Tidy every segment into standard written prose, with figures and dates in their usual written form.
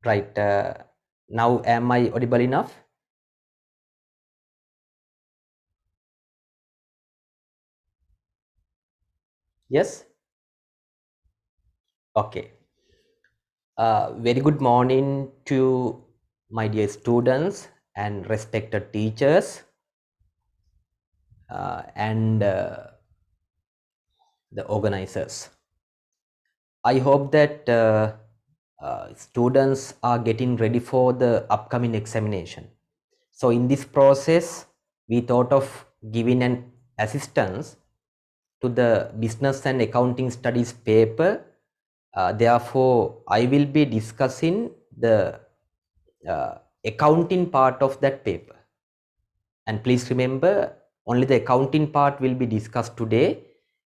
Right. Now, am I audible enough? Yes? Okay. Very good morning to my dear students and respected teachers and the organizers. I hope that students are getting ready for the upcoming examination. So in this process, we thought of giving an assistance to the business and accounting studies paper. Therefore, I will be discussing the accounting part of that paper. And please remember, only the accounting part will be discussed today.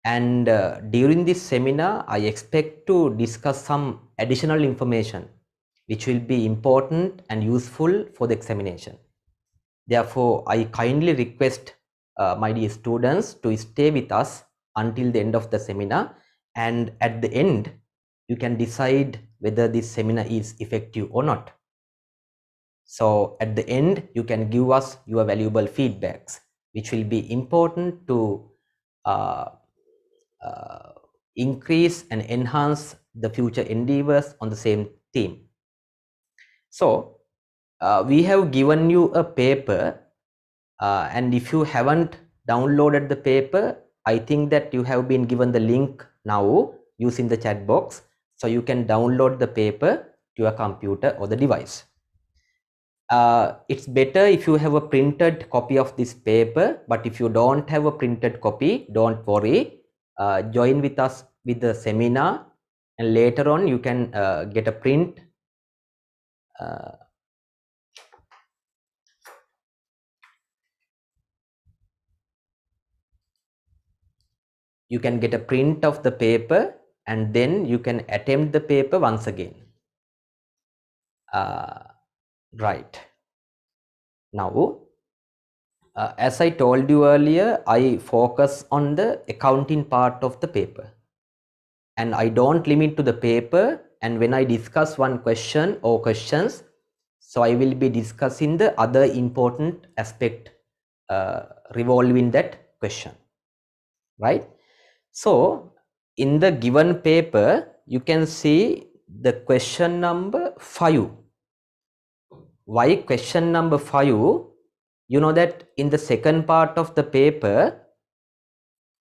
And during this seminar, I expect to discuss some additional information which will be important and useful for the examination. Therefore, I kindly request my dear students to stay with us until the end of the seminar, and at the end, you can decide whether this seminar is effective or not. So at the end, you can give us your valuable feedbacks, which will be important to uh, uh, increase and enhance the future endeavors on the same theme. So we have given you a paper, and if you haven't downloaded the paper, I think that you have been given the link now using the chat box, so you can download the paper to your computer or the device. It's better if you have a printed copy of this paper, but if you don't have a printed copy, don't worry. Join with us with the seminar, and later on you can get a print. You can get a print of the paper, and then you can attempt the paper once again. Right. Now, as I told you earlier, I focus on the accounting part of the paper, and I don't limit to the paper. And when I discuss one question or questions, so I will be discussing the other important aspect revolving that question, right? So in the given paper, you can see the question number 5. Why question number 5? You know that in the second part of the paper,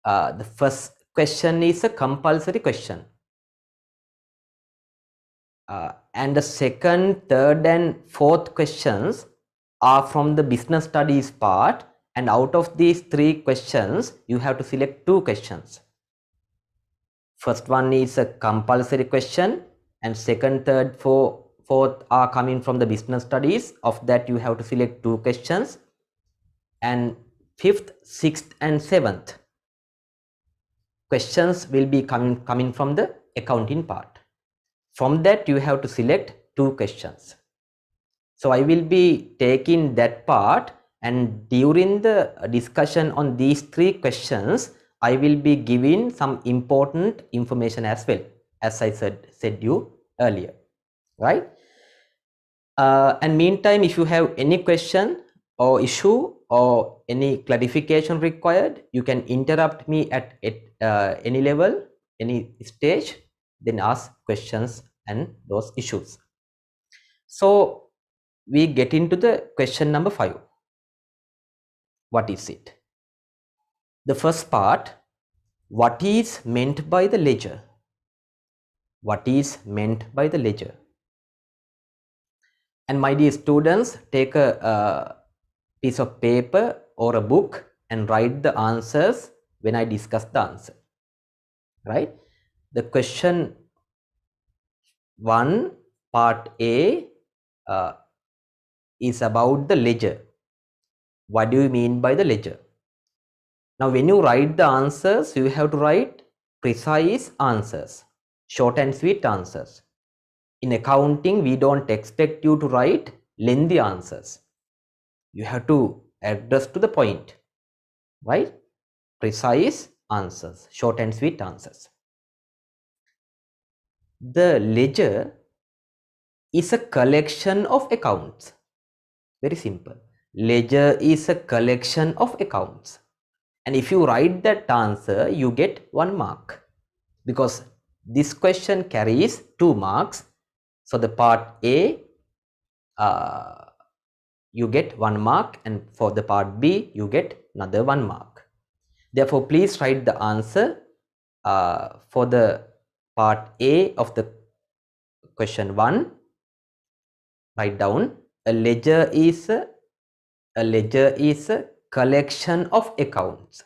the first question is a compulsory question. And the second, third and fourth questions are from the business studies part, and out of these 3 questions, you have to select 2 questions. First one is a compulsory question, and second, third, fourth are coming from the business studies. Of that, you have to select 2 questions, and fifth, sixth and seventh questions will be coming from the accounting part. From that, you have to select 2 questions. So I will be taking that part, and during the discussion on these 3 questions, I will be giving some important information as well, as I said you earlier, right? And meantime, if you have any question or issue or any clarification required, you can interrupt me at any level, any stage, then ask questions and those issues. So we get into the question number 5. What is it? The first part, what is meant by the ledger? What is meant by the ledger? And my dear students, take a piece of paper or a book and write the answers when I discuss the answer, right? The question 1, part A, is about the ledger. What do you mean by the ledger? Now, when you write the answers, you have to write precise answers, short and sweet answers. In accounting, we don't expect you to write lengthy answers. You have to address to the point, right? Precise answers, short and sweet answers. The ledger is a collection of accounts. Very simple. Ledger is a collection of accounts. And if you write that answer, you get 1 mark, because this question carries 2 marks. So the part A, you get 1 mark, and for the part B, you get another 1 mark. Therefore, please write the answer for the part A of the question 1. Write down, a ledger is a collection of accounts.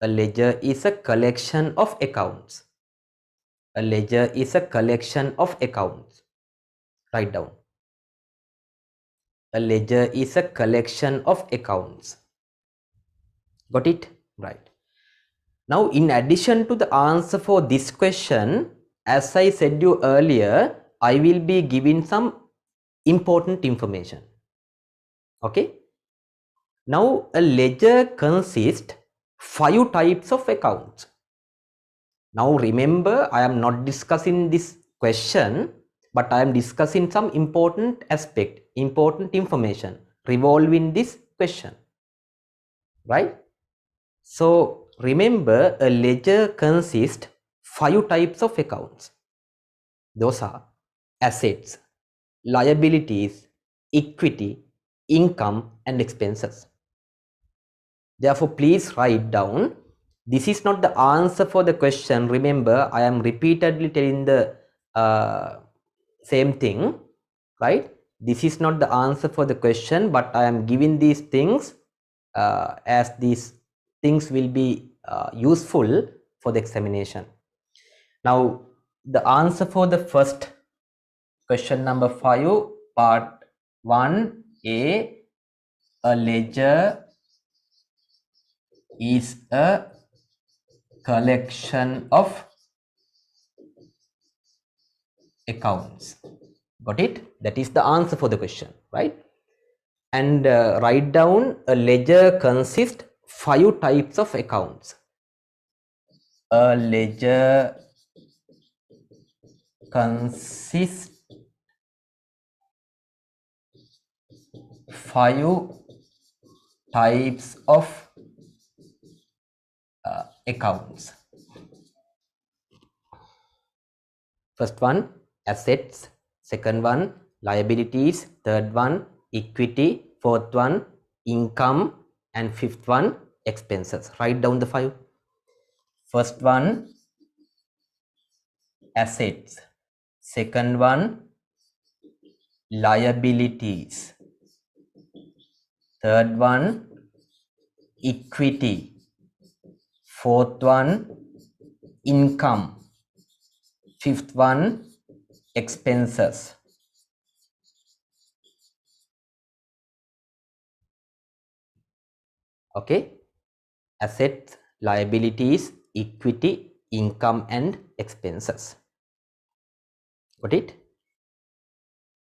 A ledger is a collection of accounts. A ledger is a collection of accounts. Write down. A ledger is a collection of accounts. Got it? Right. Now, in addition to the answer for this question, as I said you earlier, I will be giving some important information. Okay. Now, a ledger consists 5 types of accounts. Now, remember, I am not discussing this question, but I am discussing some important aspect, important information revolving this question, right? So, remember, a ledger consists 5 types of accounts. Those are assets, liabilities, equity, income, and expenses. Therefore, please write down. This is not the answer for the question. Remember, I am repeatedly telling the same thing, right? This is not the answer for the question, but I am giving these things as these things will be useful for the examination. Now, the answer for the first question number 5, part 1A, a ledger is a collection of accounts. Got it? That is the answer for the question, right? And write down, a ledger consists 5 types of accounts. A ledger consists 5 types of accounts. First one, assets. Second one, liabilities. Third one, equity. Fourth one, income. And fifth one, expenses. Write down the 5. First one, assets. Second one, liabilities. Third one, equity. Fourth one, income. Fifth one, expenses. Okay, assets, liabilities, equity, income, and expenses. Got it?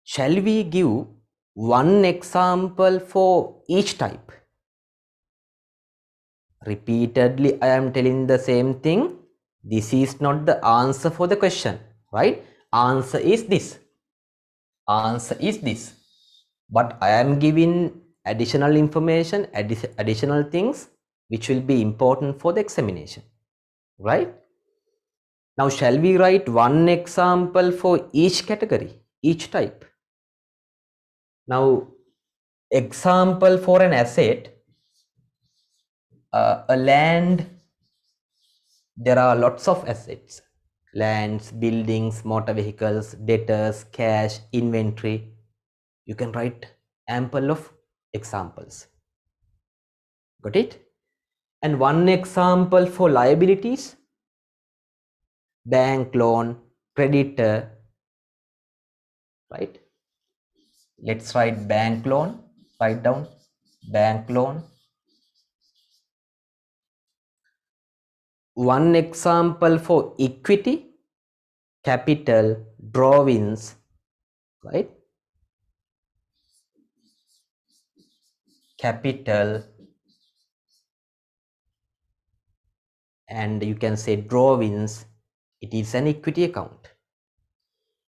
Shall we give one example for each type? Repeatedly, I am telling the same thing. This is not the answer for the question, right? Answer is this. Answer is this. But I am giving additional information, additional things which will be important for the examination, right? Now, shall we write one example for each category, each type? Now, example for an asset, a land, there are lots of assets, lands, buildings, motor vehicles, debtors, cash, inventory. You can write ample of examples. Got it? And one example for liabilities, bank loan, creditor, right? Let's write bank loan. Write down bank loan. One example for equity, capital, drawings, right? Capital, and you can say drawings. It is an equity account.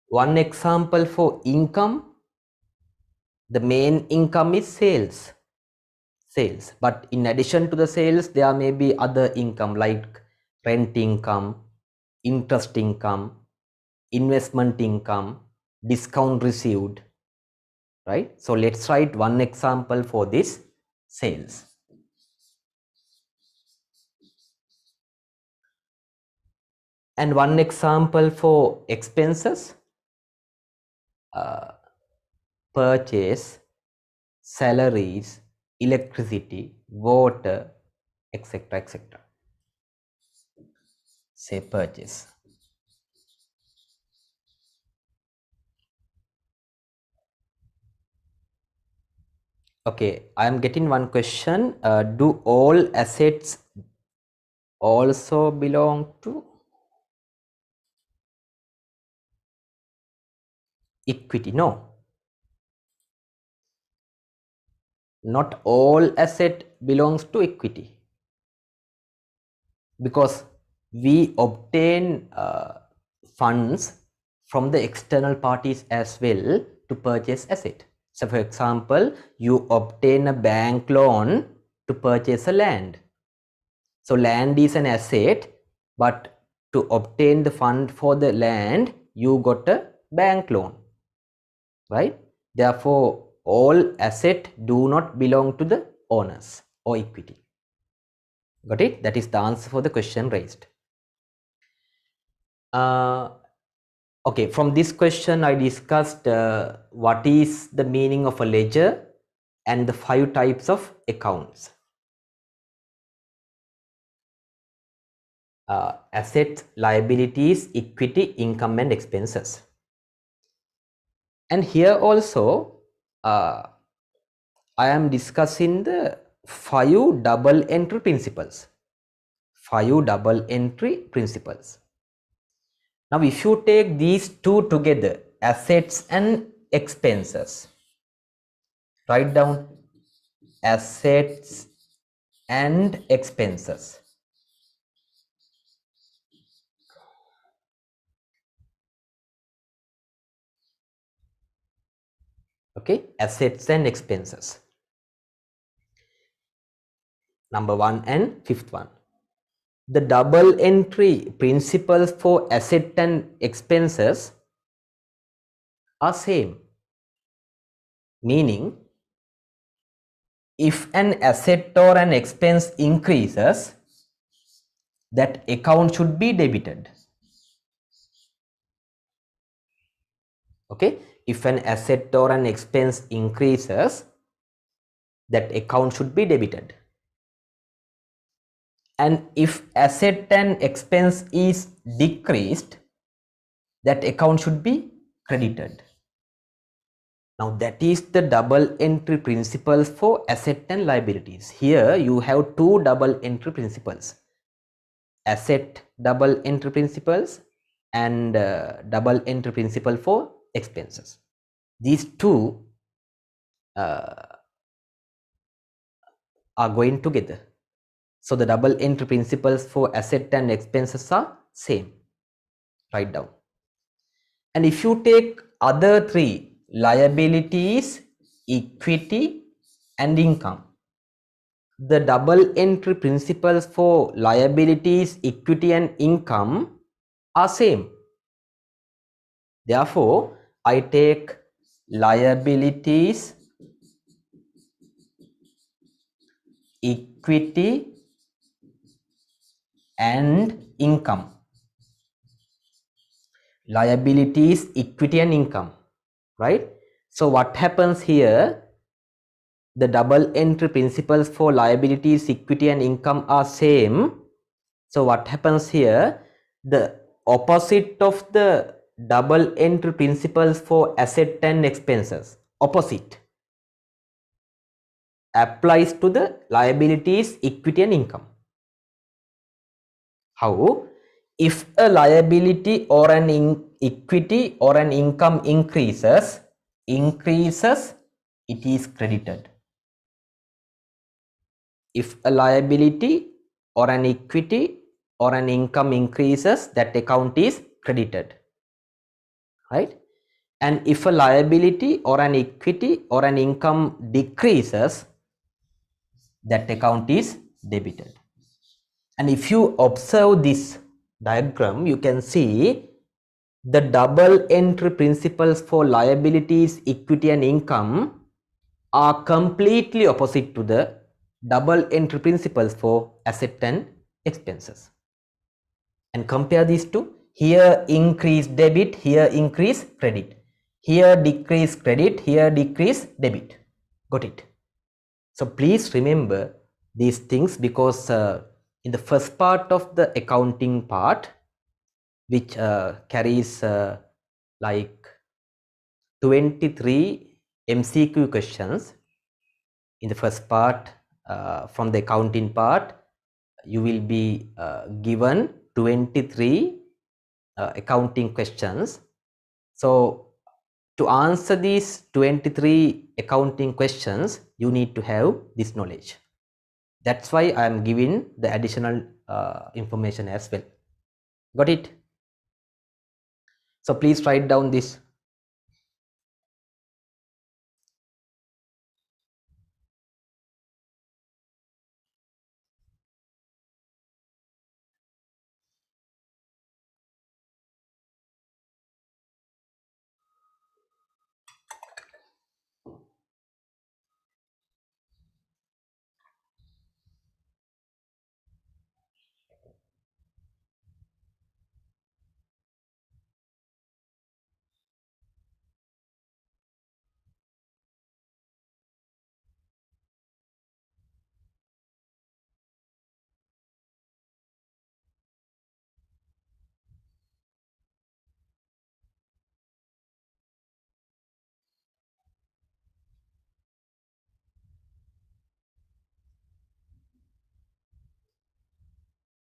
One example for income, the main income is sales. But in addition to the sales, there may be other income like rent income, interest income, investment income, discount received, right? So let's write one example for this sales. And one example for expenses, purchase, salaries, electricity, water, etc. etc. Say purchase. Okay, I am getting one question. Do all assets also belong to equity? No, not all asset belongs to equity, because we obtain funds from the external parties as well to purchase asset. So for example, you obtain a bank loan to purchase a land. So land is an asset, but to obtain the fund for the land, you got a bank loan, right? Therefore, all asset do not belong to the owners or equity. Got it? That is the answer for the question raised. Okay, from this question I discussed what is the meaning of a ledger and the 5 types of accounts. Assets, liabilities, equity, income and expenses. And here also I am discussing the 5 double entry principles. 5 double entry principles. Now if you take these two together, assets and expenses, write down assets and expenses. Okay, assets and expenses. Number 1 and 5th one. The double entry principles for asset and expenses are same. Meaning, if an asset or an expense increases, that account should be debited. Okay, if an asset or an expense increases, that account should be debited. And if asset and expense is decreased, that account should be credited. Now that is the double entry principles for asset and liabilities. Here you have 2 double entry principles. Asset double entry principles and double entry principle for expenses. These two are going together. So the double entry principles for asset and expenses are same. Write down. And if you take other 3, liabilities, equity and income, the double entry principles for liabilities, equity and income are same. Therefore, I take liabilities, equity and income. Liabilities, equity and income, right? So what happens here? The double entry principles for liabilities, equity and income are same. So what happens here? The opposite of the double entry principles for asset and expenses, opposite, applies to the liabilities, equity and income. How? If a liability or an equity or an income increases, it is credited. If a liability or an equity or an income increases, that account is credited. right? And if a liability or an equity or an income decreases, that account is debited. And if you observe this diagram, you can see the double entry principles for liabilities, equity and income are completely opposite to the double entry principles for asset and expenses. And compare these two. Here increase debit, here increase credit. Here decrease credit, here decrease debit. Got it? So please remember these things, because in the first part of the accounting part, which carries like 23 MCQ questions, in the first part, from the accounting part, you will be given 23 accounting questions. So to answer these 23 accounting questions, you need to have this knowledge. That's why I am giving the additional information as well. Got it? So please write down this.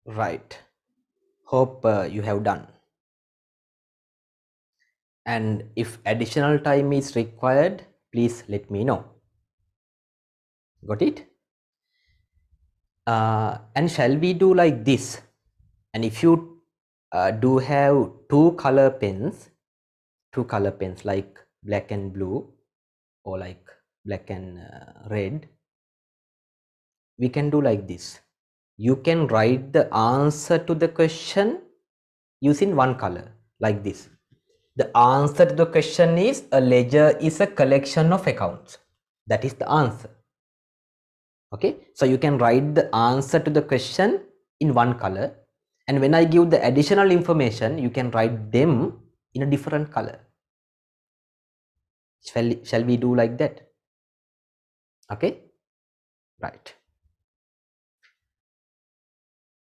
Right. Hope you have done. And if additional time is required, please let me know. Got it? And shall we do like this? And if you do have two color pens like black and blue, or like black and red, we can do like this. You can write the answer to the question using one color, like this. The answer to the question is, a ledger is a collection of accounts. That is the answer. Okay, so you can write the answer to the question in one color, and when I give the additional information, you can write them in a different color. Shall we do like that? Okay, right.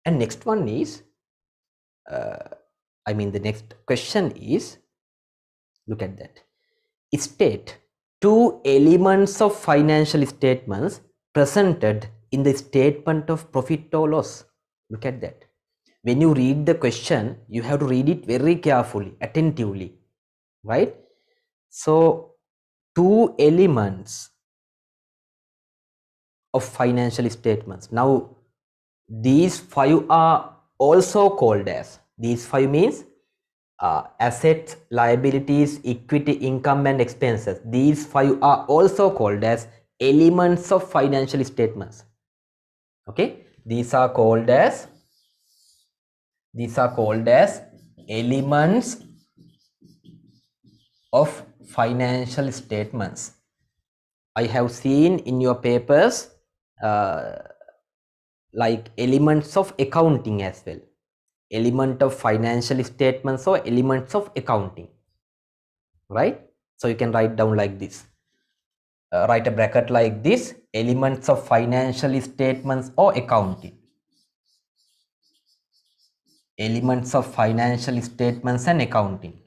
And next one is, the next question is, look at that. State two elements of financial statements presented in the statement of profit or loss. Look at that. When you read the question, you have to read it very carefully, attentively, right? So two elements of financial statements. Now these five are also called as, these five means assets, liabilities, equity, income and expenses. These five are also called as elements of financial statements. Okay, these are called as elements of financial statements. I have seen in your papers like elements of accounting as well. Element of financial statements or elements of accounting, right? So you can write down like this, write a bracket like this, elements of financial statements or accounting, elements of financial statements and accounting,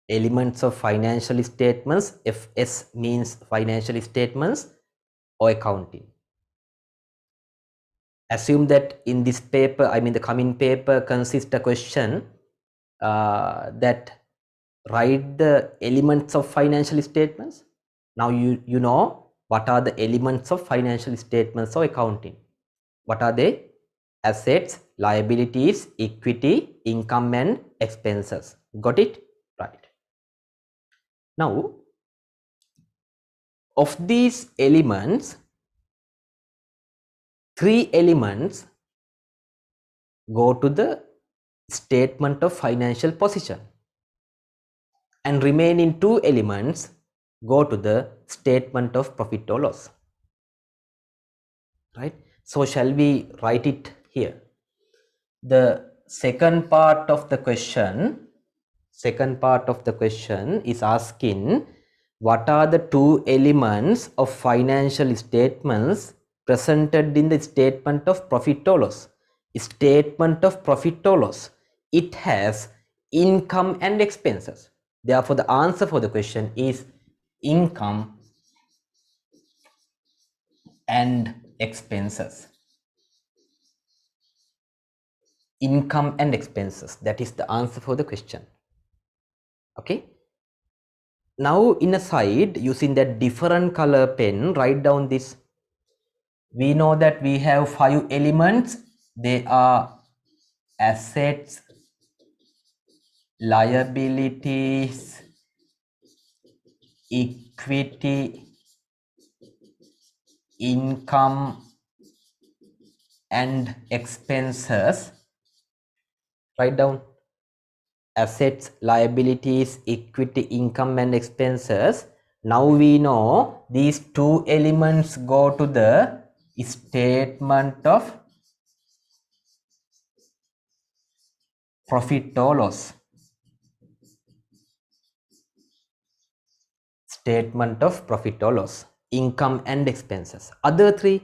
elements of financial statements, FS means financial statements or accounting. Assume that in this paper, the coming paper consists a question that write the elements of financial statements. Now you know what are the elements of financial statements or accounting. What are they? assets, liabilities, equity, income and expenses. Got it? Right. Now, of these elements, 3 elements go to the statement of financial position and remaining 2 elements go to the statement of profit or loss. Right? So shall we write it here? The second part of the question is asking what are the 2 elements of financial statements presented in the statement of profit or loss. Statement of profit or loss, it has income and expenses. Therefore the answer for the question is income and expenses. Income and expenses, that is the answer for the question. Okay, now in a side, using that different color pen, write down this. We know that we have 5 elements. They are assets, liabilities, equity, income and expenses. Write down assets, liabilities, equity, income and expenses. Now we know these 2 elements go to the statement of profit or loss. Statement of profit or loss, income and expenses. Other 3,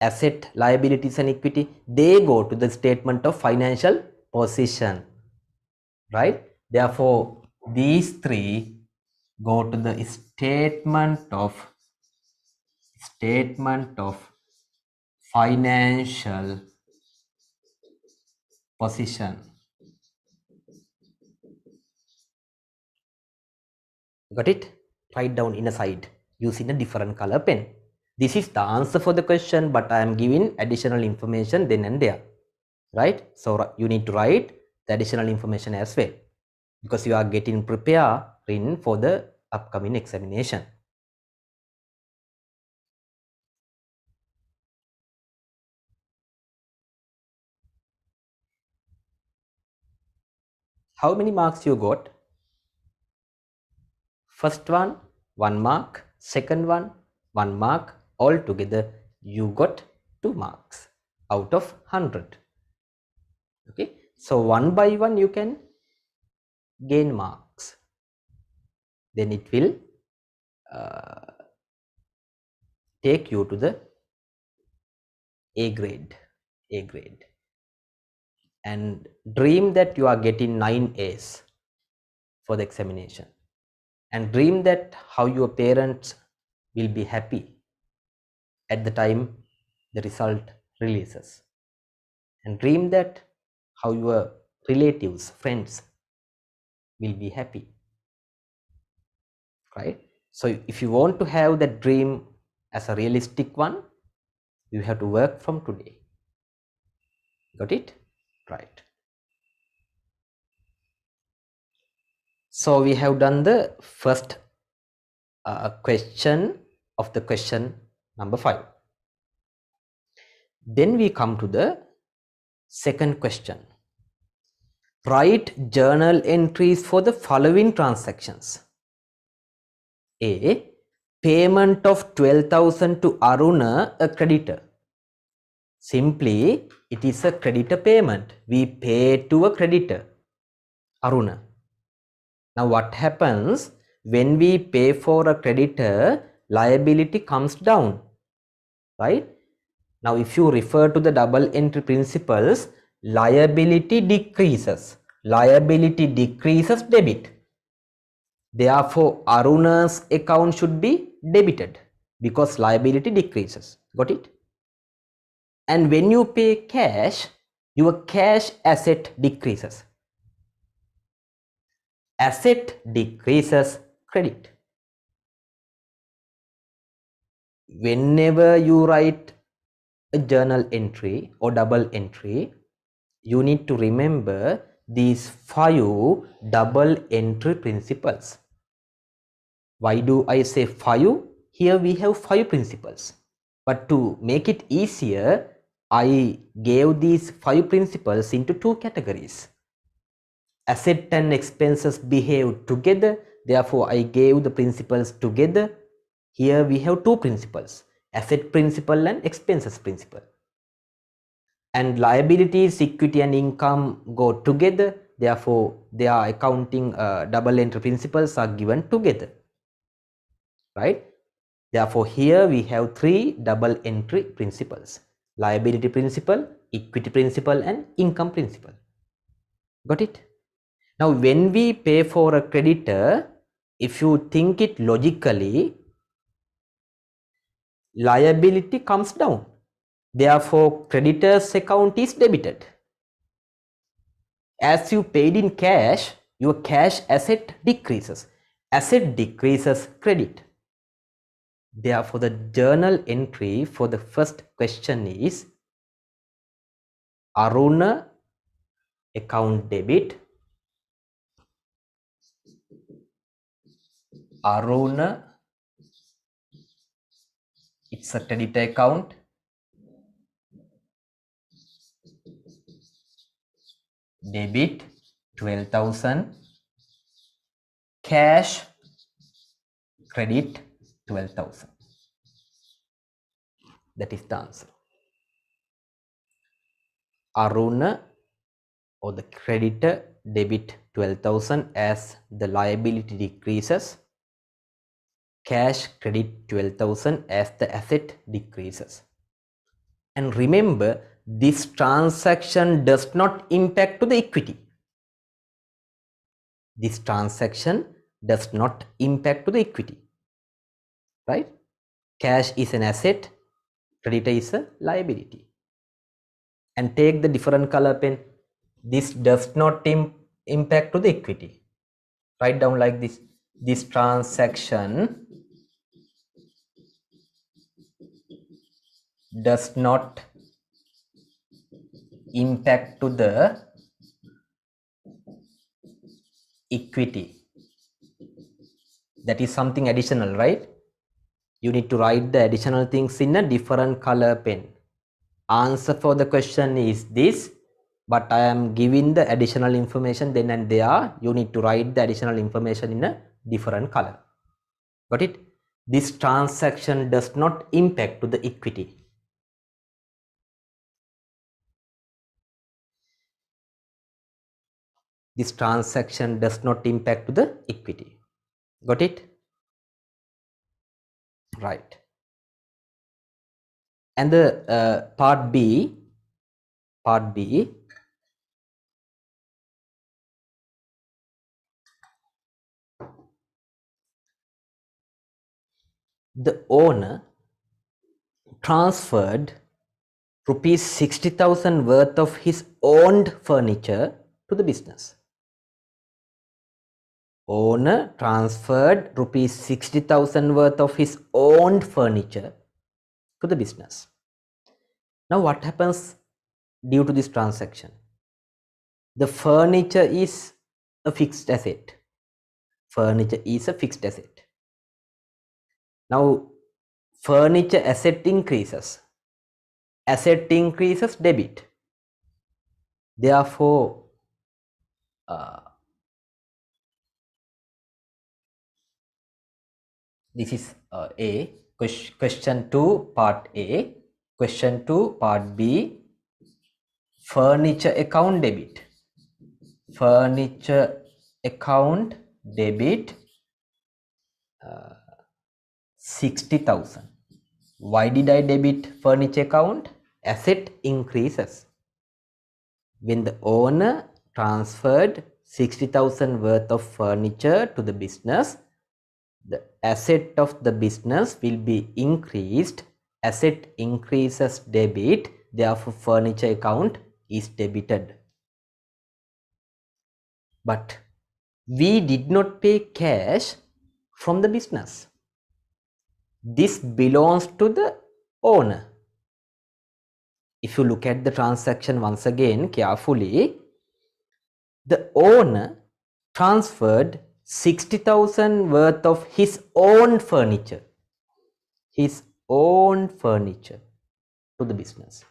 asset, liabilities and equity, they go to the statement of financial position. Right? Therefore, these 3 go to the statement of financial position. Got it? Write down in a side using a different color pen. This is the answer for the question, but I am giving additional information then and there. Right? So you need to write the additional information as well, because you are getting preparing for the upcoming examination. How many marks you got? First one, 1 mark. Second one, 1 mark. Altogether, you got 2 marks out of 100. Okay. So one by one, you can gain marks. Then it will take you to the A grade. And dream that you are getting 9 A's for the examination. And dream that how your parents will be happy at the time the result releases. And dream that how your relatives, friends will be happy. Right? So if you want to have that dream as a realistic one, you have to work from today. Got it? Right. So we have done the first question of the question number 5. Then we come to the second question. Write journal entries for the following transactions. A. Payment of 12,000 to Aruna, a creditor. Simply, it is a creditor payment. We pay to a creditor, Aruna. Now what happens when we pay for a creditor, liability comes down, right? Now if you refer to the double entry principles, liability decreases. Liability decreases, debit. Therefore, Aruna's account should be debited because liability decreases. Got it? And when you pay cash, your cash asset decreases. Asset decreases, credit. Whenever you write a journal entry or double entry, you need to remember these 5 double entry principles. Why do I say 5? Here we have 5 principles. But to make it easier, I gave these 5 principles into 2 categories. Asset and expenses behave together, therefore I gave the principles together. Here we have 2 principles, asset principle and expenses principle. And liabilities, equity and income go together, therefore their accounting double entry principles are given together, right? Therefore here we have 3 double entry principles: liability principle, equity principle and income principle. Got it? Now when we pay for a creditor, if you think it logically, liability comes down, therefore creditor's account is debited. As you paid in cash, your cash asset decreases. Asset decreases, credit. Therefore, the journal entry for the first question is Aruna account debit. Aruna, it's a creditor account. Debit 12,000. Cash credit 12,000. That is the answer. Aruna or the creditor debit 12,000 as the liability decreases. Cash credit 12,000 as the asset decreases. And remember, this transaction does not impact to the equity. This transaction does not impact to the equity, right? Cash is an asset, creditor is a liability. And take the different color pen. This does not impact to the equity. Write down like this. This transaction does not impact to the equity. That is something additional, right? You need to write the additional things in a different color pen. Answer for the question is this, but I am giving the additional information then and there. You need to write the additional information in a different color. Got it? This transaction does not impact to the equity. This transaction does not impact to the equity. Got it? Right. And the part B, the owner transferred rupees 60,000 worth of his owned furniture to the business. Owner transferred rupees 60,000 worth of his owned furniture to the business. Now what happens due to this transaction? The furniture is a fixed asset. Furniture is a fixed asset. Now furniture asset increases. Asset increases, debit. Therefore, this is A. Question 2 part A. Question 2 part B. Furniture account debit. Furniture account debit 60,000. Why did I debit furniture account? Asset increases. When the owner transferred 60,000 worth of furniture to the business, the asset of the business will be increased. Asset increases, debit, therefore furniture account is debited. But we did not pay cash from the business. This belongs to the owner. if you look at the transaction once again carefully, the owner transferred 60,000 worth of his own furniture to the business.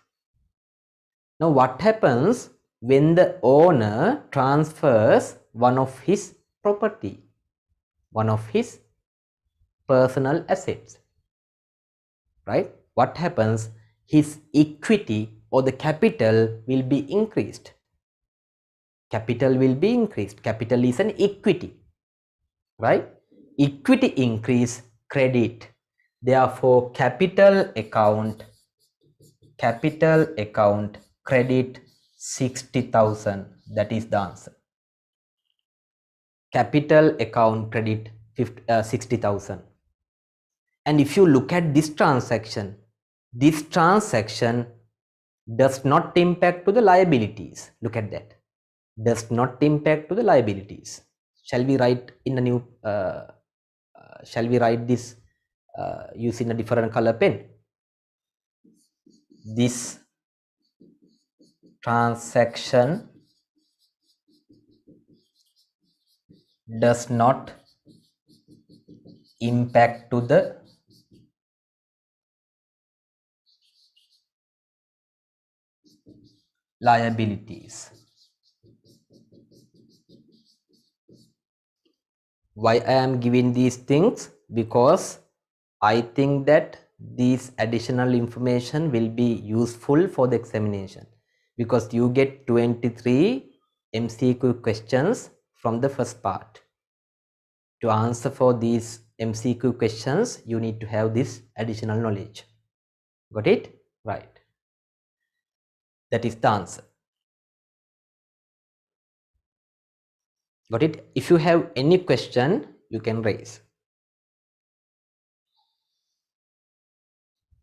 Now what happens when the owner transfers one of his property, one of his personal assets, right? What happens? His equity or the capital will be increased. Capital will be increased. Capital is an equity, right? Equity increase, credit. Therefore, capital account credit 60,000. That is the answer. Capital account credit 60,000. And if you look at this transaction does not impact to the liabilities. Look at that. Does not impact to the liabilities. Shall we write in a new shall we write this using a different color pen? This transaction does not impact to the liabilities. Why I am giving these things? Because I think that these additional information will be useful for the examination, because you get 23 MCQ questions from the first part. To answer for these MCQ questions, you need to have this additional knowledge. Got it? Right. That is the answer. Got it? If you have any question, you can raise.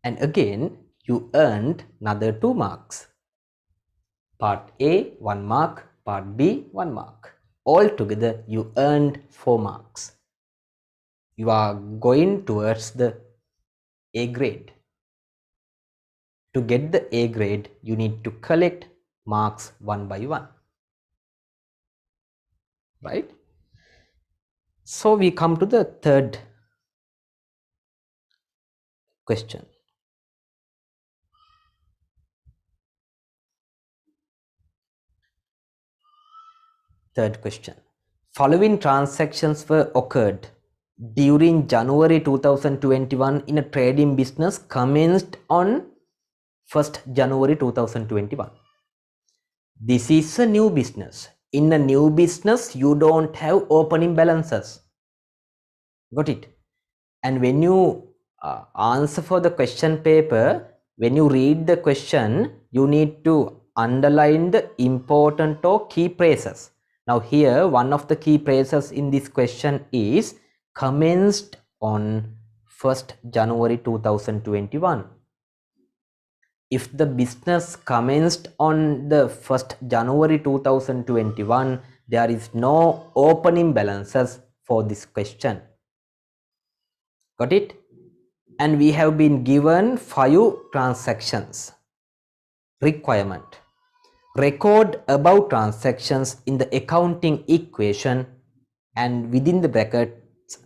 And again, you earned another 2 marks. Part A, 1 mark. Part B, 1 mark. Altogether, you earned 4 marks. You are going towards the A grade. To get the A grade, you need to collect marks one by one. Right? So we come to the third question. Third question. Following transactions were occurred during January 2021 in a trading business commenced on 1st January 2021. This is a new business. In a new business, you don't have opening balances. Got it? And when you answer for the question paper, when you read the question, you need to underline the important or key phrases. Now here, one of the key phrases in this question is commenced on 1st January 2021. If the business commenced on the 1st January 2021, there is no opening balances for this question. Got it? And we have been given 5 transactions. Requirement. Record above transactions in the accounting equation, and within the brackets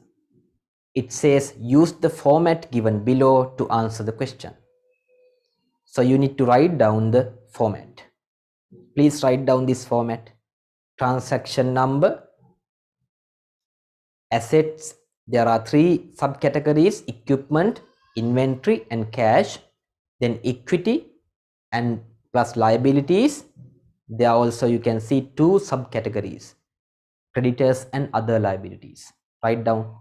it says use the format given below to answer the question. So you need to write down the format. Please write down this format. Transaction number, assets. There are 3 subcategories: equipment, inventory and cash. Then equity and plus liabilities. There also you can see 2 subcategories: creditors and other liabilities. Write down.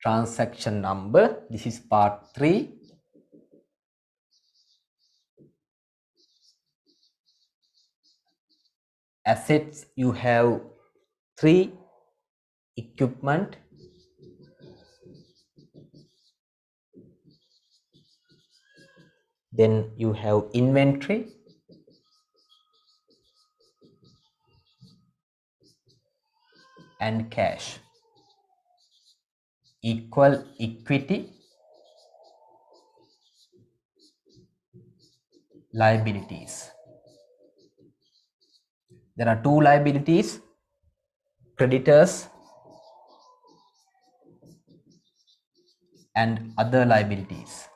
Transaction number, this is part 3. Assets, you have 3: equipment, then you have inventory, and cash. equal equity liabilities. There are two liabilities, creditors and other liabilities.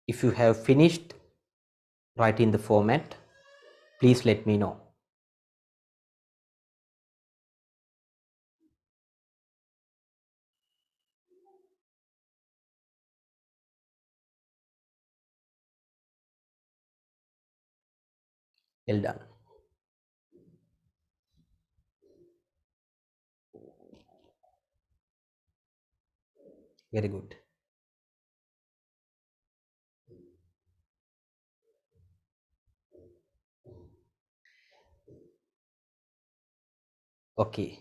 If you have finished writing the format, please let me know. Well done. Very good. Okay.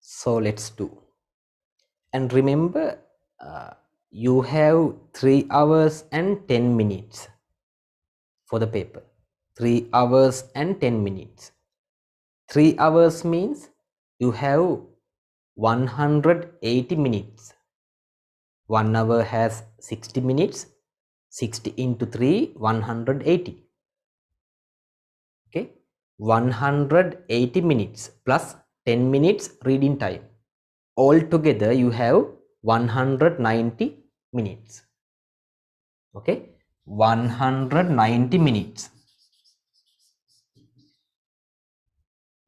So let's do. And remember, you have 3 hours and 10 minutes for the paper. 3 hours and 10 minutes. 3 hours means you have 180 minutes. 1 hour has 60 minutes. 60 into 3, 180. Okay. 180 minutes plus 10 minutes reading time. Altogether you have 190 minutes. Okay. 190 minutes.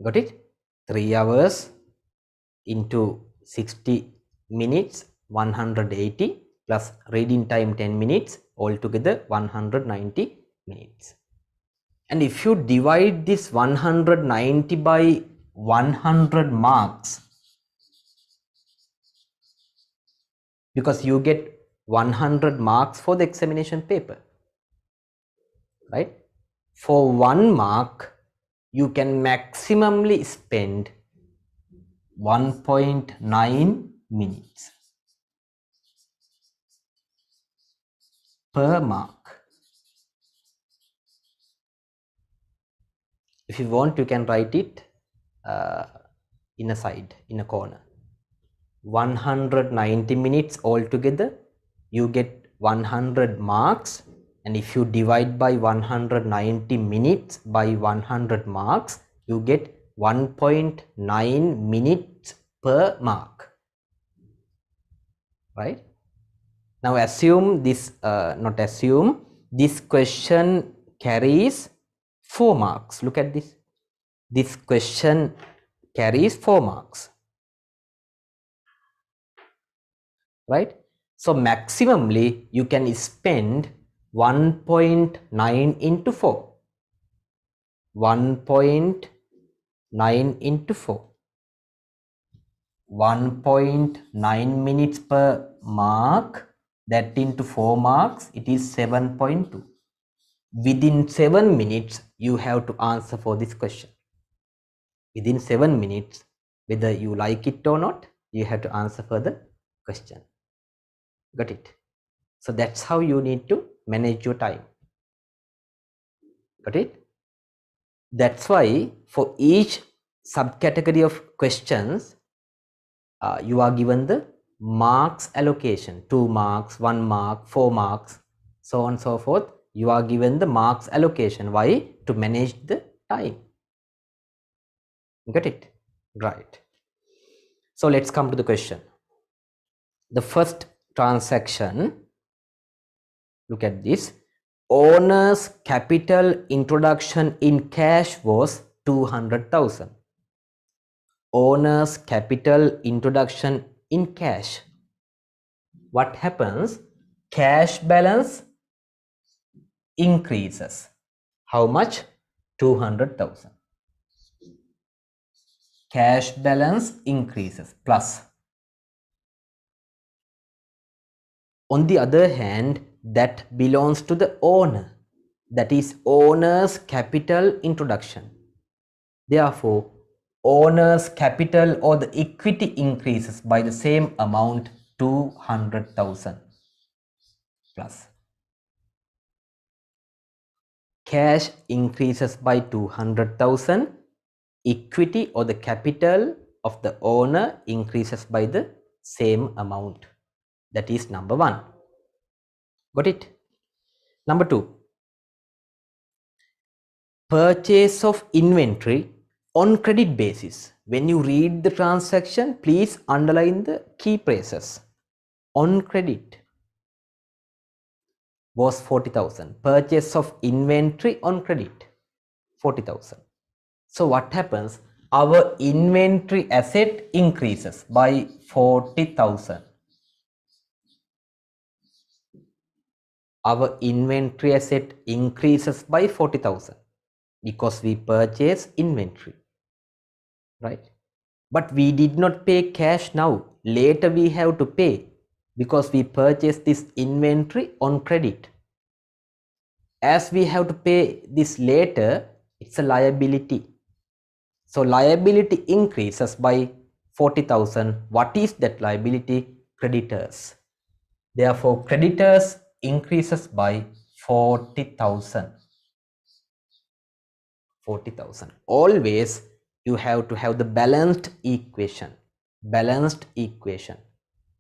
Got it? 3 hours into 60 minutes, 180 plus reading time 10 minutes, altogether 190 minutes. And if you divide this 190 by 100 marks, because you get 100 marks for the examination paper, right? For 1 mark, you can maximally spend 1.9 minutes per mark. If you want, you can write it in a side, in a corner. 190 minutes altogether, you get 100 marks, and if you divide by 190 minutes by 100 marks, you get 1.9 minutes per mark, right? Now assume this, not assume, this question carries 4 marks. Look at this. This question carries 4 marks, right? So maximally you can spend 1.9 into 4. 1.9 into 4. 1.9 minutes per mark. That into 4 marks, it is 7.2. Within 7 minutes, you have to answer for this question. Within 7 minutes, whether you like it or not, you have to answer for the question. Got it? So that's how you need to manage your time. Got it? That's why for each subcategory of questions, you are given the marks allocation, 2 marks, 1 mark, 4 marks, so on and so forth. You are given the marks allocation. Why? To manage the time. Got it? Right. So let's come to the question. The first transaction, look at this. Owner's capital introduction in cash was 200,000. Owner's capital introduction in cash. What happens? Cash balance increases. How much? 200,000. Cash balance increases plus. On the other hand, that belongs to the owner. That is owner's capital introduction. Therefore, owner's capital or the equity increases by the same amount, 200,000 plus. Cash increases by 200,000. Equity or the capital of the owner increases by the same amount. That is number 1. Got it? Number 2. Purchase of inventory on credit basis. When you read the transaction, please underline the key phrases. On credit was 40,000. Purchase of inventory on credit, 40,000. So what happens? Our inventory asset increases by 40,000. Our inventory asset increases by 40,000 because we purchase inventory, right? But we did not pay cash now. Later we have to pay because we purchased this inventory on credit. As we have to pay this later, it's a liability. So liability increases by 40,000. What is that liability? Creditors. Therefore, creditors increases by 40,000. 40,000. Always you have to have the balanced equation. Balanced equation.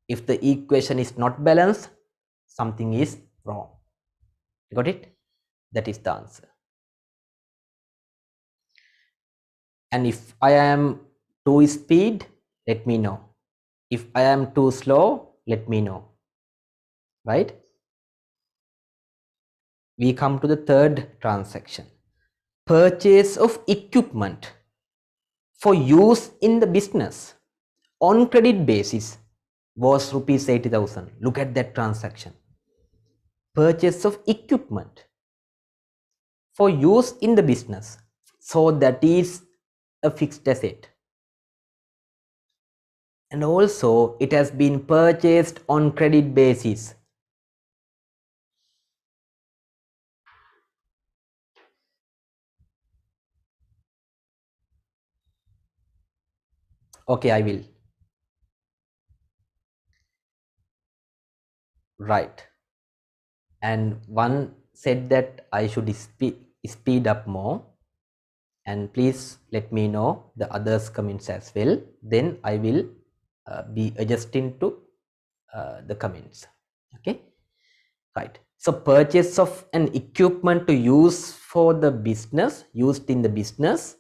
If the equation is not balanced, something is wrong. Got it? That is the answer. And if I am too speed, let me know. If I am too slow, let me know. Right? We come to the third transaction. Purchase of equipment for use in the business on credit basis was rupees 80,000. Look at that transaction. Purchase of equipment for use in the business. So that is a fixed asset. And also it has been purchased on credit basis. Okay, I will. Right. And one said that I should speed up more. And please let me know the others comments as well. Then I will be adjusting to the comments. Okay. Right. So purchase of an equipment to use for the business, used in the business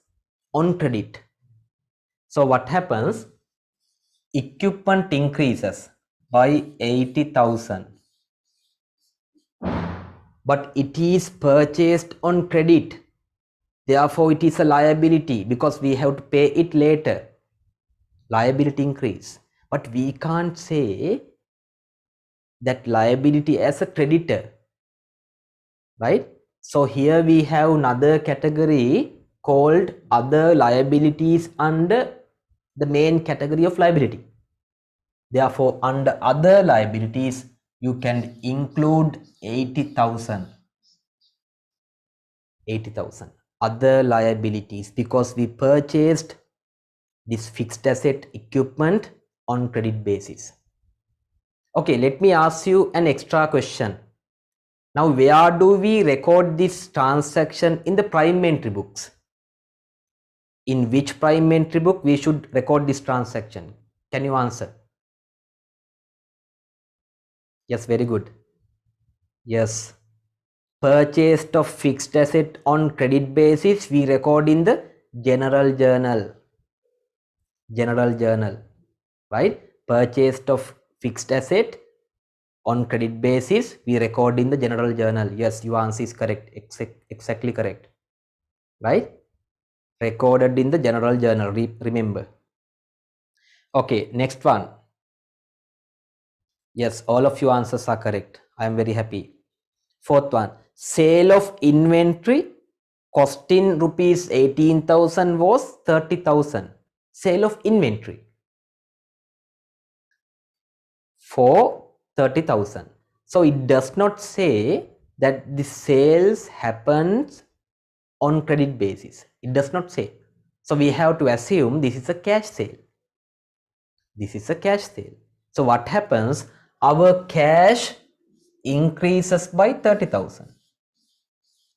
on credit. So what happens? Equipment increases by 80,000. But it is purchased on credit. Therefore, it is a liability because we have to pay it later. Liability increase. But we can't say that liability as a creditor. Right? So here we have another category called other liabilities under the main category of liability. Therefore, under other liabilities, you can include 80,000. 80,000. Other liabilities because we purchased this fixed asset equipment on credit basis. Okay, let me ask you an extra question. Now, where do we record this transaction in the prime entry books? In which prime entry book we should record this transaction? Can you answer? Yes, very good. Yes. Purchased of fixed asset on credit basis we record in the general journal. General journal, right? Purchased of fixed asset on credit basis we record in the general journal. Yes, your answer is correct. Exactly correct. Right? Recorded in the general journal. Remember. Okay, next one. Yes, all of your answers are correct. I am very happy. Fourth one. Sale of inventory costing rupees 18,000 was 30,000. Sale of inventory for 30,000. So it does not say that the sales happens on credit basis. It does not say. So we have to assume this is a cash sale. This is a cash sale. So what happens? Our cash increases by 30,000.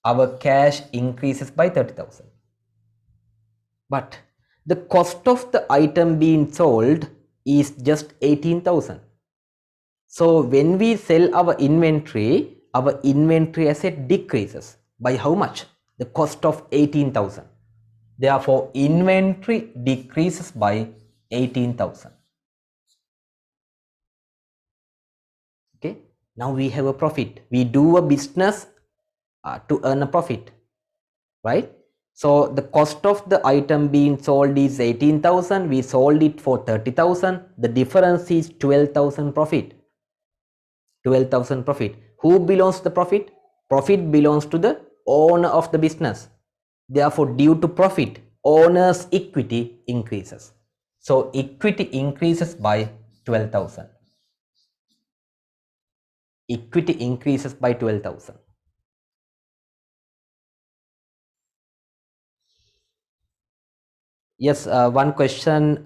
Our cash increases by 30,000. But the cost of the item being sold is just 18,000. So when we sell our inventory asset decreases by how much? The cost of 18,000. Therefore, inventory decreases by 18,000. Okay. Now we have a profit. We do a business to earn a profit, right? So the cost of the item being sold is 18,000. We sold it for 30,000. The difference is 12,000 profit. 12,000 profit. Who belongs to the profit? Profit belongs to the owner of the business. Therefore, due to profit, owner's equity increases. So equity increases by 12,000. Equity increases by 12,000. Yes, one question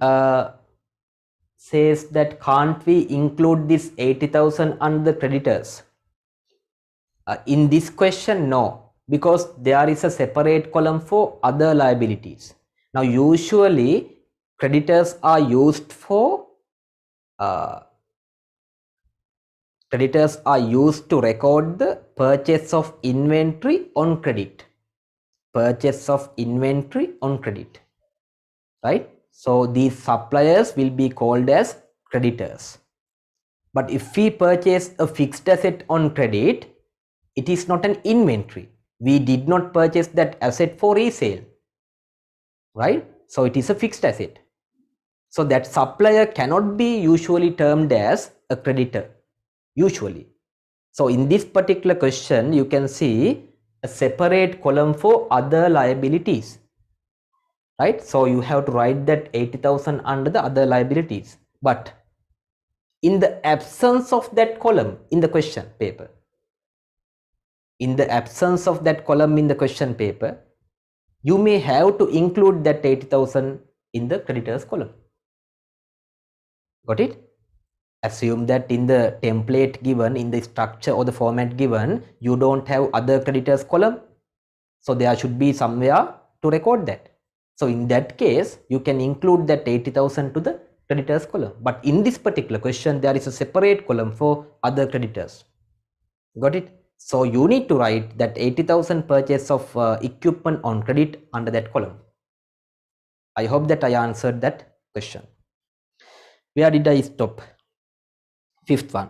says that can't we include this 80,000 under the creditors? In this question, no, because there is a separate column for other liabilities. Now, usually creditors are used for to record the purchase of inventory on credit. Purchase of inventory on credit, right? So these suppliers will be called as creditors. But if we purchase a fixed asset on credit, it is not an inventory. We did not purchase that asset for resale, right? So it is a fixed asset. So that supplier cannot be usually termed as a creditor, usually. So in this particular question, you can see a separate column for other liabilities, right? So you have to write that 80,000 under the other liabilities. But in the absence of that column in the question paper, in the absence of that column in the question paper, you may have to include that 80,000 in the creditors column. Got it? Assume that in the template given, in the structure or the format given, you don't have other creditors column. So there should be somewhere to record that. So in that case, you can include that 80,000 to the creditors column. But in this particular question, there is a separate column for other creditors. Got it? So you need to write that 80,000 purchase of equipment on credit under that column. I hope that I answered that question. Where did I stop? Fifth one.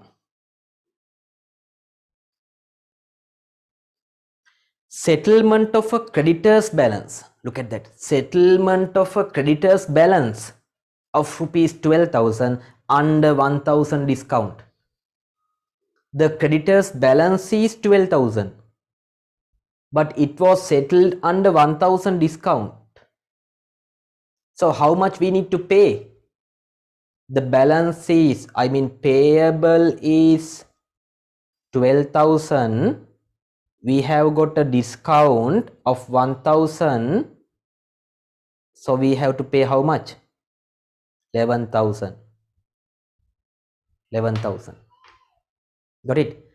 Settlement of a creditor's balance. Look at that. Settlement of a creditor's balance of rupees 12,000 under 1,000 discount. The creditor's balance is 12,000, but it was settled under 1,000 discount. So how much we need to pay? The balance is, payable is 12,000. We have got a discount of 1,000. So we have to pay how much? 11,000. 11,000. Got it?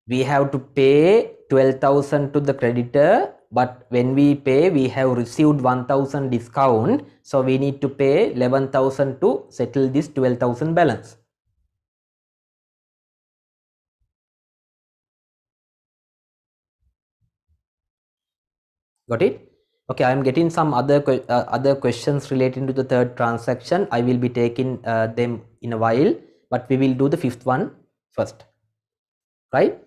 We have to pay 12,000 to the creditor, but when we pay, we have received 1000 discount, so we need to pay 11,000 to settle this 12,000 balance. Got it? Okay, I am getting some other questions relating to the third transaction. I will be taking them in a while, but we will do the fifth one first, right?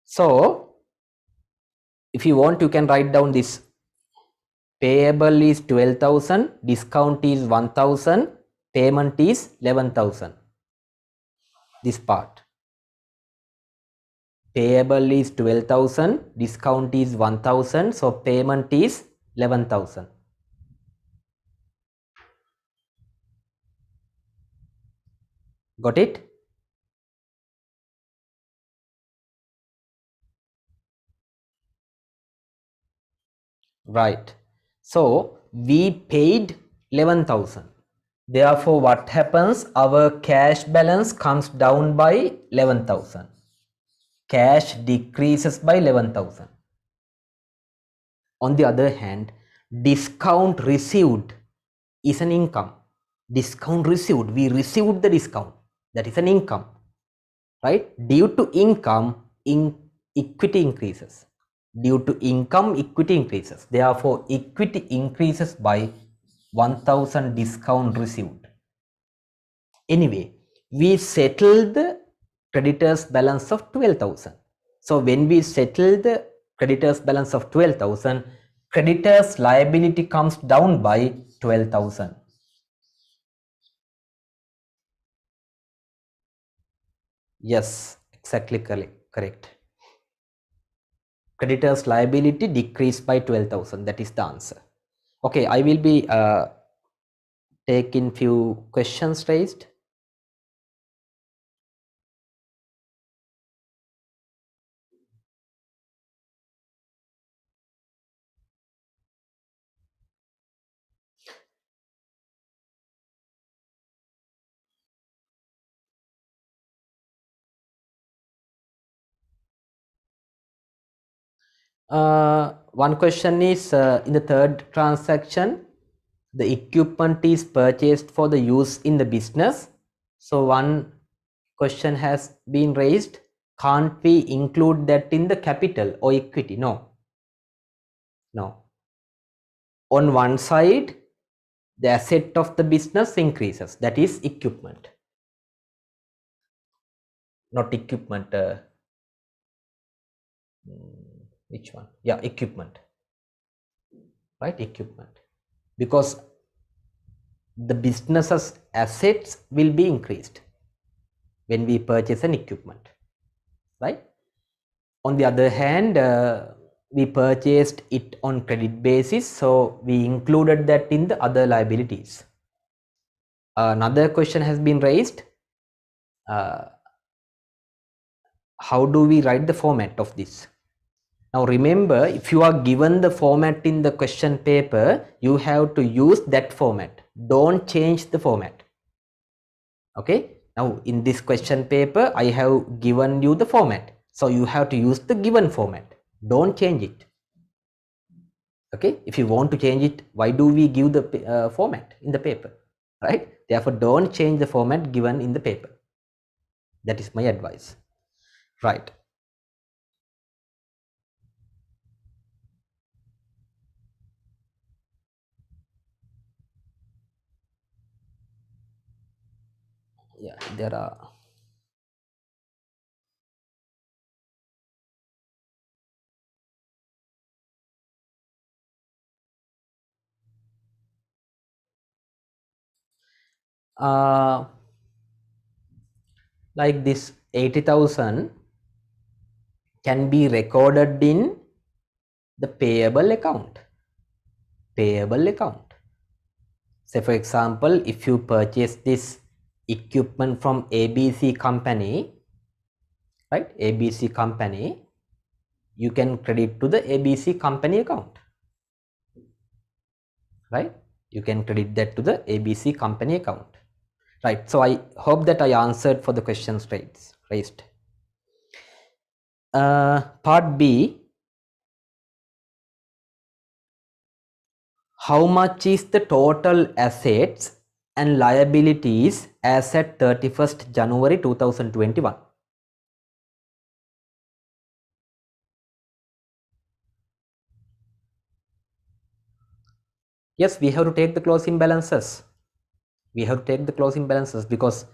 So if you want, you can write down this. Payable is 12,000, discount is 1,000, payment is 11,000. This part. Payable is 12,000, discount is 1,000, so payment is 11,000. Got it? Right. So we paid 11,000. Therefore, what happens? Our cash balance comes down by 11,000. Cash decreases by 11,000. On the other hand, discount received is an income. Discount received, we received the discount. That is an income, right? Due to income, equity increases. Due to income, equity increases. Therefore, equity increases by 1,000 discount received. Anyway, we settled the creditors balance of 12,000. So when we settle the creditors balance of 12,000, creditors liability comes down by 12,000. Yes, exactly correct. Creditors liability decreased by 12,000. That is the answer. Okay, I will be taking few questions raised. One question is in the third transaction, the equipment is purchased for the use in the business. So one question has been raised, can't we include that in the capital or equity? No. On one side, the asset of the business increases, that is equipment. Not equipment, which one? Yeah, equipment, right? Equipment, because the business's assets will be increased when we purchase an equipment, right? On the other hand, we purchased it on credit basis, so we included that in the other liabilities. Another question has been raised, how do we write the format of this? Now remember, if you are given the format in the question paper, you have to use that format. Don't change the format. Okay. Now in this question paper, I have given you the format. So you have to use the given format. Don't change it. Okay. If you want to change it, why do we give the format in the paper? Right. Therefore, don't change the format given in the paper. That is my advice. Right. Yeah, there are. Like this 80,000 can be recorded in the payable account. Payable account. Say for example, if you purchase this equipment from ABC company, right? ABC company, you can credit to the ABC company account, right? You can credit that to the ABC company account, right? So I hope that I answered for the questions raised. Part B, how much is the total assets and liabilities as at 31st January 2021? Yes, we have to take the closing balances. We have to take the closing balances, because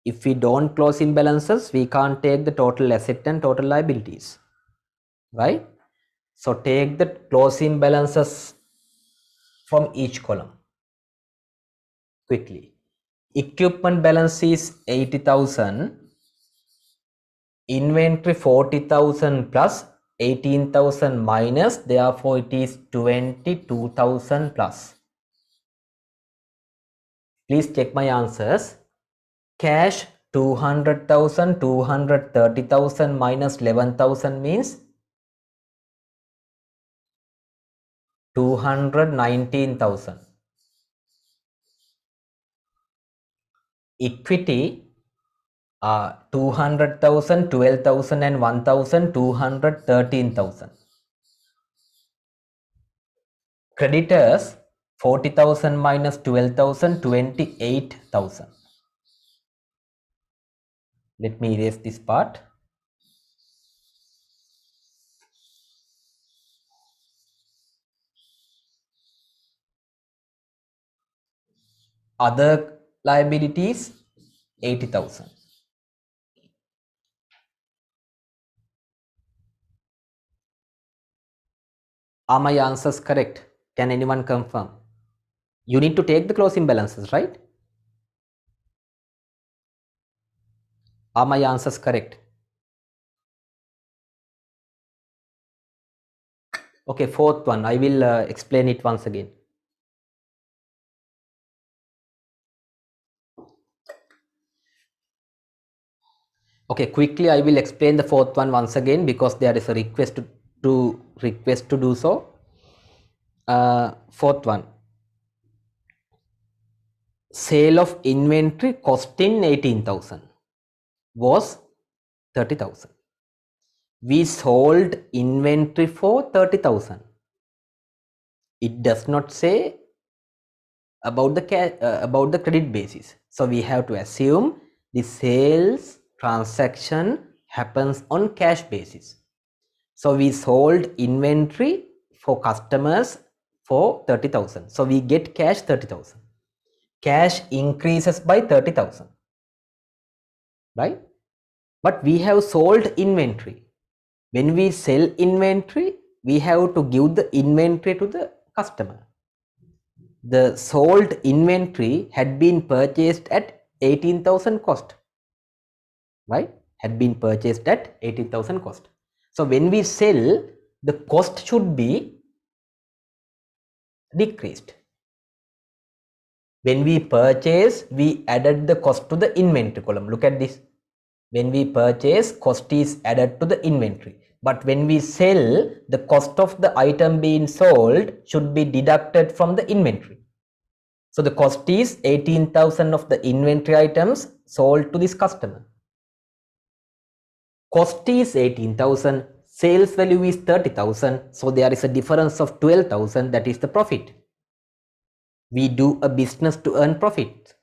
if we don't close in balances, we can't take the total asset and total liabilities, right? So take the closing balances from each column quickly. Equipment balance is 80,000, inventory 40,000 plus 18,000 minus, therefore it is 22,000 plus. Please check my answers. Cash 200,000, 230,000 minus 11,000 means 219,000. Equity 200,000, 12,000 and 1,000, 213,000. Creditors 40,000 minus 12,000, 28,000. Let me erase this part. Other liabilities 80,000. Are my answers correct? Can anyone confirm? You need to take the closing balances, right? Are my answers correct? Okay, fourth one, I will explain it once again. Okay, quickly I will explain the fourth one once again, because there is a request to do so. Fourth one, sale of inventory costing 18,000 was 30,000. We sold inventory for 30,000. It does not say about the credit basis. So we have to assume the sales transaction happens on cash basis. So we sold inventory for customers for 30,000. So we get cash 30,000. Cash increases by 30,000, right? But we have sold inventory. When we sell inventory, we have to give the inventory to the customer. The sold inventory had been purchased at 18,000 cost, right? Had been purchased at 18,000 cost. So when we sell, the cost should be decreased. When we purchase, we added the cost to the inventory column. Look at this. When we purchase, cost is added to the inventory. But when we sell, the cost of the item being sold should be deducted from the inventory. So the cost is 18,000 of the inventory items sold to this customer. Cost is 18,000, sales value is 30,000. So there is a difference of 12,000, that is the profit. We do a business to earn profit.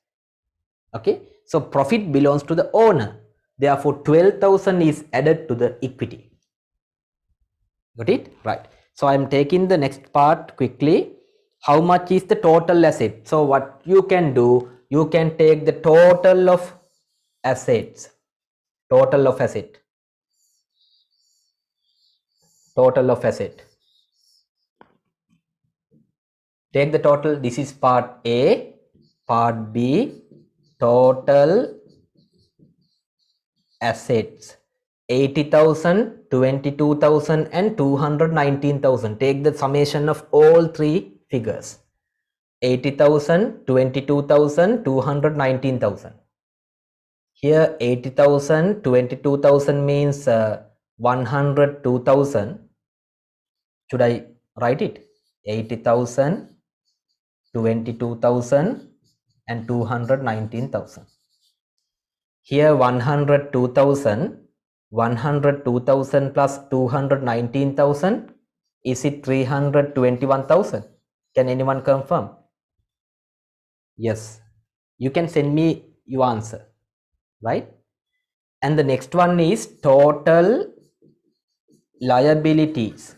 Okay, so profit belongs to the owner. Therefore, 12,000 is added to the equity. Got it? Right. So I am taking the next part quickly. How much is the total asset? So what you can do, you can take the total of assets. Total of asset. Total of asset. Take the total. This is part A. Part B. Total assets. 80,000, 22,000 and 219,000. Take the summation of all three figures. 80,000, 22,000, 219,000. Here 80,000, 22,000 means 102,000. Should I write it? 80,000, 22,000 and 219,000. Here 102,000. 102,000 plus 219,000, is it 321,000? Can anyone confirm? Yes. You can send me your answer, right? And the next one is total liabilities.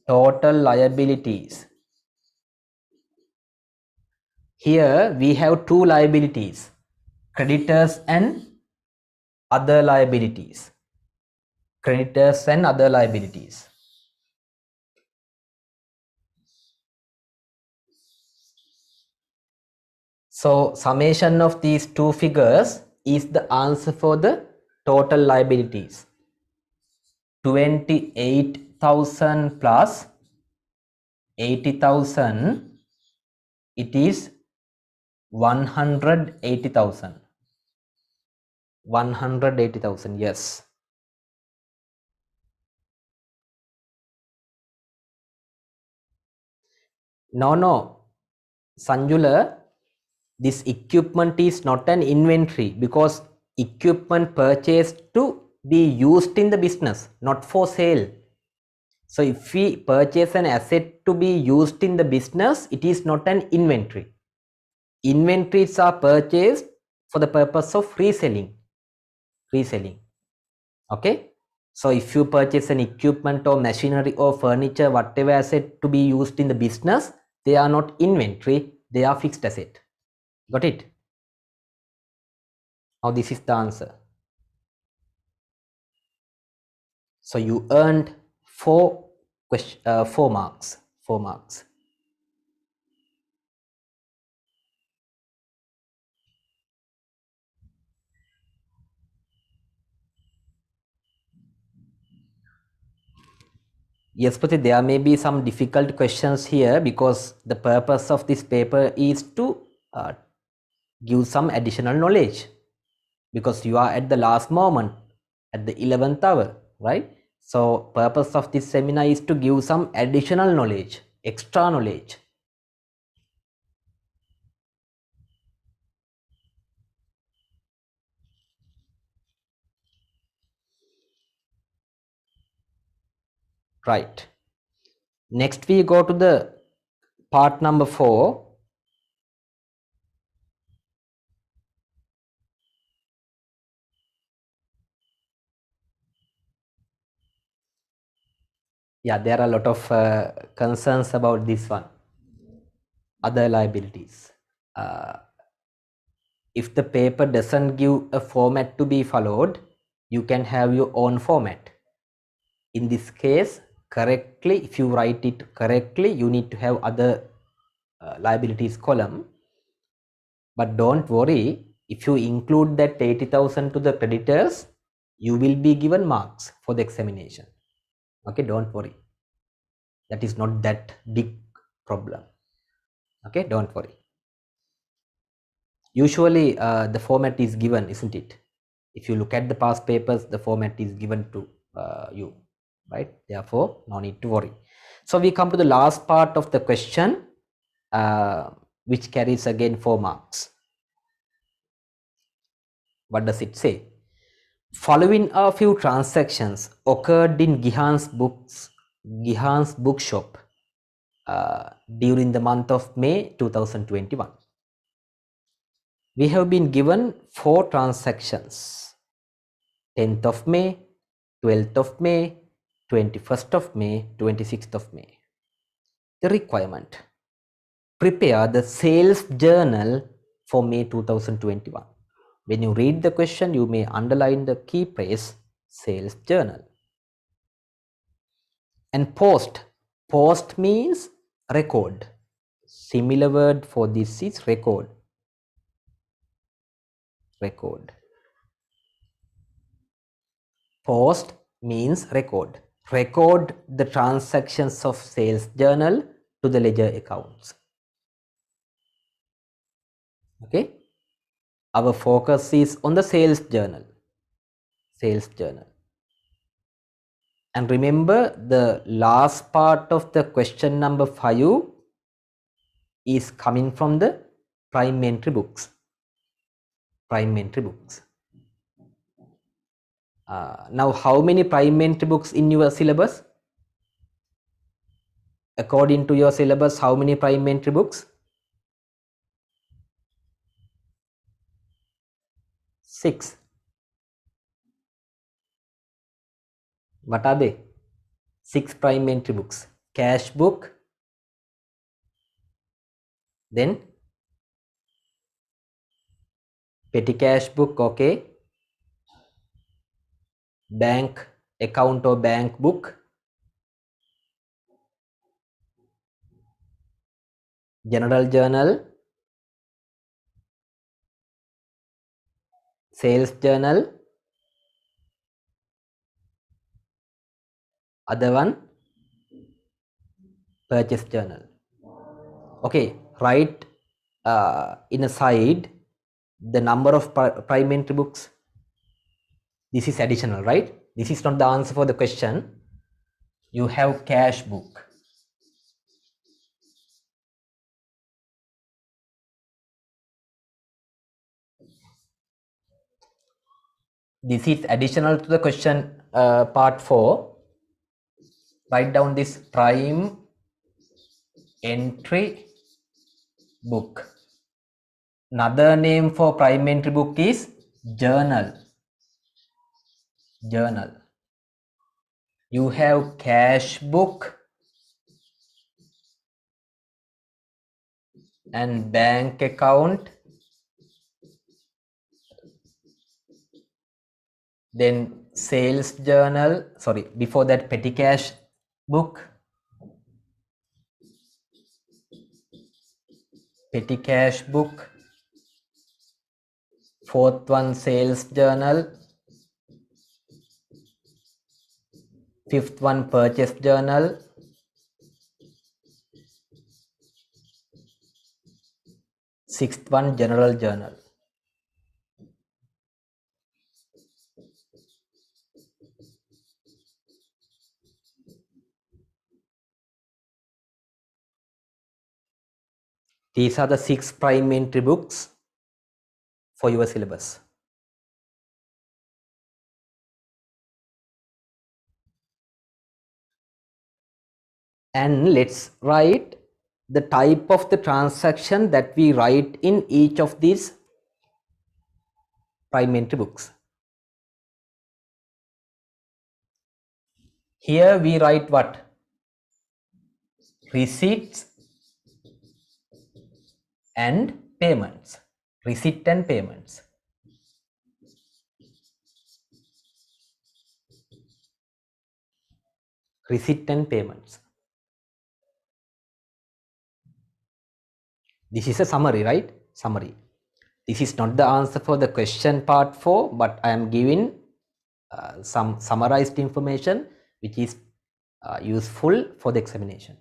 Total liabilities. Here we have two liabilities, creditors and other liabilities. Creditors and other liabilities. So summation of these two figures is the answer for the total liabilities. 28,000 plus 80,000, it is 180,000. 180,000, yes. No, Sanjula, this equipment is not an inventory because equipment purchased to be used in the business, not for sale. So if we purchase an asset to be used in the business, it is not an inventory. Inventories are purchased for the purpose of reselling. Okay. So if you purchase an equipment or machinery or furniture, whatever asset to be used in the business, they are not inventory, they are fixed asset. Got it? Now this is the answer. So you earned 4 marks. 4 marks. Yes, but there may be some difficult questions here because the purpose of this paper is to give some additional knowledge, because you are at the last moment, at the 11th hour, right? So purpose of this seminar is to give some additional knowledge, extra knowledge. Right. Next we go to the part number 4. Yeah, there are a lot of concerns about this one. Other liabilities. If the paper doesn't give a format to be followed, you can have your own format. In this case, correctly, if you write it correctly, you need to have other liabilities column. But don't worry, if you include that 80,000 to the creditors, you will be given marks for the examination. Okay, don't worry. That is not that big problem. Okay, don't worry. Usually the format is given, isn't it? If you look at the past papers, the format is given to you, right? Therefore, no need to worry. So we come to the last part of the question, which carries again 4 marks. What does it say? Following a few transactions occurred in Gihan's bookshop during the month of May 2021. We have been given 4 transactions: 10th of May, 12th of May, 21st of May, 26th of May. The requirement: prepare the sales journal for May 2021. When you read the question, you may underline the key phrase sales journal. And post. Post means record. Similar word for this is record. Record. Post means record. Record the transactions of sales journal to the ledger accounts. Okay. Our focus is on the sales journal. Sales journal. And remember, the last part of the question number 5 is coming from the prime entry books. Prime entry books. Now, how many prime entry books in your syllabus? according to your syllabus, how many prime entry books? 6. What are they? 6 prime entry books. Cash book, then petty cash book, okay. Bank account or bank book, general journal, sales journal, other one purchase journal. Okay, write in a side the number of prime entry books. This is additional, right? This is not the answer for the question. You have cash book. This is additional to the question part 4. Write down this prime entry book. Another name for prime entry book is journal. Journal. You have cash book and bank account, then sales journal, sorry, before that petty cash book, petty cash book, fourth one sales journal, fifth one purchase journal, sixth one general journal. These are the 6 prime entry books for your syllabus. And let's write the type of the transaction that we write in each of these prime entry books. Here we write what? Receipts and payments. Receipt and payments. Receipt and payments. This is a summary, right? Summary. This is not the answer for the question part 4, but I am giving some summarized information which is useful for the examination.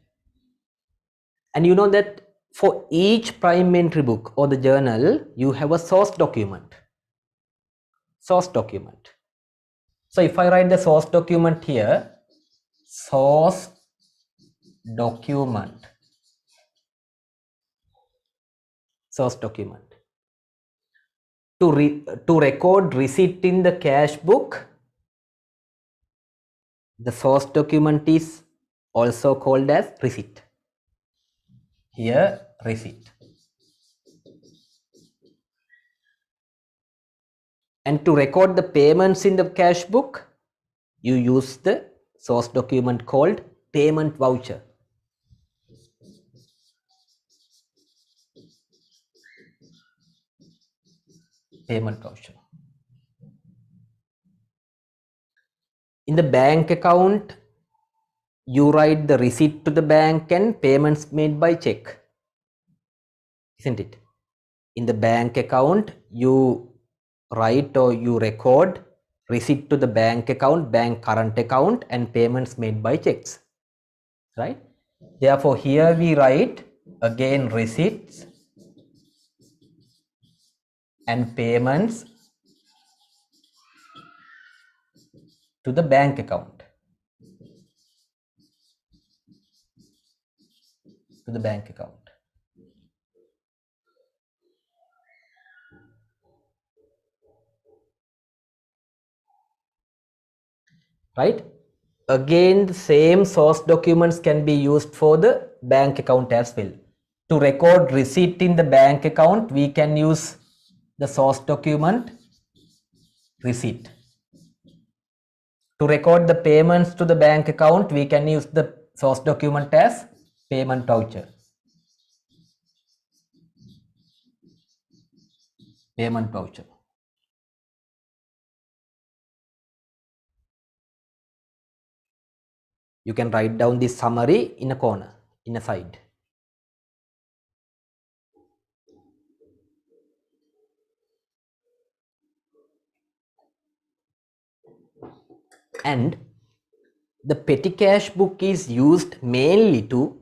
And you know that for each prime entry book or the journal, you have a source document. Source document. So if I write the source document here, source document. Source document. To record receipt in the cash book, the source document is also called as receipt. Here, receipt. And to record the payments in the cash book, you use the source document called payment voucher. Payment voucher. In the bank account, you write the receipt to the bank and payments made by check, isn't it? In the bank account, you write or you record receipt to the bank account, bank current account, and payments made by checks, right? Therefore, here we write again receipts and payments to the bank account. To the bank account. Right? Again, the same source documents can be used for the bank account as well. To record receipt in the bank account, we can use the source document receipt. To record the payments to the bank account, we can use the source document as payment voucher. Payment voucher. You can write down this summary in a corner, in a side. And the petty cash book is used mainly to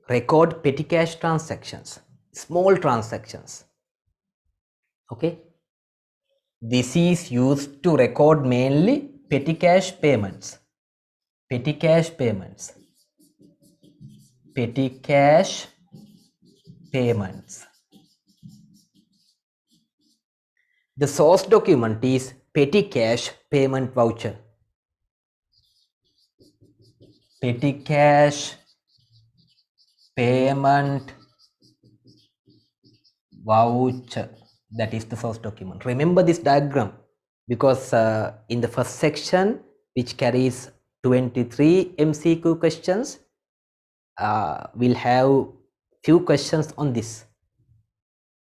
record petty cash transactions, small transactions. Okay. This is used to record mainly petty cash payments. Petty cash payments. Petty cash payments. The source document is petty cash payment voucher. Petty cash payment voucher. That is the source document. Remember this diagram because in the first section, which carries 23 MCQ questions, we'll have few questions on this.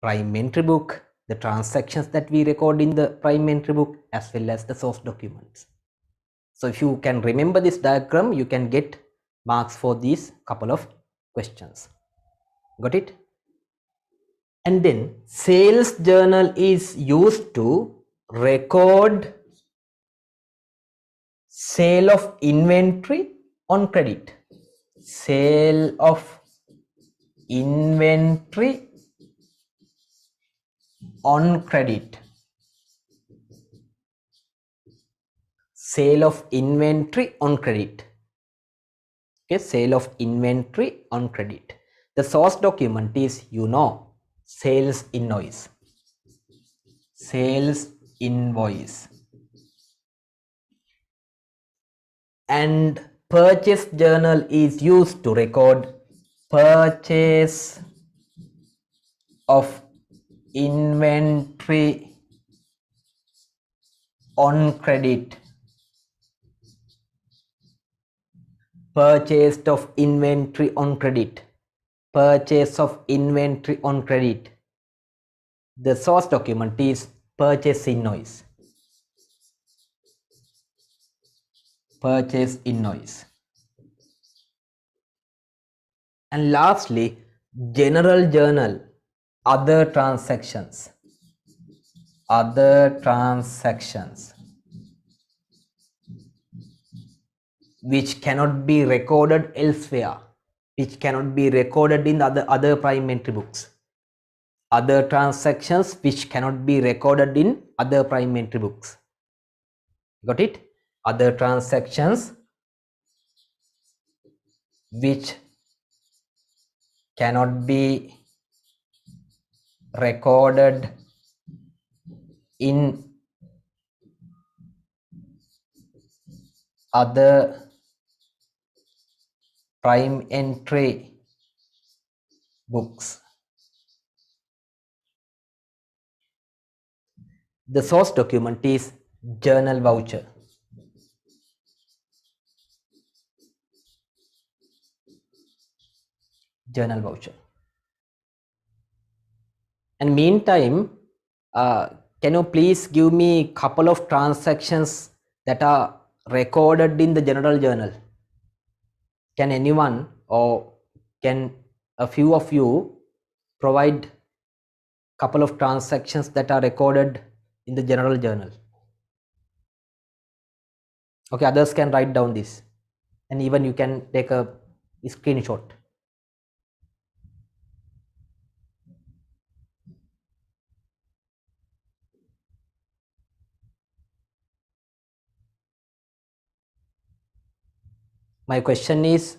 Prime entry book, the transactions that we record in the prime entry book, as well as the source documents. So if you can remember this diagram, you can get marks for these couple of questions. Got it? And then sales journal is used to record sale of inventory on credit. Sale of inventory on credit. Sale of inventory on credit. Okay, sale of inventory on credit. The source document is, sales invoice. Sales invoice. And purchase journal is used to record purchase of inventory on credit. Purchase of inventory on credit. Purchase of inventory on credit. The source document is purchase invoice. Purchase invoice. And lastly, general journal, other transactions. Other transactions which cannot be recorded elsewhere, which cannot be recorded in other prime entry books. Other transactions which cannot be recorded in other prime entry books. Got it? Other transactions which cannot be recorded in other prime entry books. The source document is journal voucher. Journal voucher. And meantime, can you please give me a couple of transactions that are recorded in the general journal? Can anyone or can a few of you provide a couple of transactions that are recorded in the general journal? Okay, others can write down this, and even you can take a screenshot. My question is,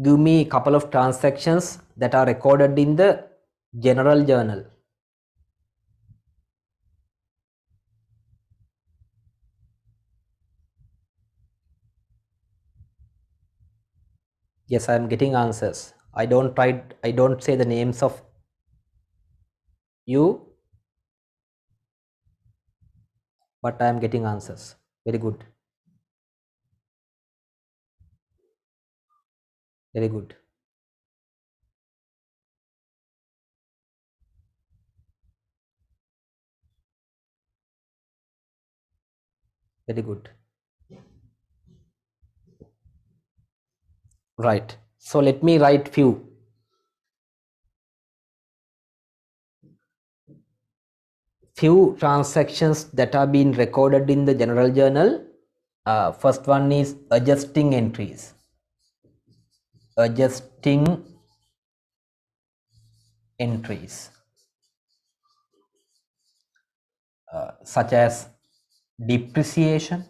give me a couple of transactions that are recorded in the general journal. Yes, I am getting answers. I don't say the names of you, but I am getting answers. Very good. Very good. Very good. Right. So let me write few transactions that are being recorded in the general journal. First one is adjusting entries. Adjusting entries, such as depreciation,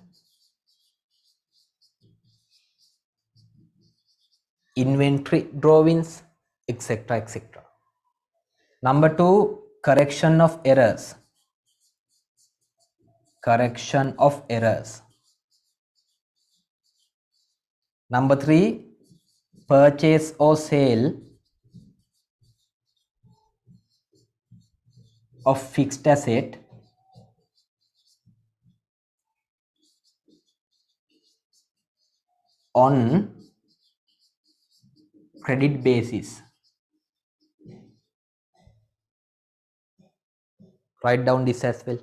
inventory drawings, etc. etc. Number two, correction of errors. Correction of errors. Number three, purchase or sale of fixed asset on credit basis. Write down this as well.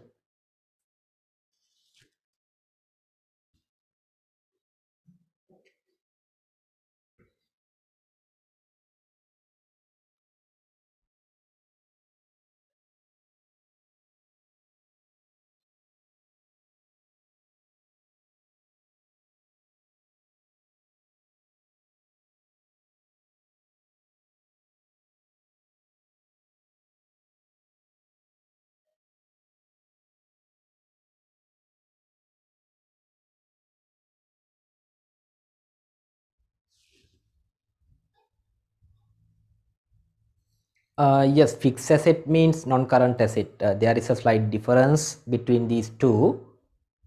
Yes, fixed asset means non-current asset. There is a slight difference between these two,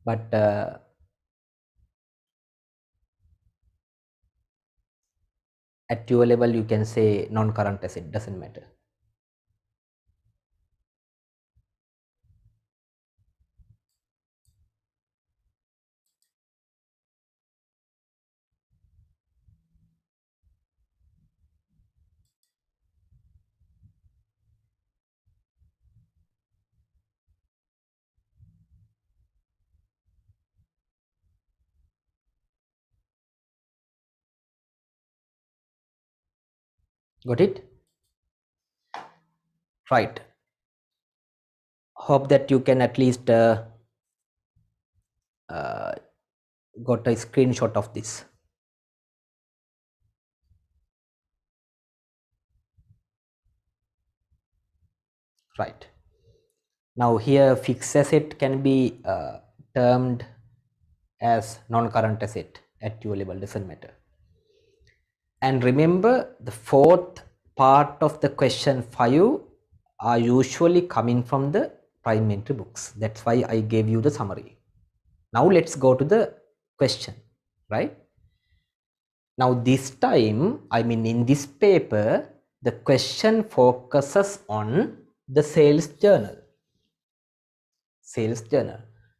but at your level you can say non-current asset, doesn't matter. Got it? Right. Hope that you can at least got a screenshot of this. Right. Now here fixed asset can be termed as non-current asset at your level, doesn't matter. And remember, the fourth part of the question 5 are usually coming from the prime entry books. That's why I gave you the summary. Now let's go to the question, right? Now this time, I mean in this paper, the question focuses on the sales journal. Sales journal.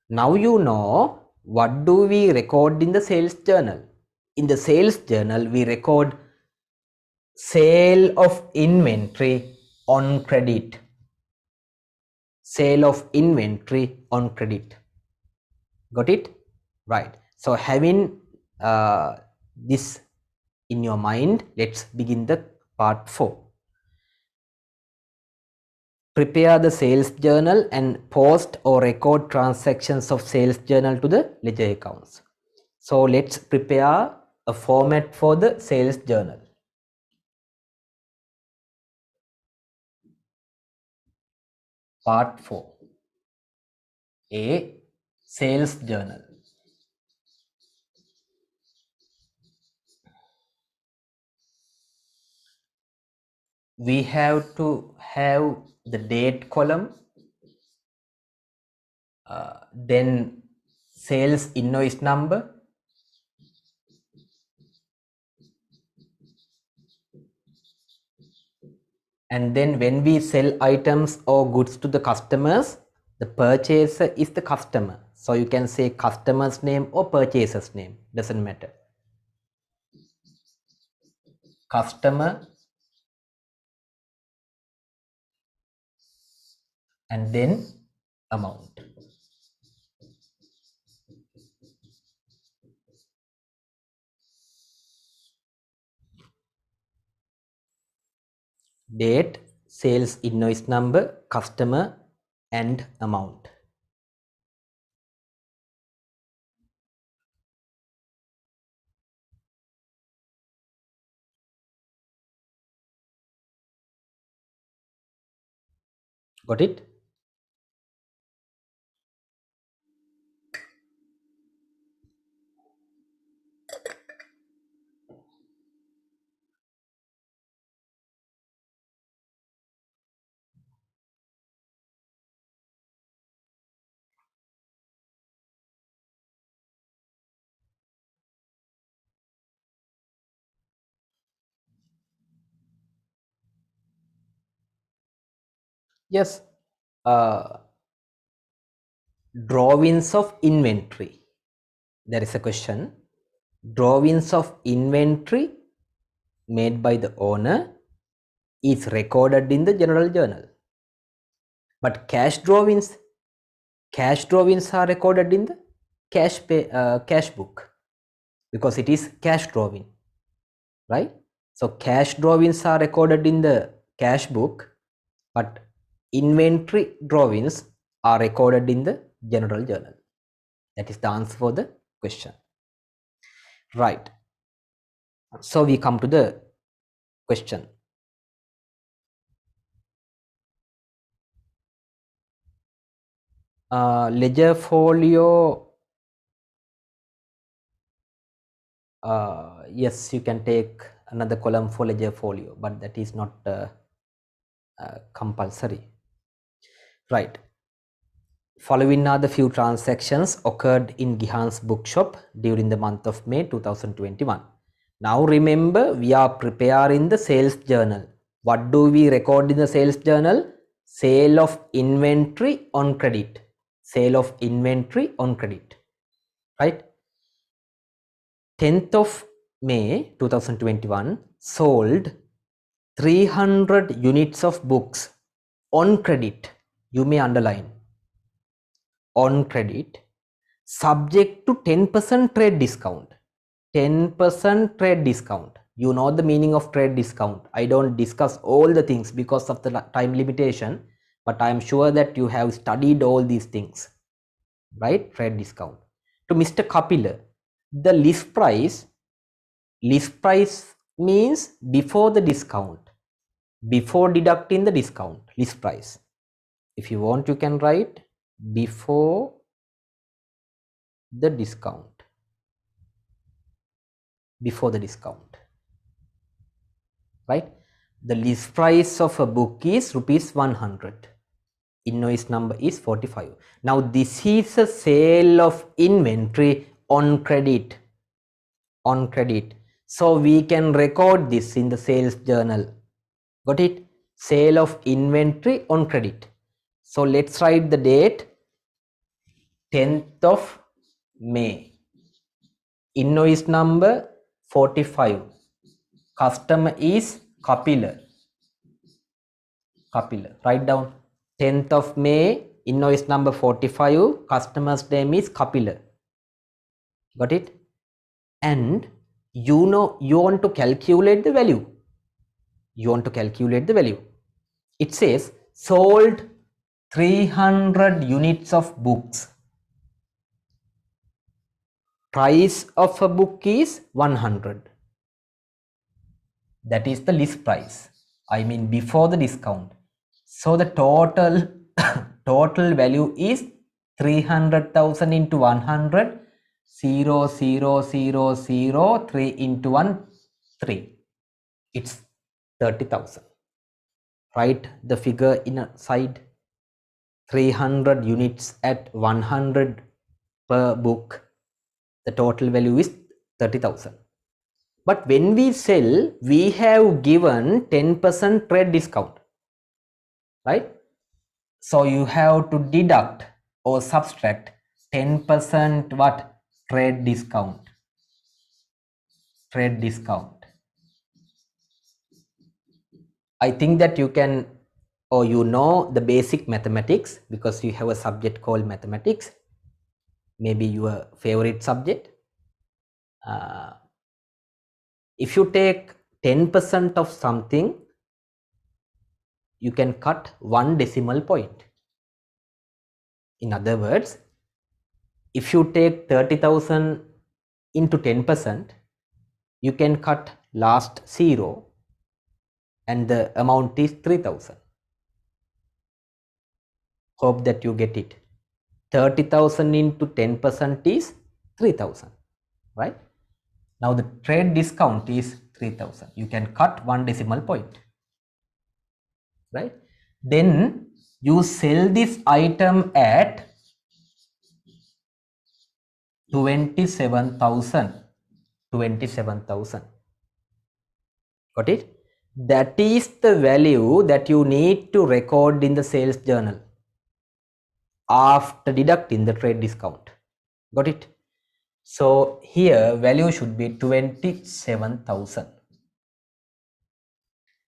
Now you know what do we record in the sales journal. In the sales journal, we record sale of inventory on credit. Sale of inventory on credit. Got it? Right. So having this in your mind, let's begin the part 4. Prepare the sales journal and post or record transactions of sales journal to the ledger accounts. So let's prepare a format for the sales journal. Part 4. A sales journal. We have to have the date column, then sales invoice number, And then when we sell items or goods to the customers, the purchaser is the customer. So you can say customer's name or purchaser's name, doesn't matter. Customer and then amount. Date, sales invoice number, customer and amount. Got it? Yes. Drawings of inventory. There is a question. Drawings of inventory made by the owner is recorded in the general journal. But cash drawings are recorded in the cash book because it is cash drawing, right? So cash drawings are recorded in the cash book, but inventory drawings are recorded in the general journal. That is the answer for the question. Right. So we come to the question. Ledger folio. Yes, you can take another column for ledger folio, but that is not compulsory. Right. Following are the few transactions occurred in Gihan's bookshop during the month of May 2021. Now remember, we are preparing the sales journal. What do we record in the sales journal? Sale of inventory on credit. Sale of inventory on credit. Right? 10th of May 2021 sold 300 units of books on credit. You may underline on credit, subject to 10% trade discount. 10% trade discount. You know the meaning of trade discount. I don't discuss all the things because of the time limitation, but I am sure that you have studied all these things, right? Trade discount. To Mr. Kapila, the list price means before the discount, before deducting the discount, list price. If you want, you can write before the discount. Before the discount, right? The list price of a book is rupees 100. Invoice number is 45. Now this is a sale of inventory on credit. On credit. So we can record this in the sales journal. Got it? Sale of inventory on credit. So let's write the date 10th of May. Invoice number 45. Customer is Kapila. Kapila. Write down 10th of May, invoice number 45. Customer's name is Kapila. Got it? And you know you want to calculate the value. You want to calculate the value. It says sold 300 units of books. Price of a book is 100. That is the list price. I mean before the discount. So the total total value is 300,000 into 100, 0, 0, 0, 0, 3 into 1, 3. It's 30,000. Write the figure in a side. 300 units at 100 per book. The total value is 30,000. But when we sell, we have given 10% trade discount. right? So you have to deduct or subtract 10% what? Trade discount. Trade discount. I think that you can, or you know the basic mathematics because you have a subject called mathematics, maybe your favorite subject. If you take 10% of something, you can cut one decimal point. In other words, if you take 30,000 into 10%, you can cut last zero and the amount is 3,000. Hope that you get it. 30,000 into 10% is 3,000, right? Now the trade discount is 3,000. You can cut one decimal point, right? Then you sell this item at 27,000. 27,000. Got it? That is the value that you need to record in the sales journal after deducting the trade discount. Got it? So here value should be 27,000.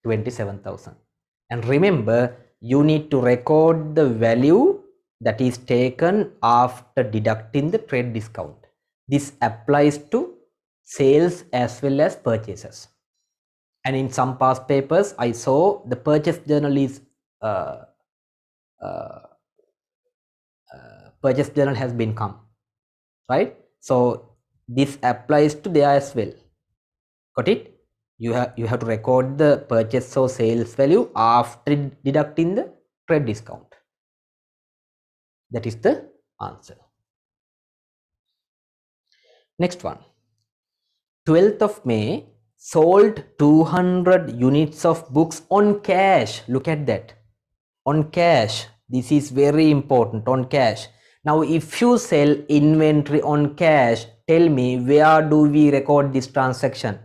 27,000. And remember, you need to record the value that is taken after deducting the trade discount. This applies to sales as well as purchases. And in some past papers, I saw the purchase journal is purchase journal has been come, right? So this applies to there as well. Got it? You have to record the purchase or sales value after deducting the trade discount. That is the answer. Next one. 12th of May, sold 200 units of books on cash. Look at that. On cash. This is very important, on cash. Now, if you sell inventory on cash, tell me, where do we record this transaction?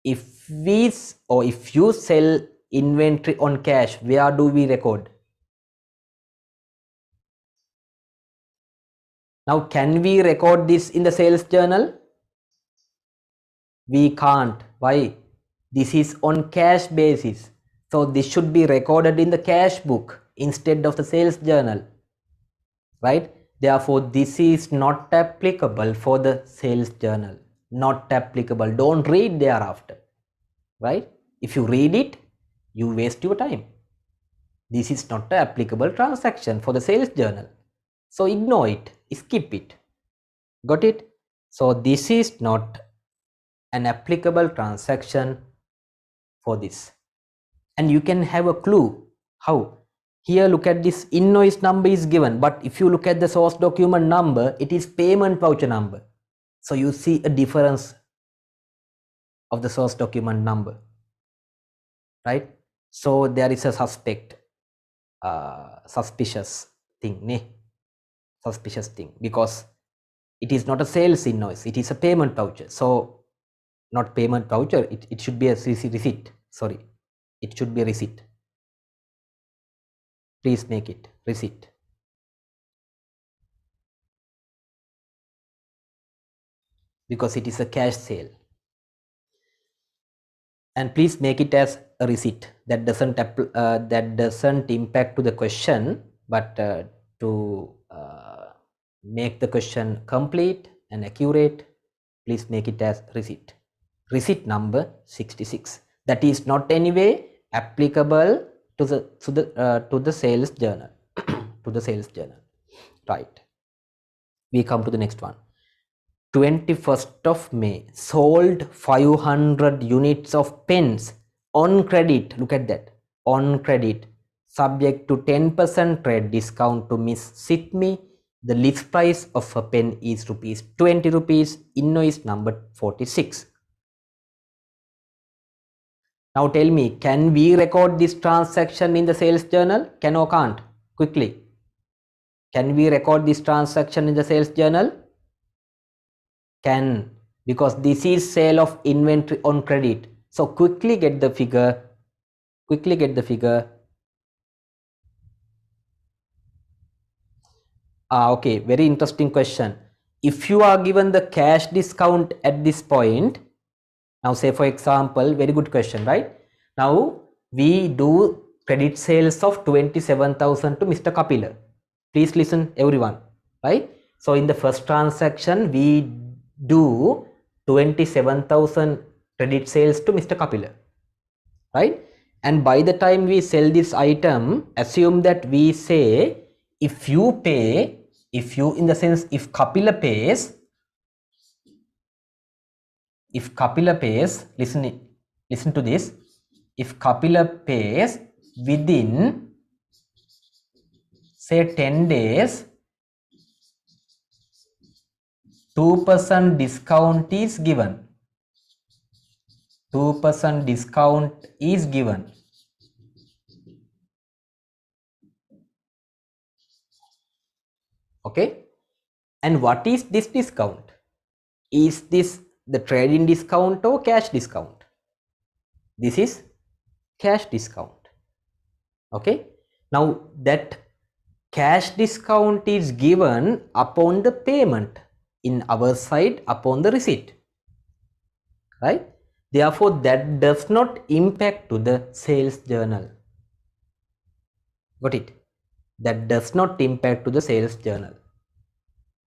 If you sell inventory on cash, where do we record? Now, can we record this in the sales journal? We can't. Why? This is on cash basis. So this should be recorded in the cash book instead of the sales journal, right? Therefore, this is not applicable for the sales journal. Not applicable. Don't read thereafter, right? If you read it, you waste your time. This is not an applicable transaction for the sales journal. So ignore it, skip it. Got it? So this is not an applicable transaction for this. And you can have a clue how. Here, look at this, invoice number is given, but if you look at the source document number, it is payment voucher number. So you see a difference of the source document number, right? So there is a suspicious thing, suspicious thing, because it is not a sales invoice, it is a payment voucher. So not payment voucher, it should be a receipt. Sorry, it should be a receipt. Please make it receipt. Because it is a cash sale. And please make it as a receipt. That doesn't impact to the question, but to make the question complete and accurate, please make it as receipt. Receipt number 66. That is not anyway applicable to the sales journal. To the sales journal, right? We come to the next one. 21st of May, sold 500 units of pens on credit. Look at that, on credit, subject to 10% trade discount to Miss Sydney. The list price of a pen is rupees 20 rupees. Invoice number 46. Now tell me, can we record this transaction in the sales journal? Can or can't? Quickly. Can we record this transaction in the sales journal? Can, because this is sale of inventory on credit. So quickly get the figure. Quickly get the figure. Okay, very interesting question. If you are given the cash discount at this point, now say for example, very good question, right? Now we do credit sales of 27,000 to Mr. Kapila. Please listen everyone, right? So in the first transaction, we do 27,000 credit sales to Mr. Kapila, right? And by the time we sell this item, assume that we say, if you pay, if you, in the sense, if Kapila pays, listen to this, if Kapila pays within say 10 days, 2% discount is given. 2% discount is given. Okay. And what is this discount? Is this the trade-in discount or cash discount? This is cash discount. Okay. Now that cash discount is given upon the payment in our side upon the receipt, right? Therefore, that does not impact to the sales journal. Got it? That does not impact to the sales journal.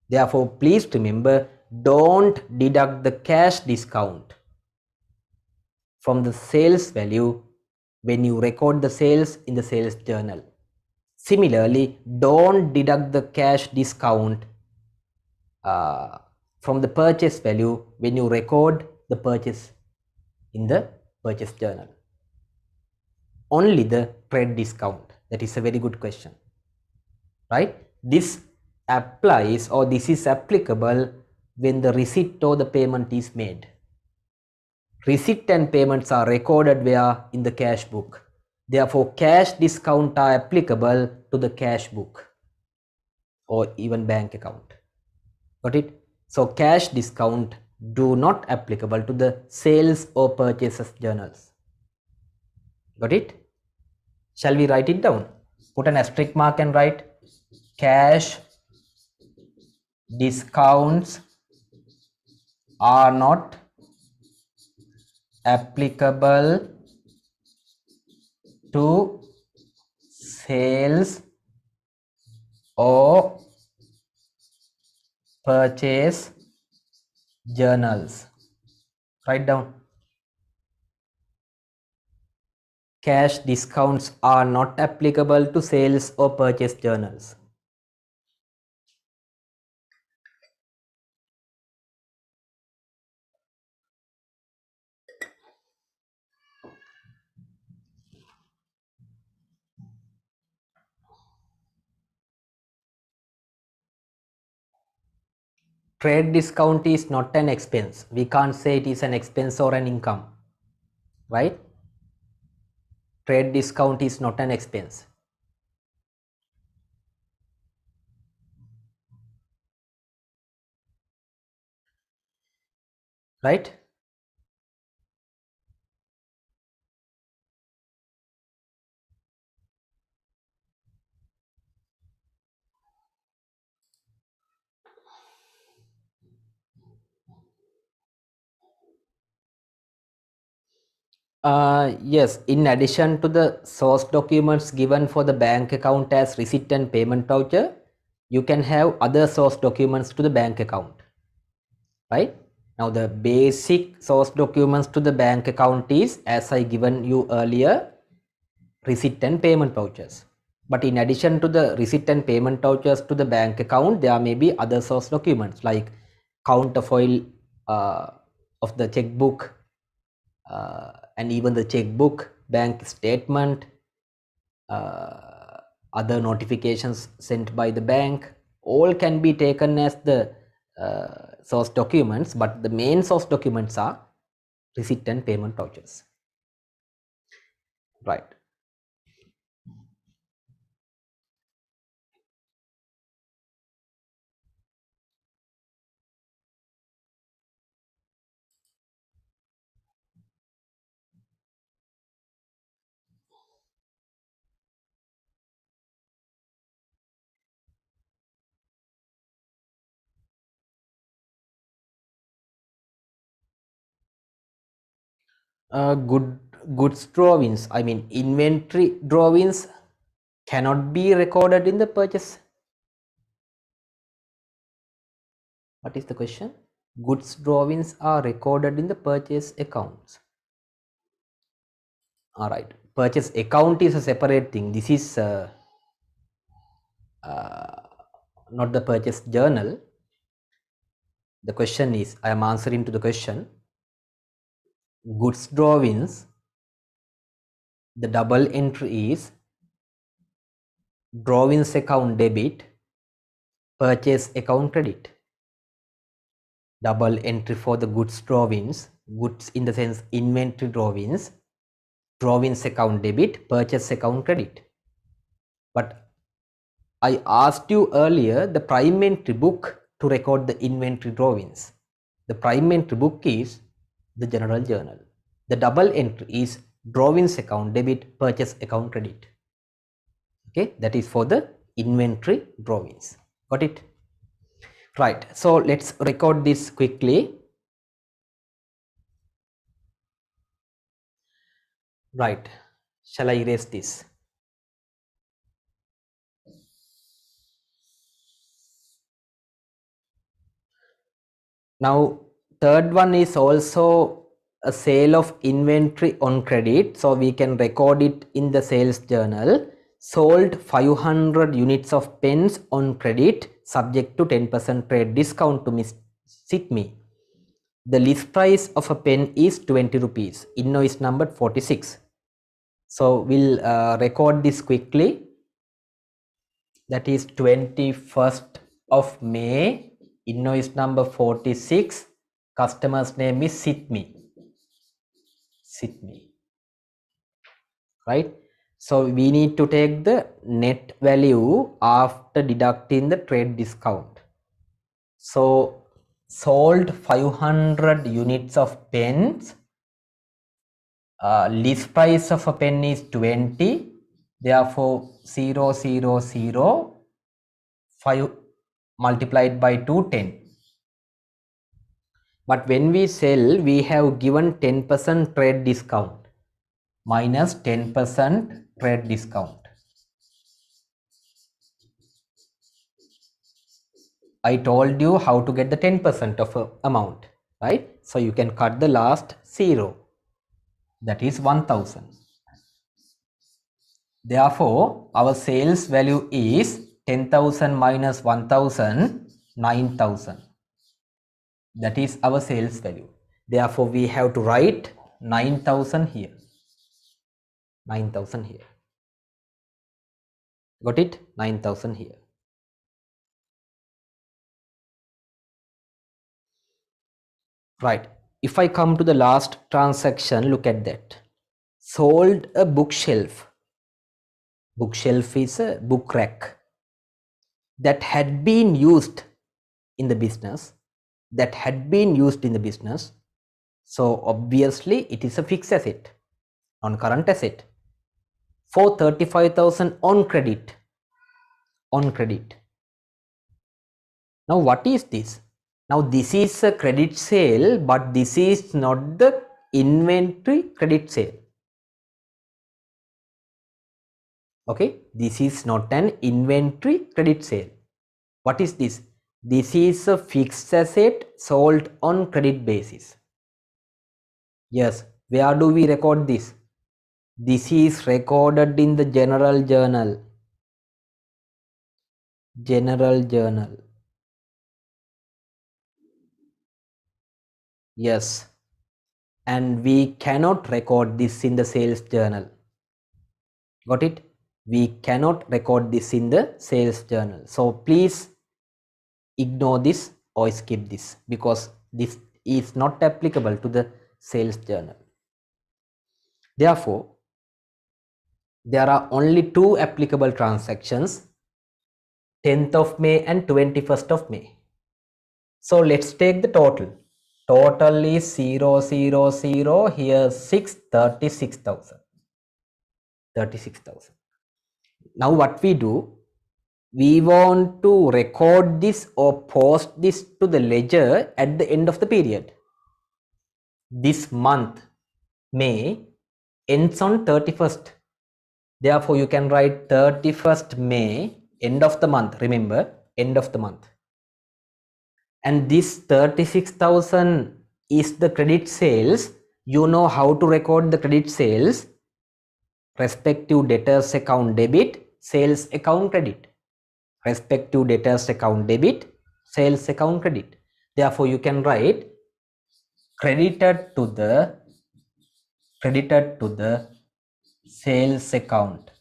Therefore, please remember, don't deduct the cash discount from the sales value when you record the sales in the sales journal. Similarly, don't deduct the cash discount from the purchase value when you record the purchase in the purchase journal. Only the trade discount. That is a very good question, right? This applies, or this is applicable when the receipt or the payment is made. Receipt and payments are recorded where? In the cash book. Therefore, cash discount are applicable to the cash book or even bank account. Got it? So cash discount do not applicable to the sales or purchases journals. Got it? Shall we write it down? Put an asterisk mark and write cash discounts are not applicable to sales or purchase journals. Write down. Cash discounts are not applicable to sales or purchase journals. Trade discount is not an expense. We can't say it is an expense or an income, right? Trade discount is not an expense. Right? Yes, in addition to the source documents given for the bank account as receipt and payment voucher, you can have other source documents to the bank account, right? Now the basic source documents to the bank account is, as I given you earlier, receipt and payment vouchers. But in addition to the receipt and payment vouchers to the bank account, there may be other source documents like counterfoil of the checkbook, and even the checkbook, bank statement, other notifications sent by the bank, all can be taken as the source documents, but the main source documents are receipt and payment vouchers. Right. Goods drawings, I mean inventory drawings cannot be recorded in the purchase. What is the question? Goods drawings are recorded in the purchase accounts. All right, purchase account is a separate thing. This is not the purchase journal. The question is, I am answering to the question. Goods drawings, the double entry is drawings account debit, purchase account credit. Double entry for the goods drawings, goods in the sense inventory drawings, drawings account debit, purchase account credit. But I asked you earlier the prime entry book to record the inventory drawings. The prime entry book is the general journal. The double entry is drawings account debit, purchase account credit. Okay, that is for the inventory drawings. Got it? Right. So let's record this quickly. Right. Shall I erase this? Now, third one is also a sale of inventory on credit. So we can record it in the sales journal. Sold 500 units of pens on credit subject to 10% trade discount to Miss Sitme. The list price of a pen is 20 rupees. Invoice number 46. So we'll record this quickly. That is 21st of May. Invoice number 46. Customer's name is Sitme. Right? So we need to take the net value after deducting the trade discount. So sold 500 units of pens. List price of a pen is 20. Therefore 0,005 multiplied by 2, 10. But when we sell, we have given 10% trade discount minus 10% trade discount. I told you how to get the 10% of amount, right? So you can cut the last 0. That is 1000. Therefore, our sales value is 10,000 minus 1000, 9,000. That is our sales value. Therefore, we have to write 9,000 here. 9,000 here. Got it? 9,000 here. Right. If I come to the last transaction, look at that. Sold a bookshelf. Bookshelf is a book rack that had been used in the business. So obviously it is a fixed asset, non-current asset. For 35,000 on credit. Now what is this? Now this is a credit sale, but this is not the inventory credit sale. Okay, this is not an inventory credit sale. What is this? This is a fixed asset sold on credit basis. Yes, where do we record this? This is recorded in the general journal. Yes, and we cannot record this in the sales journal. Got it? We cannot record this in the sales journal. So please ignore this or skip this because this is not applicable to the sales journal. Therefore, there are only two applicable transactions, 10th of May and 21st of May. So let's take the total. Total is 0, 0, 0, here 6, 36,000. 36,000. Now what we do, we want to record this or post this to the ledger at the end of the period. This month May ends on 31st. Therefore, you can write 31st May, end of the month. Remember, end of the month. And this 36,000 is the credit sales. You know how to record the credit sales. Respective debtors account debit, sales account credit. Respective debtors account debit, sales account credit. Therefore, you can write credited to the sales account.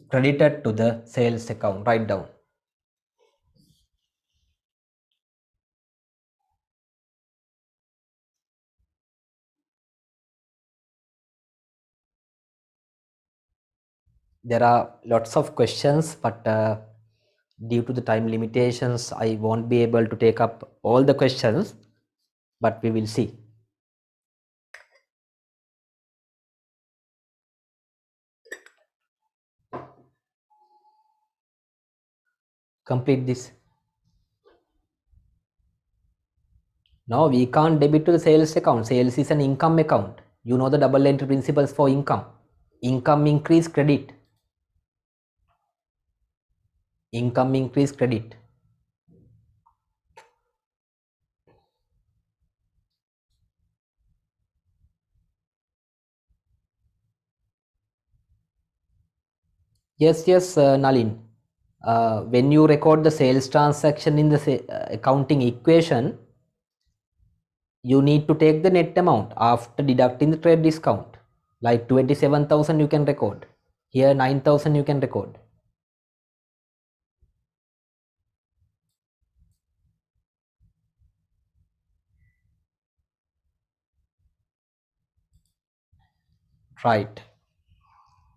Credited to the sales account. Write down. There are lots of questions, but due to the time limitations, I won't be able to take up all the questions, but we will see. Complete this. No, we can't debit to the sales account. Sales is an income account. You know the double entry principles for income. Income increase credit. Income increase credit. Yes, Nalin. When you record the sales transaction in the accounting equation, you need to take the net amount after deducting the trade discount. Like 27,000 you can record. Here 9,000 you can record. Right.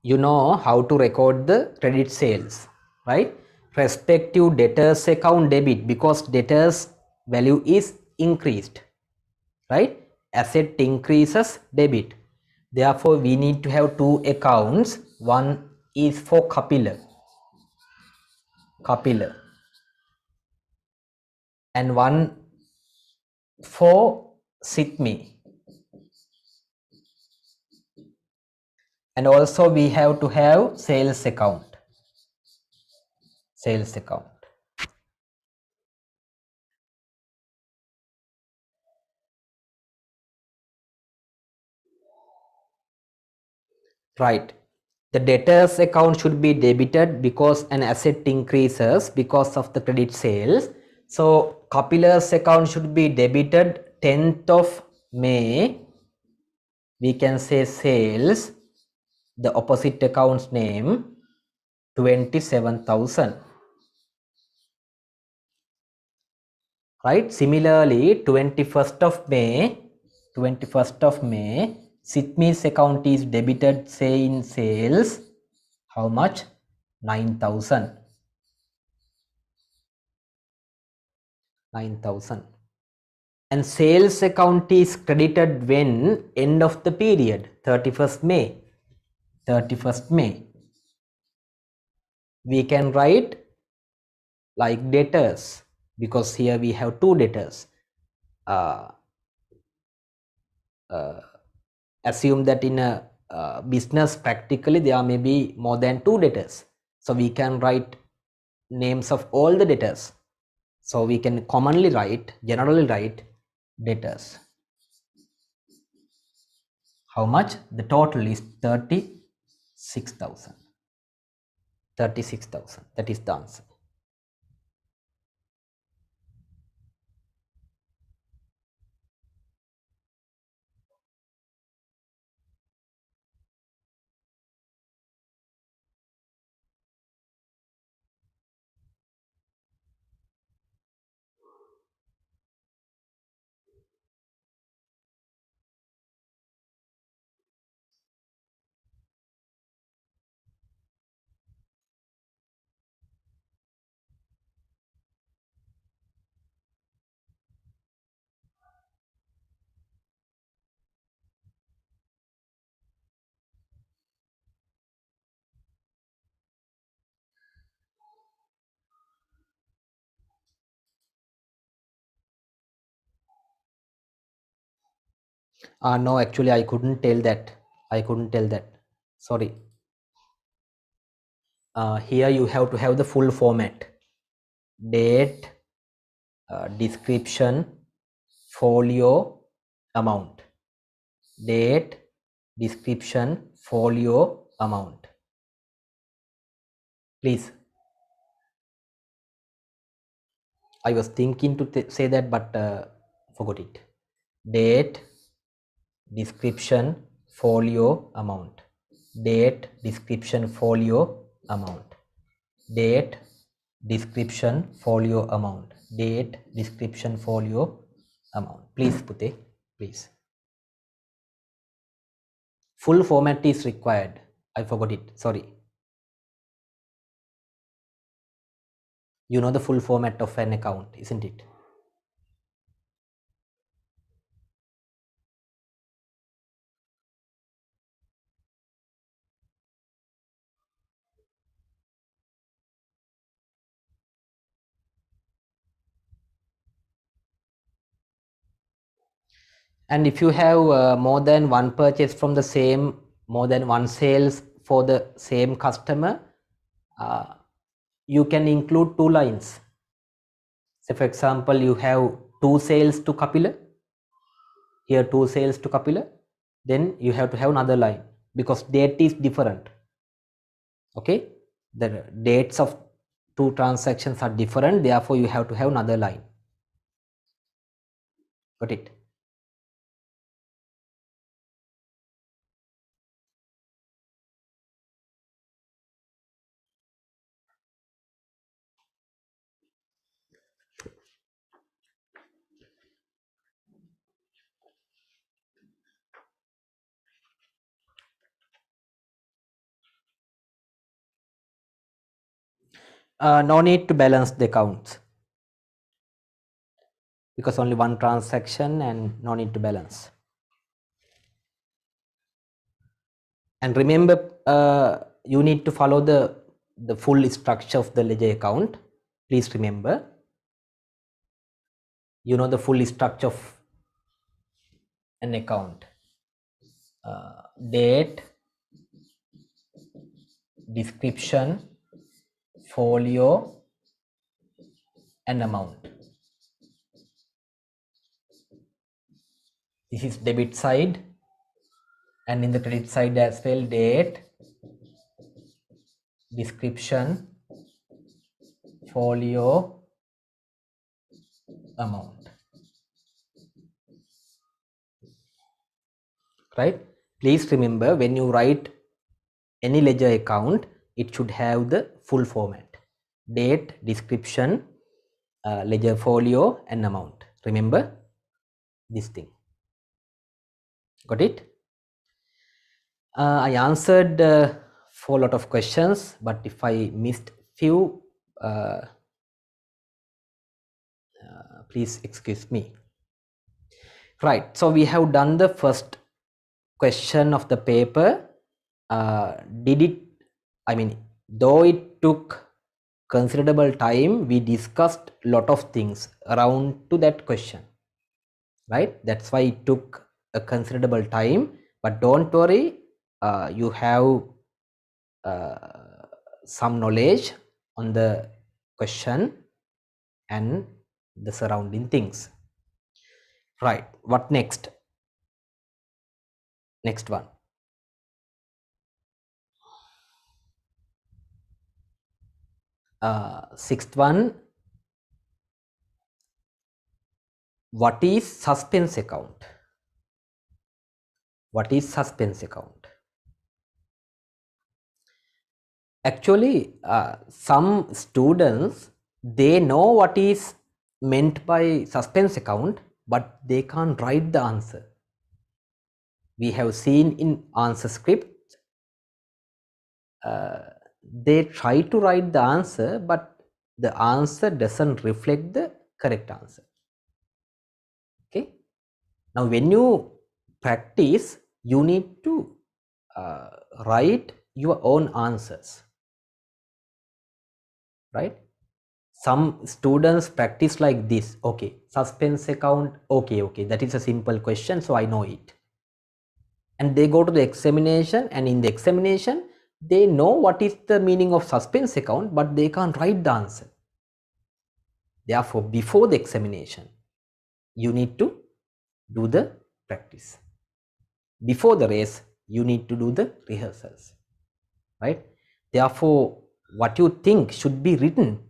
You know how to record the credit sales, right? Respective debtors account debit, because debtors value is increased, right? Asset increases debit. Therefore, we need to have two accounts. One is for Kapila, and one for Sitmi. And also we have to have sales account. Right. The debtors account should be debited because an asset increases because of the credit sales. So Kapila's account should be debited 10th of May. We can say sales, the opposite account's name, 27,000. Right. Similarly, 21st of May, Sitmi's account is debited, say in sales, how much? 9,000. And sales account is credited when? End of the period, 31st May. We can write like debtors, because here we have two debtors. Assume that in a business practically there may be more than two debtors. So we can write names of all the debtors. So we can generally write debtors. How much? The total is 36,000. That is the answer. No, actually I couldn't tell that. Sorry. Here you have to have the full format: date, description, folio, amount. Date, description, folio, amount. Please. I was thinking to say that, but forgot it. Date, description, folio, amount. Date, description, folio, amount. Date, description, folio, amount. Date, description, folio, amount. Please, Pute, please. Full format is required. I forgot it. Sorry. You know the full format of an account, isn't it? And if you have more than one purchase from the same, more than one sales for the same customer, you can include two lines. So for example, you have two sales to Kapila, here two sales to Kapila, then you have to have another line because date is different. Okay, the dates of two transactions are different, therefore you have to have another line. Got it? No need to balance the accounts because only one transaction and no need to balance. And remember, you need to follow the full structure of the ledger account. Please remember, you know the full structure of an account: date, description, folio, and amount. This is debit side, and in the credit side as well: date, description, folio, amount. Right? Please remember, when you write any ledger account, it should have the full format: date, description, ledger folio, and amount. Remember this thing. Got it? I answered for a lot of questions, but if I missed few, please excuse me. Right, so we have done the first question of the paper. Though it took considerable time, we discussed a lot of things around to that question, right? That's why it took a considerable time, but don't worry, you have some knowledge on the question and the surrounding things. Right, what next? Next one. Sixth one, what is suspense account? What is suspense account? Actually, some students, they know what is meant by suspense account, but they can't write the answer. We have seen in answer script, they try to write the answer, but the answer doesn't reflect the correct answer. Okay. Now, when you practice, you need to write your own answers, right? Some students practice like this. Okay, suspense account. Okay, that is a simple question, so I know it. And they go to the examination, and in the examination, they know what is the meaning of suspense account, but they can't write the answer. Therefore, before the examination, you need to do the practice. Before the race, you need to do the rehearsals, right? Therefore, what you think should be written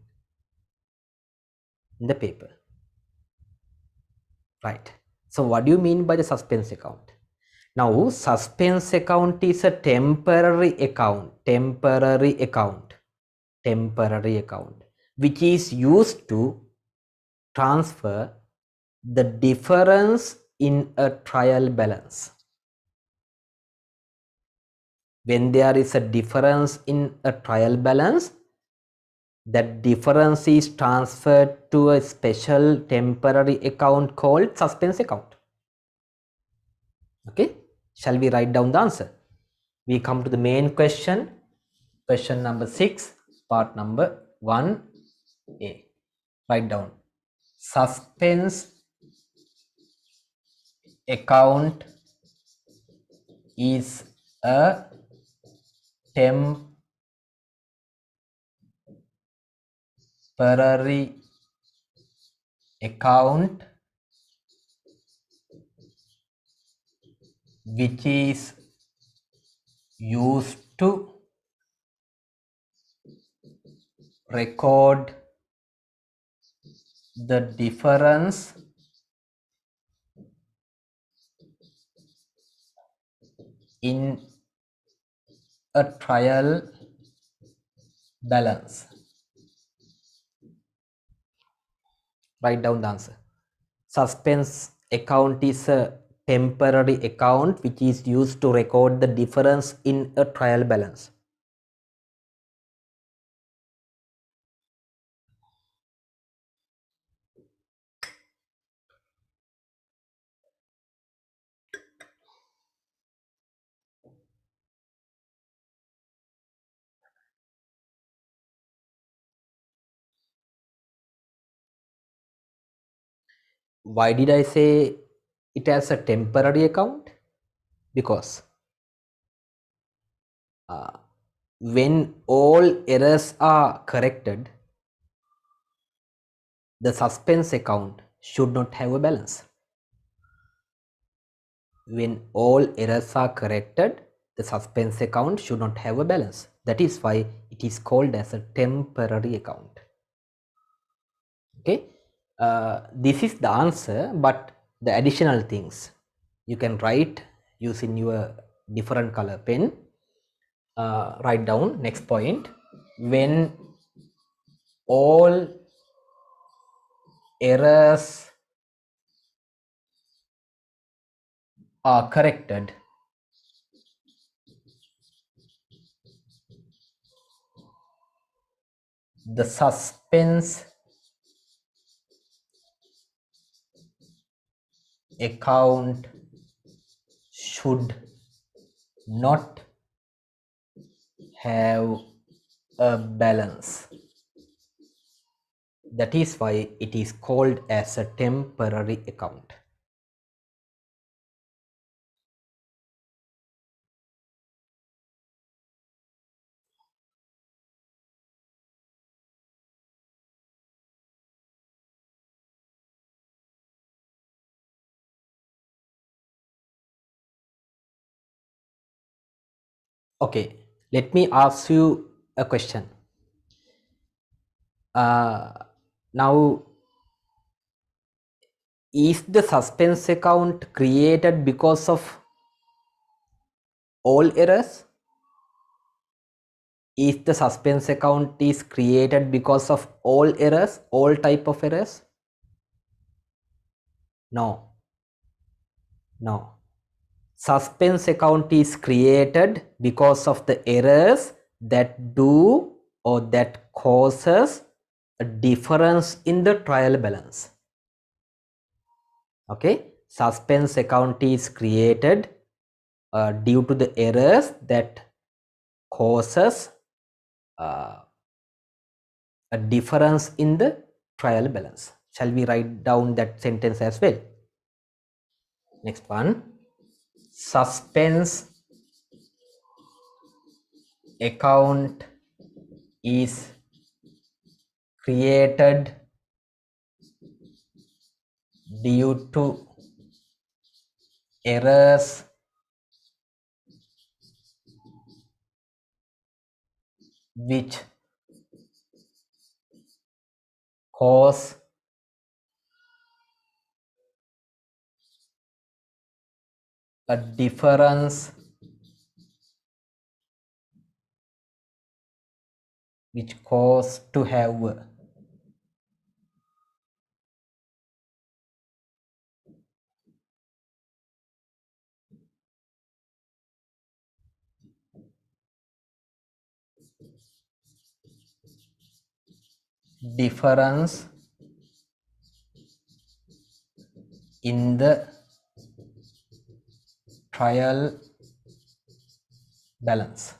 in the paper, right? So what do you mean by the suspense account? Now, suspense account is a temporary account, which is used to transfer the difference in a trial balance. When there is a difference in a trial balance, that difference is transferred to a special temporary account called suspense account. Okay, shall we write down the answer? We come to the main question, question number 6, part number 1A. Write down: suspense account is a temporary account which is used to record the difference in a trial balance. Write down the answer. Suspense account is a temporary account which is used to record the difference in a trial balance. Why did I say it as a temporary account? Because when all errors are corrected, the suspense account should not have a balance. When all errors are corrected, the suspense account should not have a balance. That is why it is called as a temporary account. Okay, this is the answer, but the additional things you can write using your different color pen. Write down next point: when all errors are corrected, the suspense account should not have a balance. That is why it is called as a temporary account. Okay, let me ask you a question. Now, is the suspense account created because of all errors? Is the suspense account is created because of all errors, all type of errors? No. Suspense account is created because of the errors that do or that causes a difference in the trial balance. Okay, suspense account is created due to the errors that causes a a difference in the trial balance. Shall we write down that sentence as well? Next one. Suspense account is created due to errors which cause a difference which cause to have difference in the trial balance.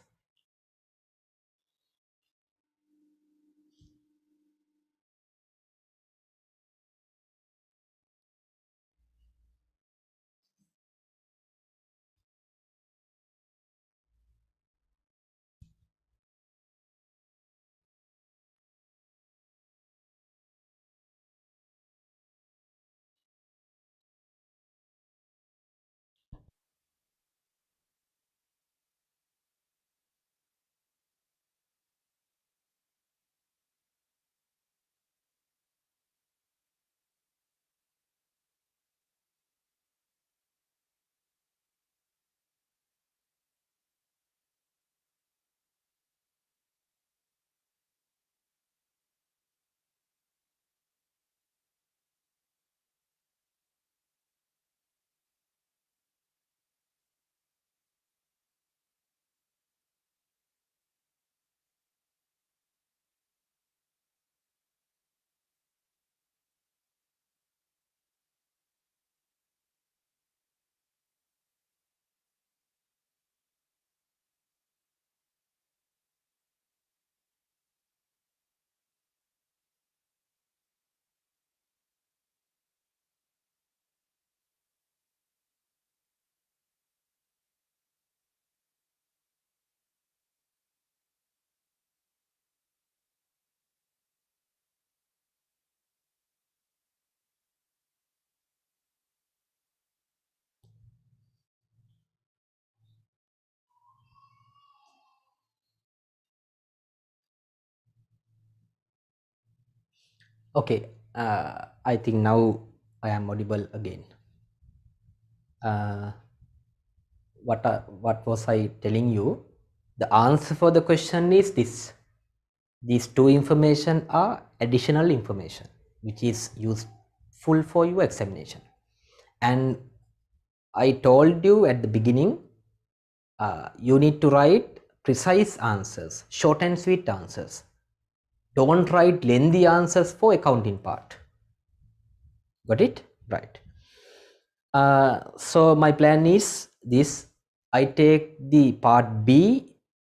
Okay, I think now I am audible again. What was I telling you? The answer for the question is this. These two information are additional information which is useful for your examination. And I told you at the beginning, you need to write precise answers, short and sweet answers. Don't write lengthy answers for accounting part. Got it? Right. So my plan is this. I take the part B,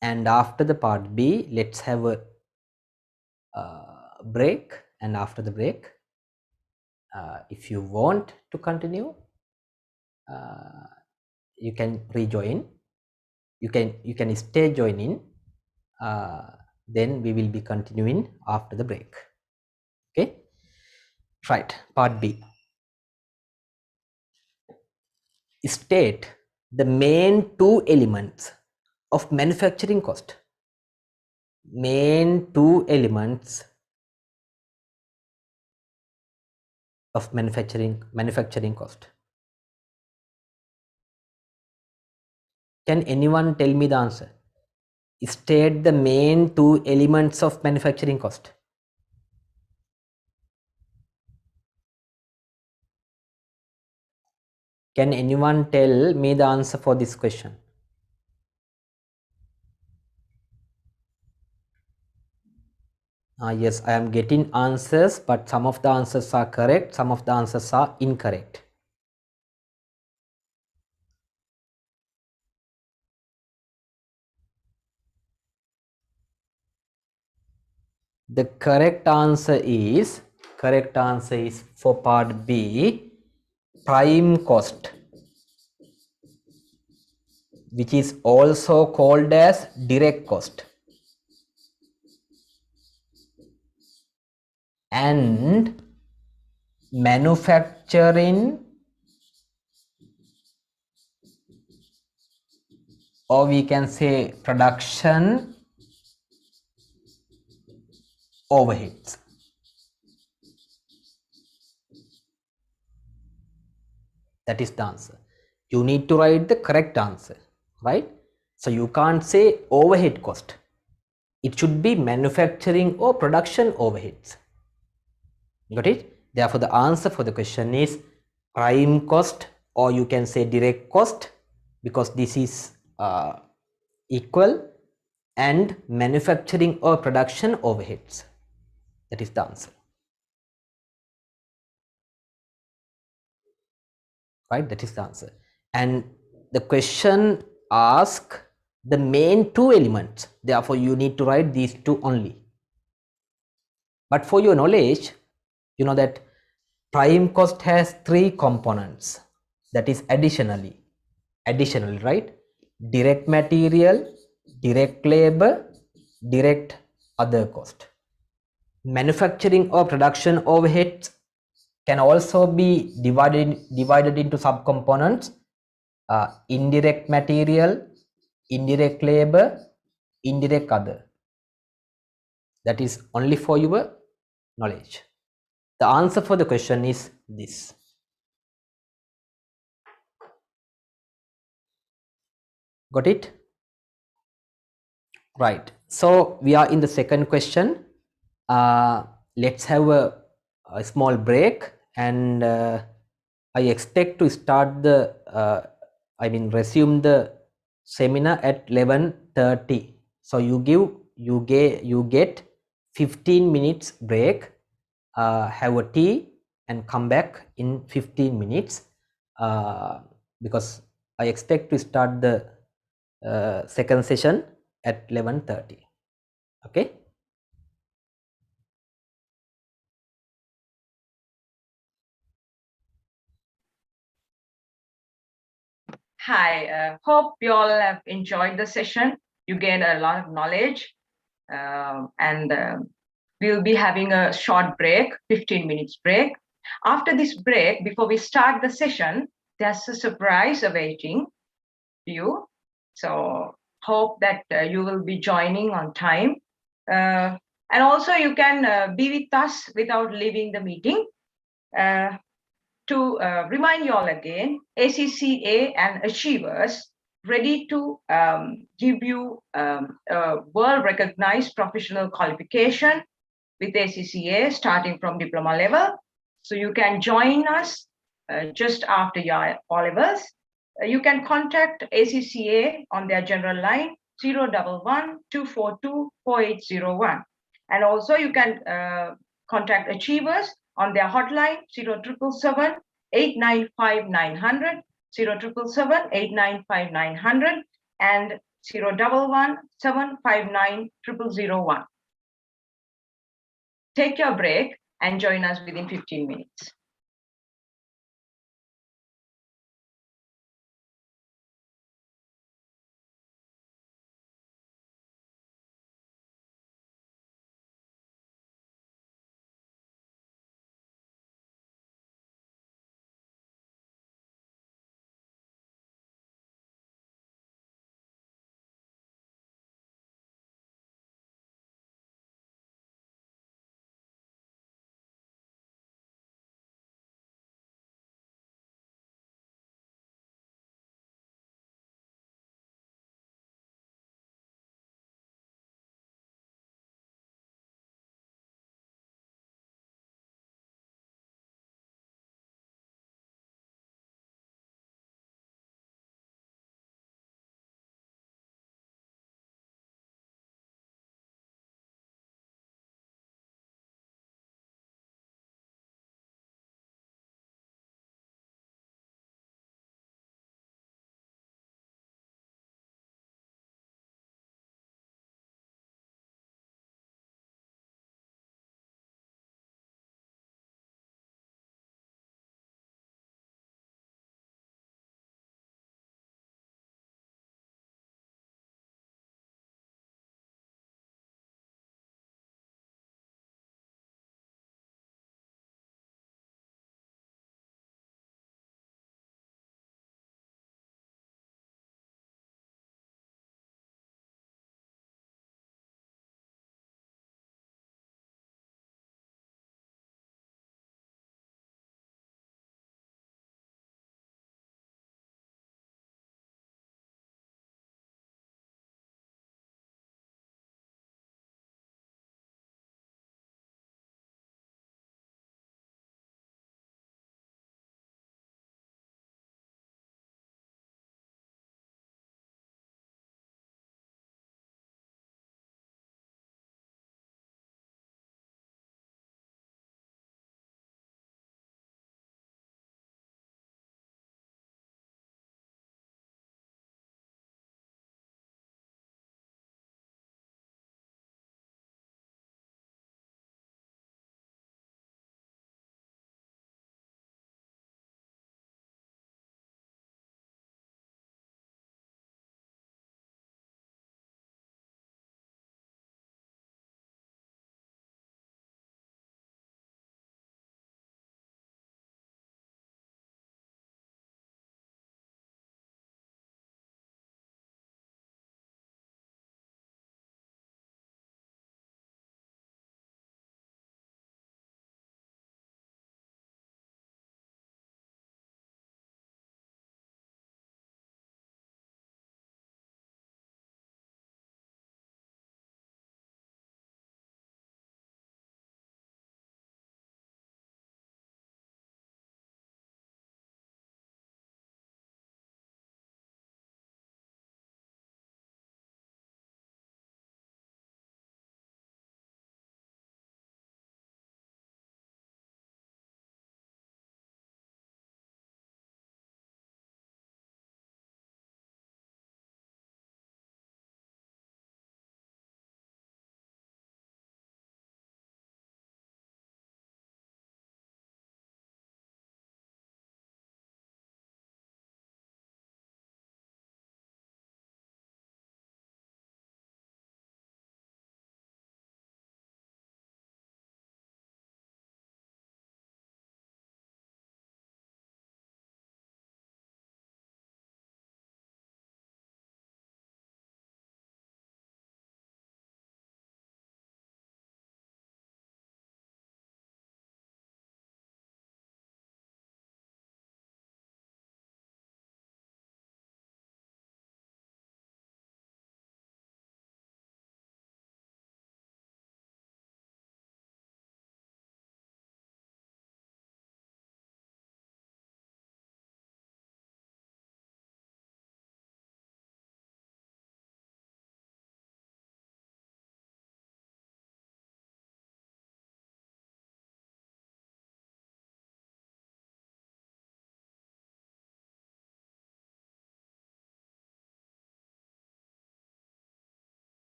and after the part B, let's have a break. And after the break, if you want to continue, you can rejoin. You can stay joining. Then we will be continuing after the break. Okay. Right. Part B. State the main two elements of manufacturing cost. Main two elements of manufacturing cost. Can anyone tell me the answer? State the main two elements of manufacturing cost. Can anyone tell me the answer for this question? Yes, I am getting answers, but some of the answers are correct, some of the answers are incorrect. The correct answer is for part B, prime cost, which is also called as direct cost, and manufacturing, or we can say production overheads. That is the answer. You need to write the correct answer, right? So you can't say overhead cost. It should be manufacturing or production overheads. Got it? Therefore, the answer for the question is prime cost, or you can say direct cost, because this is equal, and manufacturing or production overheads. That is the answer. Right? That is the answer. And the question asks the main two elements. Therefore, you need to write these two only. But for your knowledge, you know that prime cost has three components. That is additionally, right? Direct material, direct labor, direct other cost. Manufacturing or production overheads can also be divided into subcomponents: indirect material, indirect labor, indirect other. That is only for your knowledge. The answer for the question is this. Got it? Right. So we are in the second question. Let's have a small break, and I expect to start the resume the seminar at 11:30. So you get 15 minutes break, have a tea, and come back in 15 minutes, because I expect to start the second session at 11:30. Okay. Hi, hope you all have enjoyed the session. You gained a lot of knowledge, and we'll be having a short break, 15 minutes break. After this break, before we start the session, there's a surprise awaiting you. So hope that you will be joining on time. And also you can be with us without leaving the meeting. To remind you all again, ACCA and Achievers ready to give you a world-recognized professional qualification with ACCA starting from diploma level. So you can join us just after your O-levels. You can contact ACCA on their general line 011-242-4801. And also you can contact Achievers on their hotline 0777-895-900, 0777-895-900, and 011-759-0001. Take your break and join us within 15 minutes.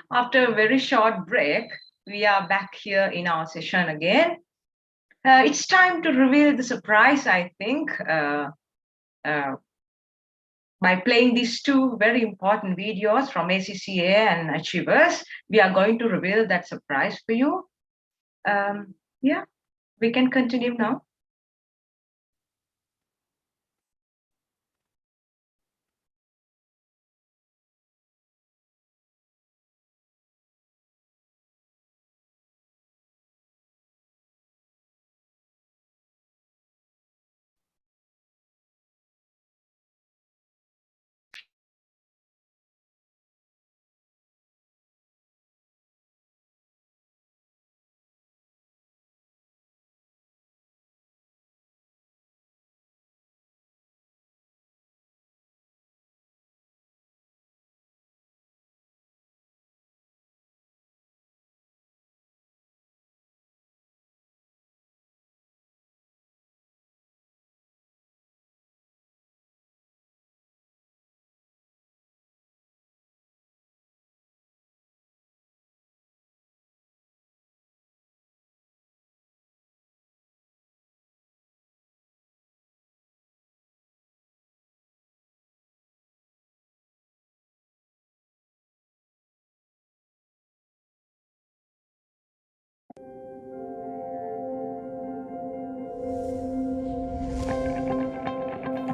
After a very short break, we are back here in our session again. It's time to reveal the surprise, I think, by playing these two very important videos from ACCA and Achievers. We are going to reveal that surprise for you. Yeah, we can continue now.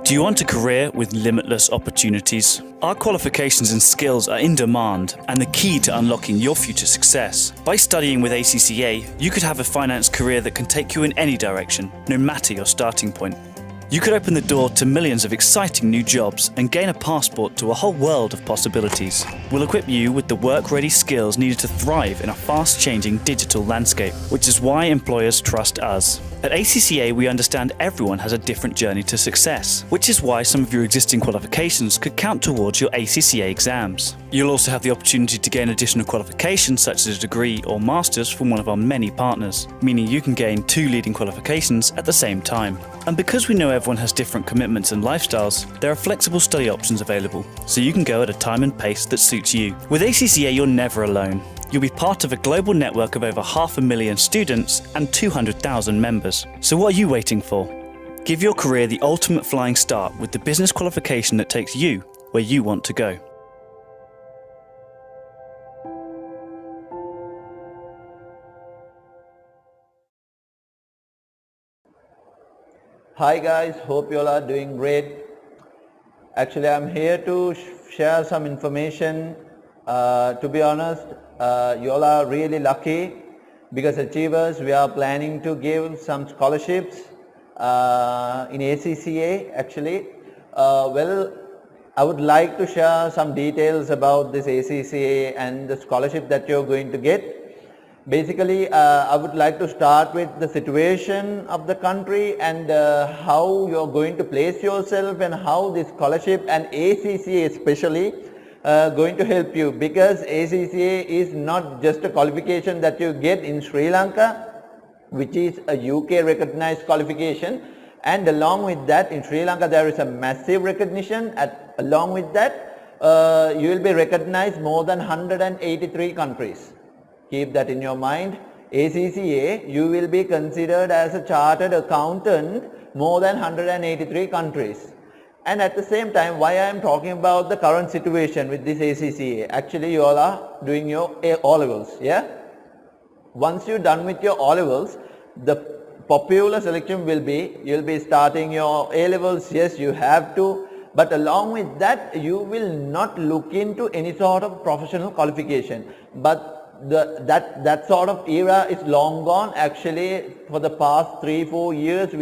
Do you want a career with limitless opportunities? Our qualifications and skills are in demand and the key to unlocking your future success. By studying with ACCA, you could have a finance career that can take you in any direction, no matter your starting point. You could open the door to millions of exciting new jobs and gain a passport to a whole world of possibilities. We'll equip you with the work-ready skills needed to thrive in a fast-changing digital landscape, which is why employers trust us. At ACCA, we understand everyone has a different journey to success, which is why some of your existing qualifications could count towards your ACCA exams. You'll also have the opportunity to gain additional qualifications such as a degree or master's from one of our many partners, meaning you can gain 2 leading qualifications at the same time. And because we know everyone has different commitments and lifestyles, there are flexible study options available, so you can go at a time and pace that suits you. With ACCA, you're never alone. You'll be part of a global network of over 500,000 students and 200,000 members. So what are you waiting for? Give your career the ultimate flying start with the business qualification that takes you where you want to go. Hi guys, hope you all are doing great. Actually, I'm here to share some information. To be honest, you all are really lucky because Achievers, we are planning to give some scholarships in ACCA actually. Well, I would like to share some details about this ACCA and the scholarship that you're going to get. Basically, I would like to start with the situation of the country and how you're going to place yourself and how this scholarship and ACCA especially going to help you, because ACCA is not just a qualification that you get in Sri Lanka, which is a UK recognized qualification, and along with that in Sri Lanka there is a massive recognition. Along with that you will be recognized more than 183 countries. Keep that in your mind. ACCA, you will be considered as a chartered accountant more than 183 countries. And at the same time, why I am talking about the current situation with this ACCA, actually you all are doing your O-levels, yeah? Once you're done with your O-levels, the popular selection will be, you'll be starting your A-levels, yes you have to, but along with that you will not look into any sort of professional qualification. But that sort of era is long gone. Actually, for the past 3-4 years,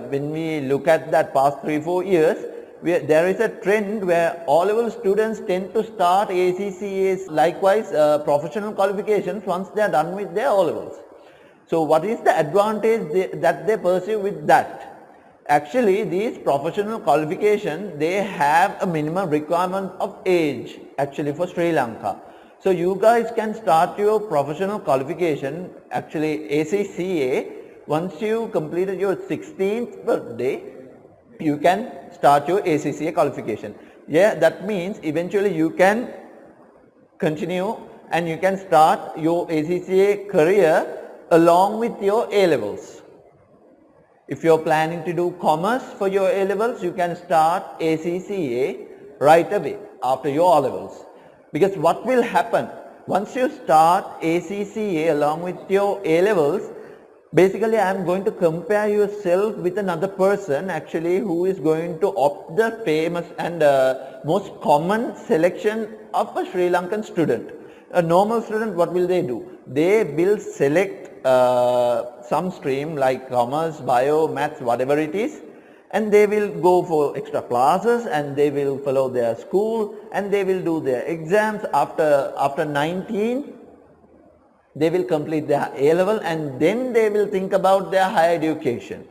when we look at that past 3-4 years, there is a trend where O-level students tend to start ACCAs, likewise professional qualifications once they are done with their O-levels. So what is the advantage that they pursue with that? Actually, these professional qualifications, they have a minimum requirement of age actually for Sri Lanka. So you guys can start your professional qualification, actually ACCA, once you completed your 16th birthday, you can start your ACCA qualification. Yeah, that means eventually you can continue and you can start your ACCA career along with your A-levels. If you're planning to do commerce for your A-levels, you can start ACCA right away after your O-levels. Because what will happen once you start ACCA along with your A-levels, basically I am going to compare yourself with another person actually who is going to opt the famous and most common selection of a Sri Lankan student. A normal student, what will they do? They will select some stream like commerce, bio, maths, whatever it is, and they will go for extra classes and they will follow their school and they will do their exams. After 19, they will complete their A-level and then they will think about their higher education.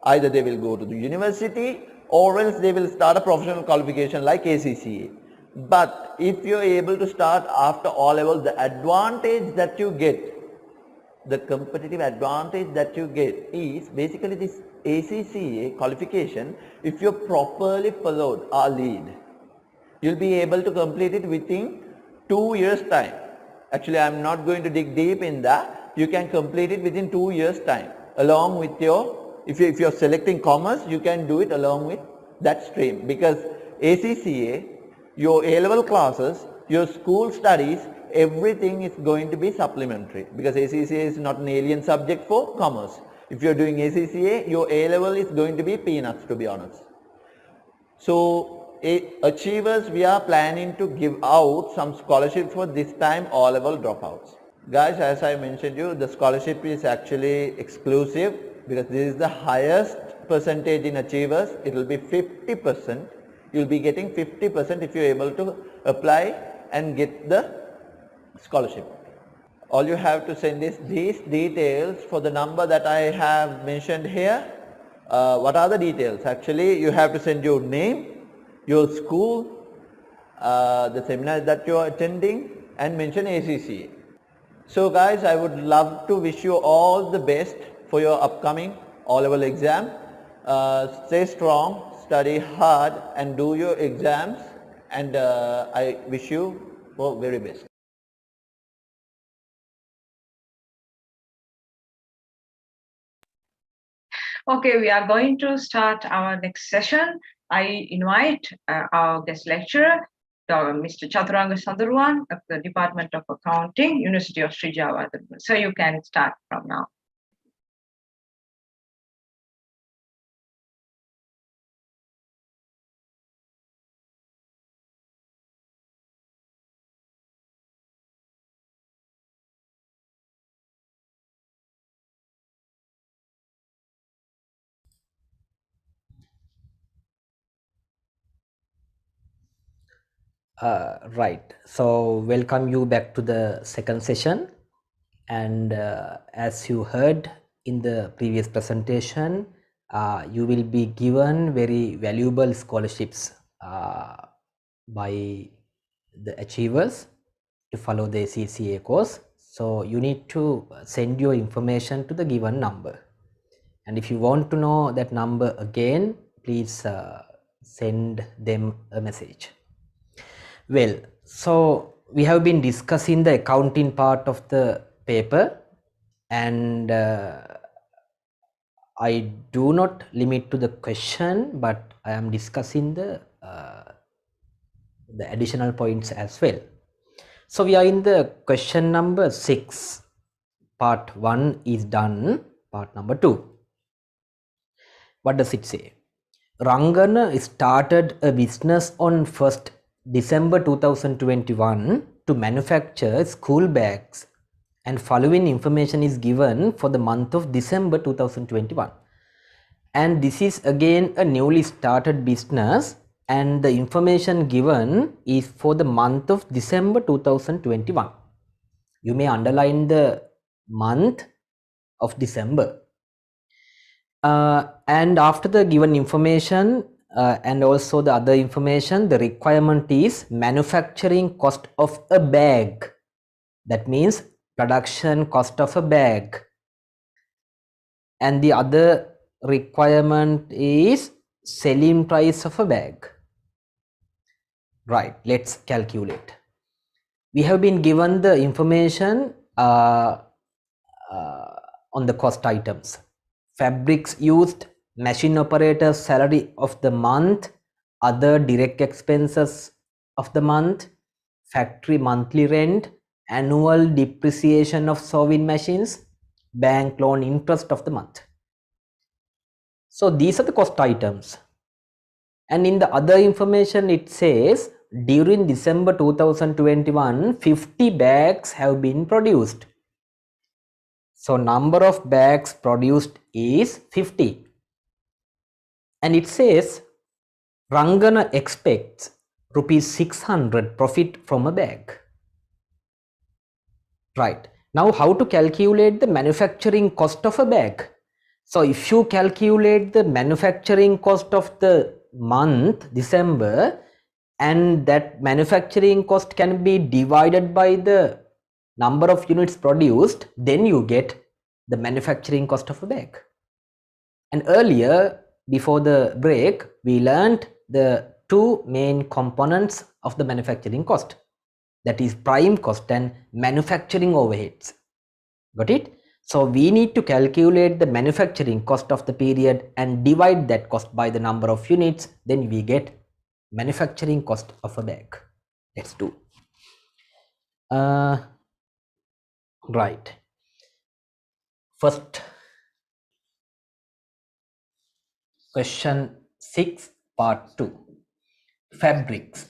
Either they will go to the university or else they will start a professional qualification like ACCA. But if you are able to start after O-level, the advantage that you get, the competitive advantage that you get is basically this ACCA qualification. If you properly followed our lead, you'll be able to complete it within 2 years time. Actually, I'm not going to dig deep in that. You can complete it within 2 years time along with your, if you're selecting commerce, you can do it along with that stream, because ACCA, your A-level classes, your school studies, everything is going to be supplementary, because ACCA is not an alien subject for commerce. If you're doing ACCA, your A-level is going to be peanuts, to be honest. So achievers, we are planning to give out some scholarships for this time O-level dropouts. Guys, as I mentioned you, the scholarship is actually exclusive because this is the highest percentage in achievers. It will be 50%. You will be getting 50% if you are able to apply and get the scholarship. All you have to send is these details for the number that I have mentioned here. What are the details? Actually, you have to send your name, your school, the seminar that you are attending, and mention ACCA. So guys, I would love to wish you all the best for your upcoming O-level exam. Stay strong, study hard and do your exams, and I wish you all very best. Okay, we are going to start our next session. I invite our guest lecturer, Mr. Chaturanga Sandurwan of the Department of Accounting, University of Sri Java. So you can start from now. Right. So welcome you back to the second session. And as you heard in the previous presentation, you will be given very valuable scholarships by the achievers to follow the CCA course. So you need to send your information to the given number. And if you want to know that number again, please send them a message. Well, so we have been discussing the accounting part of the paper, and I do not limit to the question, but I am discussing the additional points as well. So we are in the question number 6. Part 1 is done. Part number 2. What does it say? Rangana started a business on 1st December 2021 to manufacture school bags, and following information is given for the month of December 2021. And this is again a newly started business, and the information given is for the month of December 2021. You may underline the month of December. And after the given information and also the other information, the requirement is manufacturing cost of a bag. That means production cost of a bag. And the other requirement is selling price of a bag. Right, let's calculate. we have been given the information on the cost items. Fabrics used, machine operator's salary of the month, other direct expenses of the month, factory monthly rent, annual depreciation of sewing machines, bank loan interest of the month. So these are the cost items. And in the other information it says during December 2021, 50 bags have been produced. So number of bags produced is 50. And it says Rangana expects rupees 600 profit from a bag. Right. Now how to calculate the manufacturing cost of a bag? So if you calculate the manufacturing cost of the month December, and that manufacturing cost can be divided by the number of units produced, then you get the manufacturing cost of a bag. And earlier, before the break, we learned the two main components of the manufacturing cost, that is prime cost and manufacturing overheads. Got it? So we need to calculate the manufacturing cost of the period and divide that cost by the number of units, then we get manufacturing cost of a bag. Let's do. Right. First, question 6 part 2, fabrics.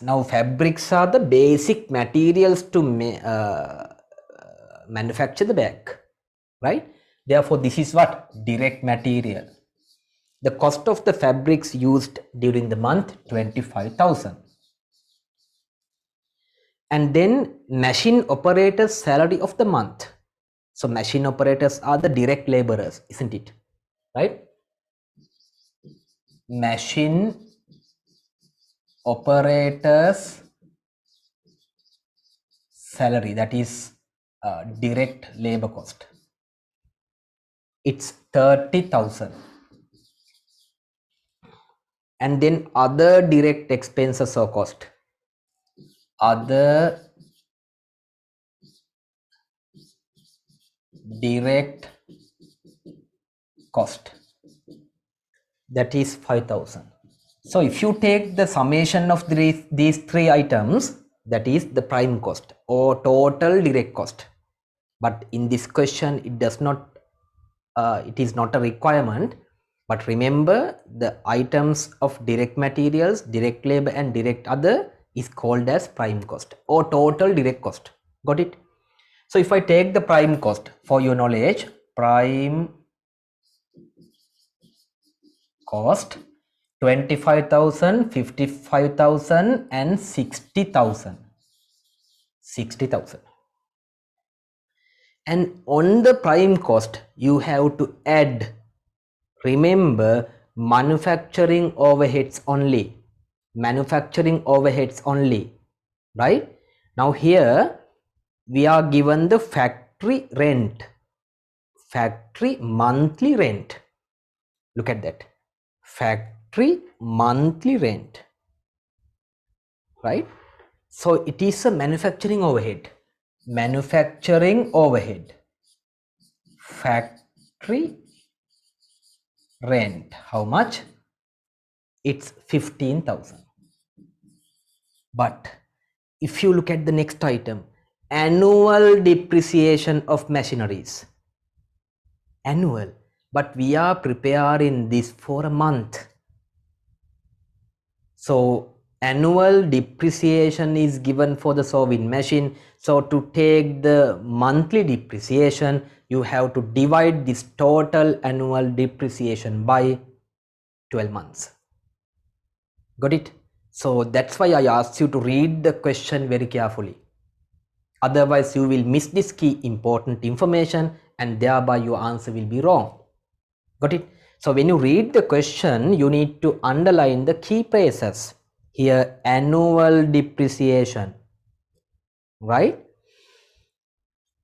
Now fabrics are the basic materials to manufacture the bag, right? Therefore this is what? Direct material. The cost of the fabrics used during the month, 25,000. And then machine operators salary of the month. So machine operators are the direct laborers, isn't it? Right? Machine operators salary, that is direct labor cost. It's 30,000. And then other direct expenses or cost. Other direct cost, that is 5,000. So if you take the summation of these three items, that is the prime cost or total direct cost. But in this question it does not, it is not a requirement. But remember, the items of direct materials, direct labor and direct other is called as prime cost or total direct cost. Got it? So if I take the prime cost, for your knowledge, prime cost 25,000, 55,000 and 60,000. 60,000. And on the prime cost you have to add, remember, manufacturing overheads only. Manufacturing overheads only, right? Now here we are given the factory rent, factory monthly rent. Look at that, factory monthly rent, right? So it is a manufacturing overhead. Manufacturing overhead, factory rent, how much? It's 15,000. But if you look at the next item, annual depreciation of machineries, annual, but we are preparing this for a month. So annual depreciation is given for the sewing machine. So to take the monthly depreciation, you have to divide this total annual depreciation by 12 months. Got it? So that's why I asked you to read the question very carefully. Otherwise you will miss this key important information and thereby your answer will be wrong. Got it? So when you read the question, you need to underline the key phrases. Here, annual depreciation, right?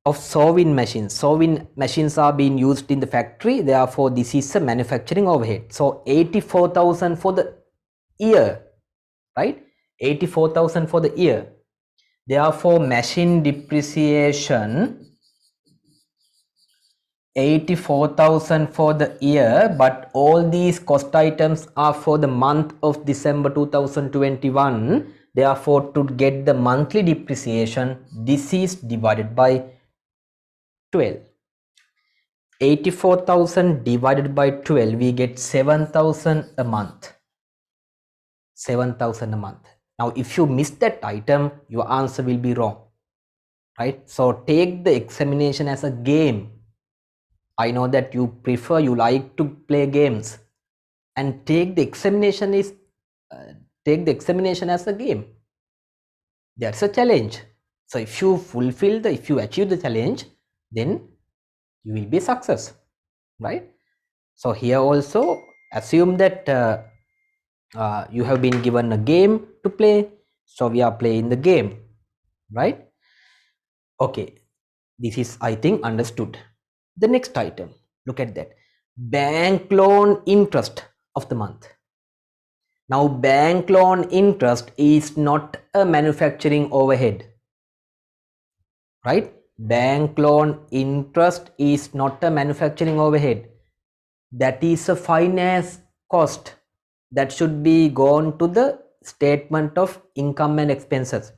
Of sewing machines. Sewing machines are being used in the factory, therefore this is a manufacturing overhead. So 84,000 for the year, right? 84,000 for the year. Therefore, machine depreciation 84,000 for the year, but all these cost items are for the month of December 2021. Therefore, to get the monthly depreciation, this is divided by 12. 84,000 divided by 12, we get 7,000 a month. 7,000 a month. Now, if you miss that item, your answer will be wrong, right? So take the examination as a game. I know that you like to play games, and take the examination as a game. That's a challenge. So if you achieve the challenge, then you will be success, right? So here also assume that you have been given a game to play, so we are playing the game, right? Okay, this is, I think, understood. The next item, look at that, bank loan interest of the month. Now, bank loan interest is not a manufacturing overhead, right? Bank loan interest is not a manufacturing overhead. That is a finance cost that should be gone to the statement of income and expenses.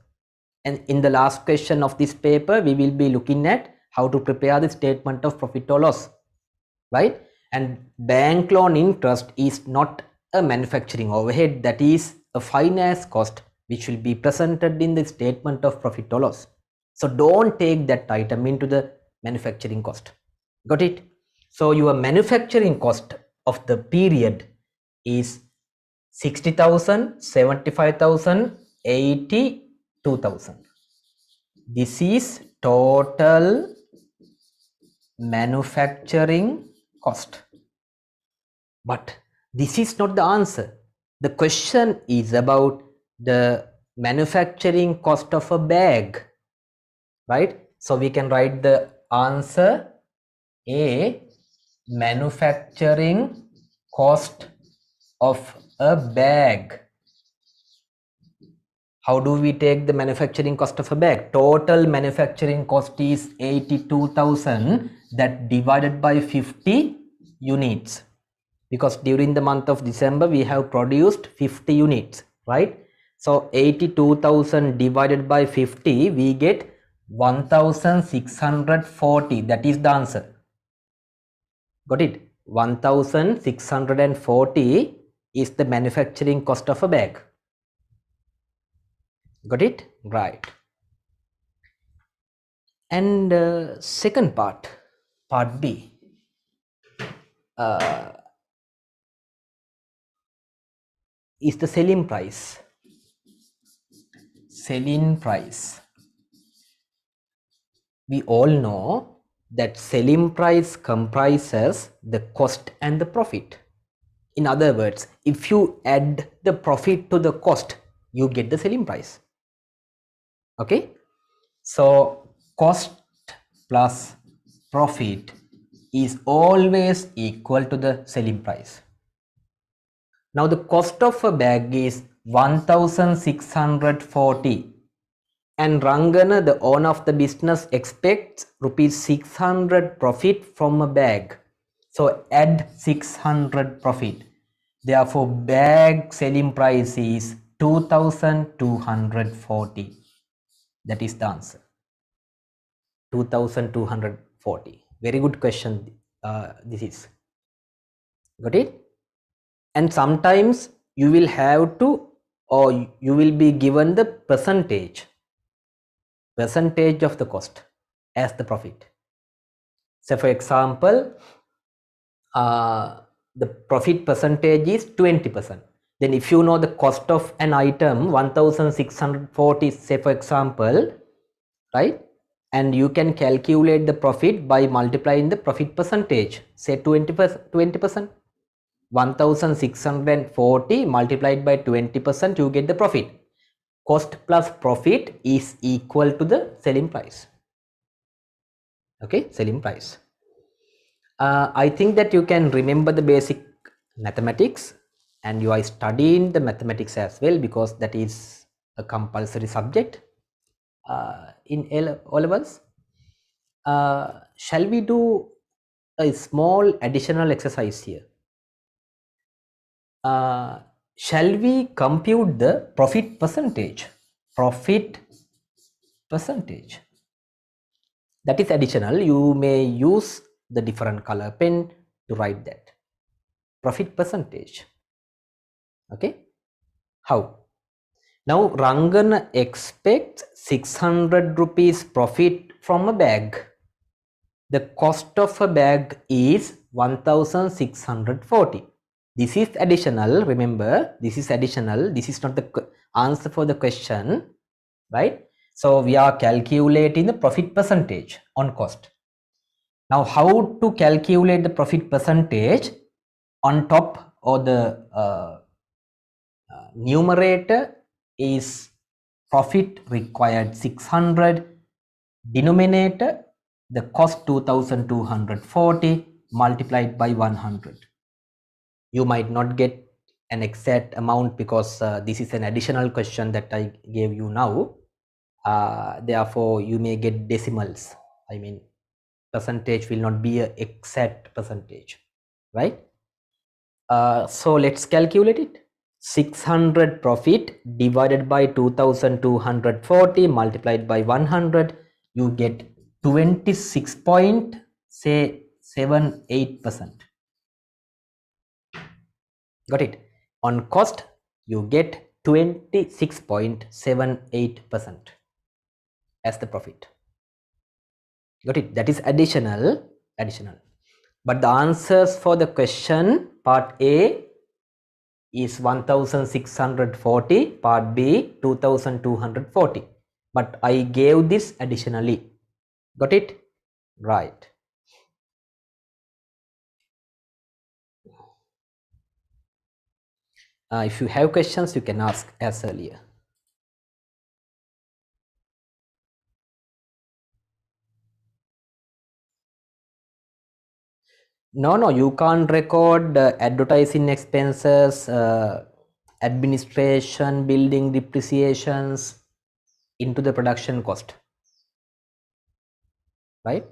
And in the last question of this paper, we will be looking at how to prepare the statement of profit or loss, right? And bank loan interest is not a manufacturing overhead, that is a finance cost which will be presented in the statement of profit or loss. So don't take that item into the manufacturing cost. Got it? So your manufacturing cost of the period is 60,000, 75,000, 82,000. This is total manufacturing cost. But this is not the answer. The question is about the manufacturing cost of a bag, right? So we can write the answer A, manufacturing cost of a bag. How do we take the manufacturing cost of a bag? Total manufacturing cost is 82,000, that divided by 50 units. Because during the month of December, we have produced 50 units, right? So 82,000 divided by 50, we get 1,640. That is the answer. Got it? 1,640 is the manufacturing cost of a bag. Got it? Right. And second part B, is the selling price. Selling price. We all know that selling price comprises the cost and the profit. In other words, if you add the profit to the cost, you get the selling price. Okay, so cost plus profit is always equal to the selling price. Now the cost of a bag is 1,640, and Rangana, the owner of the business, expects rupees 600 profit from a bag. So add 600 profit. Therefore, bag selling price is 2,240. That is the answer. 2,240. Very good question. This is. Got it? And sometimes you will have to, or you will be given the percentage of the cost as the profit. So for example, the profit percentage is 20%. Then if you know the cost of an item 1,640, say for example, right, and you can calculate the profit by multiplying the profit percentage, say 20%. 1,640 multiplied by 20%, you get the profit. Cost plus profit is equal to the selling price. Okay, selling price. I think that you can remember the basic mathematics, and you are studying the mathematics as well, because that is a compulsory subject in O levels. Shall we do a small additional exercise here? Shall we compute the profit percentage? Profit percentage. That is additional. You may use the different color pen to write that. Profit percentage. Okay. How? Now Rangan expects 600 rupees profit from a bag. The cost of a bag is 1640. This is additional. Remember, this is additional. This is not the answer for the question, right? So we are calculating the profit percentage on cost. Now how to calculate the profit percentage? On top or the numerator is profit required 600, denominator the cost 2240 multiplied by 100. You might not get an exact amount because this is an additional question that I gave you now. Therefore you may get decimals. I mean, percentage will not be an exact percentage, right? So let's calculate it. 600 profit divided by 2240 multiplied by 100, you get 26.78%. Got it? On cost you get 26.78% as the profit. Got it? That is additional. But the answers for the question part A is 1640, part B 2240. But I gave this additionally. Got it? Right. If you have questions, you can ask as earlier. No, you can't record advertising expenses, administration, building depreciations into the production cost, right?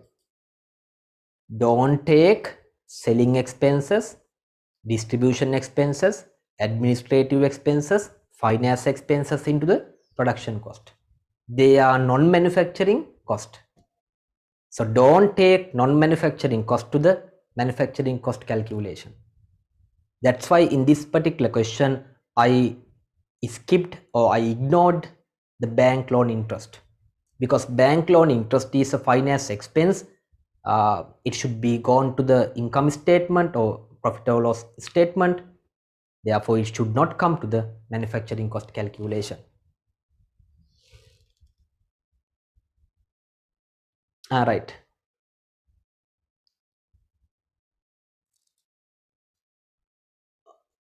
Don't take selling expenses, distribution expenses, administrative expenses, finance expenses into the production cost. They are non-manufacturing cost. So don't take non-manufacturing cost to the manufacturing cost calculation. That's why in this particular question I skipped or I ignored the bank loan interest, because bank loan interest is a finance expense. It should be gone to the income statement or profit or loss statement. Therefore it should not come to the manufacturing cost calculation. Right.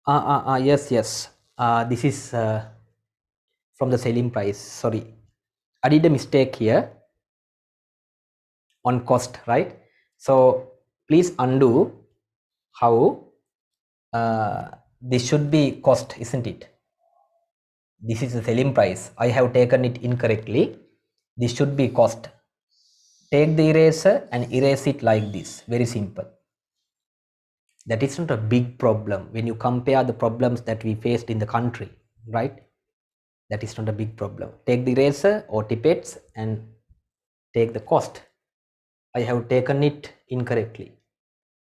Yes. This is from the selling price. Sorry, I did a mistake here on cost, right? So please undo how this should be cost, isn't it? This is the selling price. I have taken it incorrectly. This should be cost. Take the eraser and erase it like this. Very simple. That is not a big problem when you compare the problems that we faced in the country, right? That is not a big problem. Take the eraser or tippets and take the cost. I have taken it incorrectly.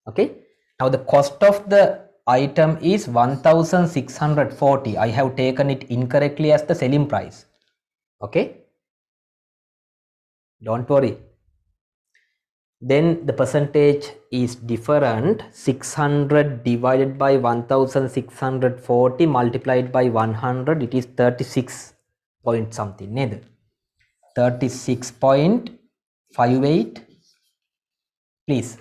Okay. Now the cost of the item is 1640. I have taken it incorrectly as the selling price. Okay. Don't worry. Then the percentage is different. 600 divided by 1640 multiplied by 100, it is 36 point something, neither 36.58. Please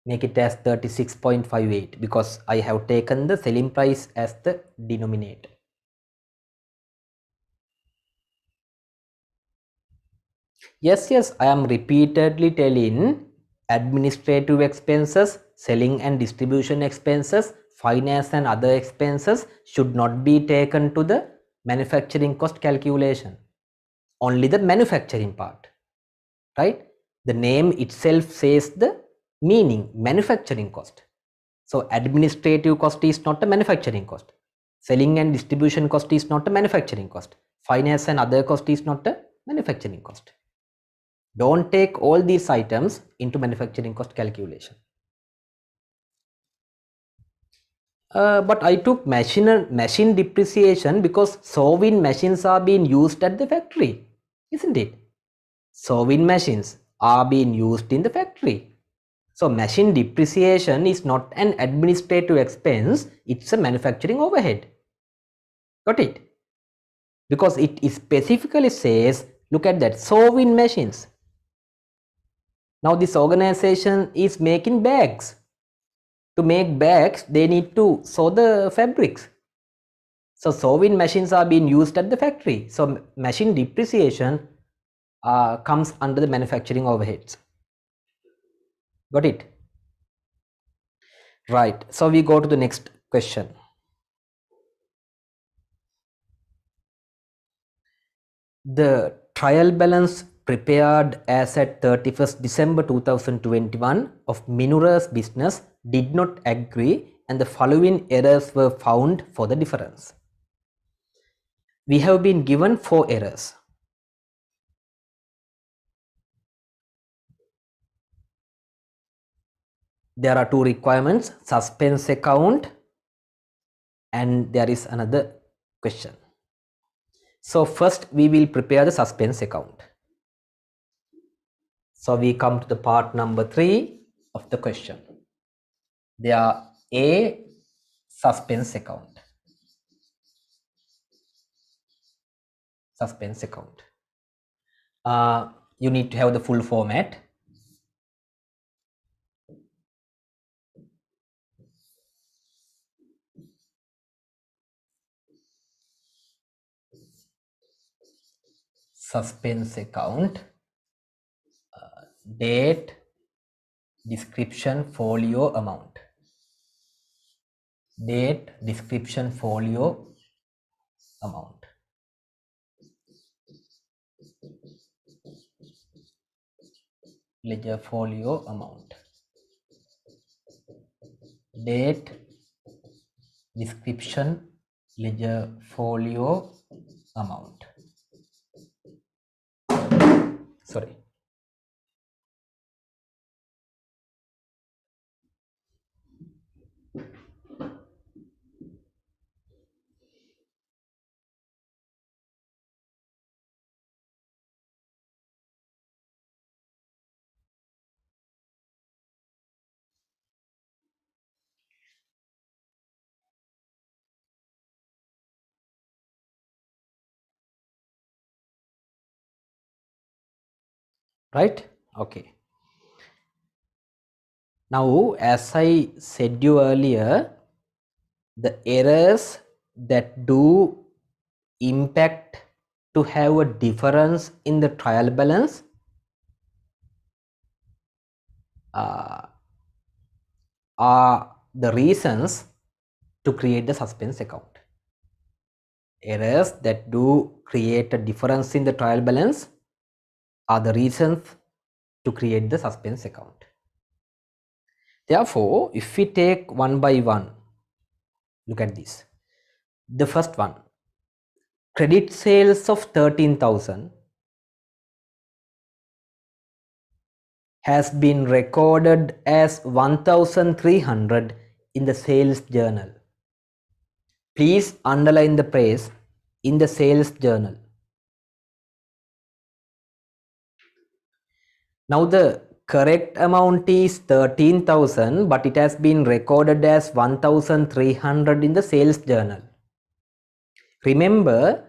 make it as 36.58 because I have taken the selling price as the denominator. Yes, I am repeatedly telling administrative expenses, selling and distribution expenses, finance and other expenses should not be taken to the manufacturing cost calculation. Only the manufacturing part, right? The name itself says the meaning, manufacturing cost. So administrative cost is not a manufacturing cost. Selling and distribution cost is not a manufacturing cost. Finance and other cost is not a manufacturing cost. Don't take all these items into manufacturing cost calculation. But I took machine depreciation because sewing machines are being used at the factory, isn't it? Sewing machines are being used in the factory. So machine depreciation is not an administrative expense, it's a manufacturing overhead. Got it? Because it specifically says, look at that, sewing machines. Now this organization is making bags. To make bags, they need to sew the fabrics. So sewing machines are being used at the factory. So machine depreciation comes under the manufacturing overheads. Got it? Right. So we go to the next question. The trial balance prepared as at 31st December 2021 of Minura's business did not agree, and the following errors were found for the difference. We have been given 4 errors. There are 2 requirements, suspense account, and there is another question. So first we will prepare the suspense account. So we come to the part number 3 of the question. There are A, suspense account. Suspense account. You need to have the full format. Suspense account, date, description, folio, amount. Date, description, folio, amount. Ledger, folio, amount. Date, description, ledger, folio, amount. Sorry. Right? Okay. Now, as I said you earlier, the errors that do impact to have a difference in the trial balance are the reasons to create the suspense account. Errors that do create a difference in the trial balance are the reasons to create the suspense account. Therefore, if we take one by one, look at this. The first one, credit sales of 13,000 has been recorded as 1,300 in the sales journal. Please underline the phrase in the sales journal. Now the correct amount is 13,000, but it has been recorded as 1,300 in the sales journal. Remember,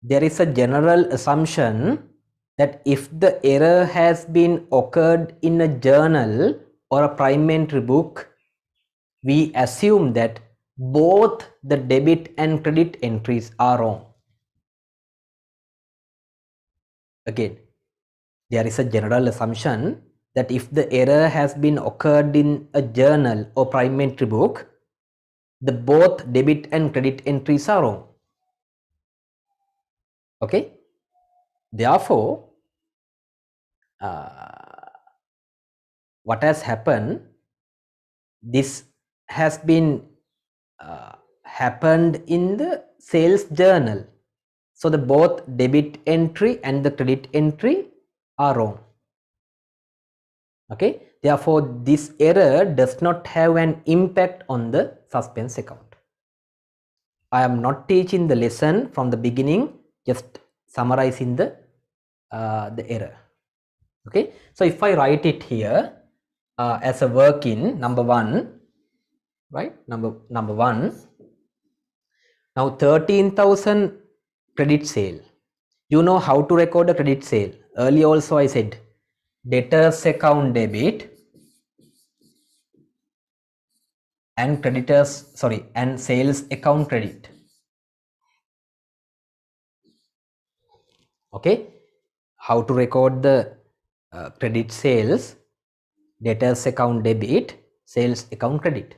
there is a general assumption that if the error has been occurred in a journal or a prime entry book, we assume that both the debit and credit entries are wrong. Again, there is a general assumption that if the error has been occurred in a journal or prime entry book, the both debit and credit entries are wrong. Okay, therefore what has happened, this has been happened in the sales journal. So the both debit entry and the credit entry are wrong. Okay, therefore this error does not have an impact on the suspense account. I am not teaching the lesson from the beginning, just summarizing the error. Okay, so if I write it here as a work in number 1, right, number 1, now 13,000 credit sale. You know how to record a credit sale. Earlier also I said debtors account debit and and sales account credit. Okay, how to record the credit sales, debtors account debit, sales account credit.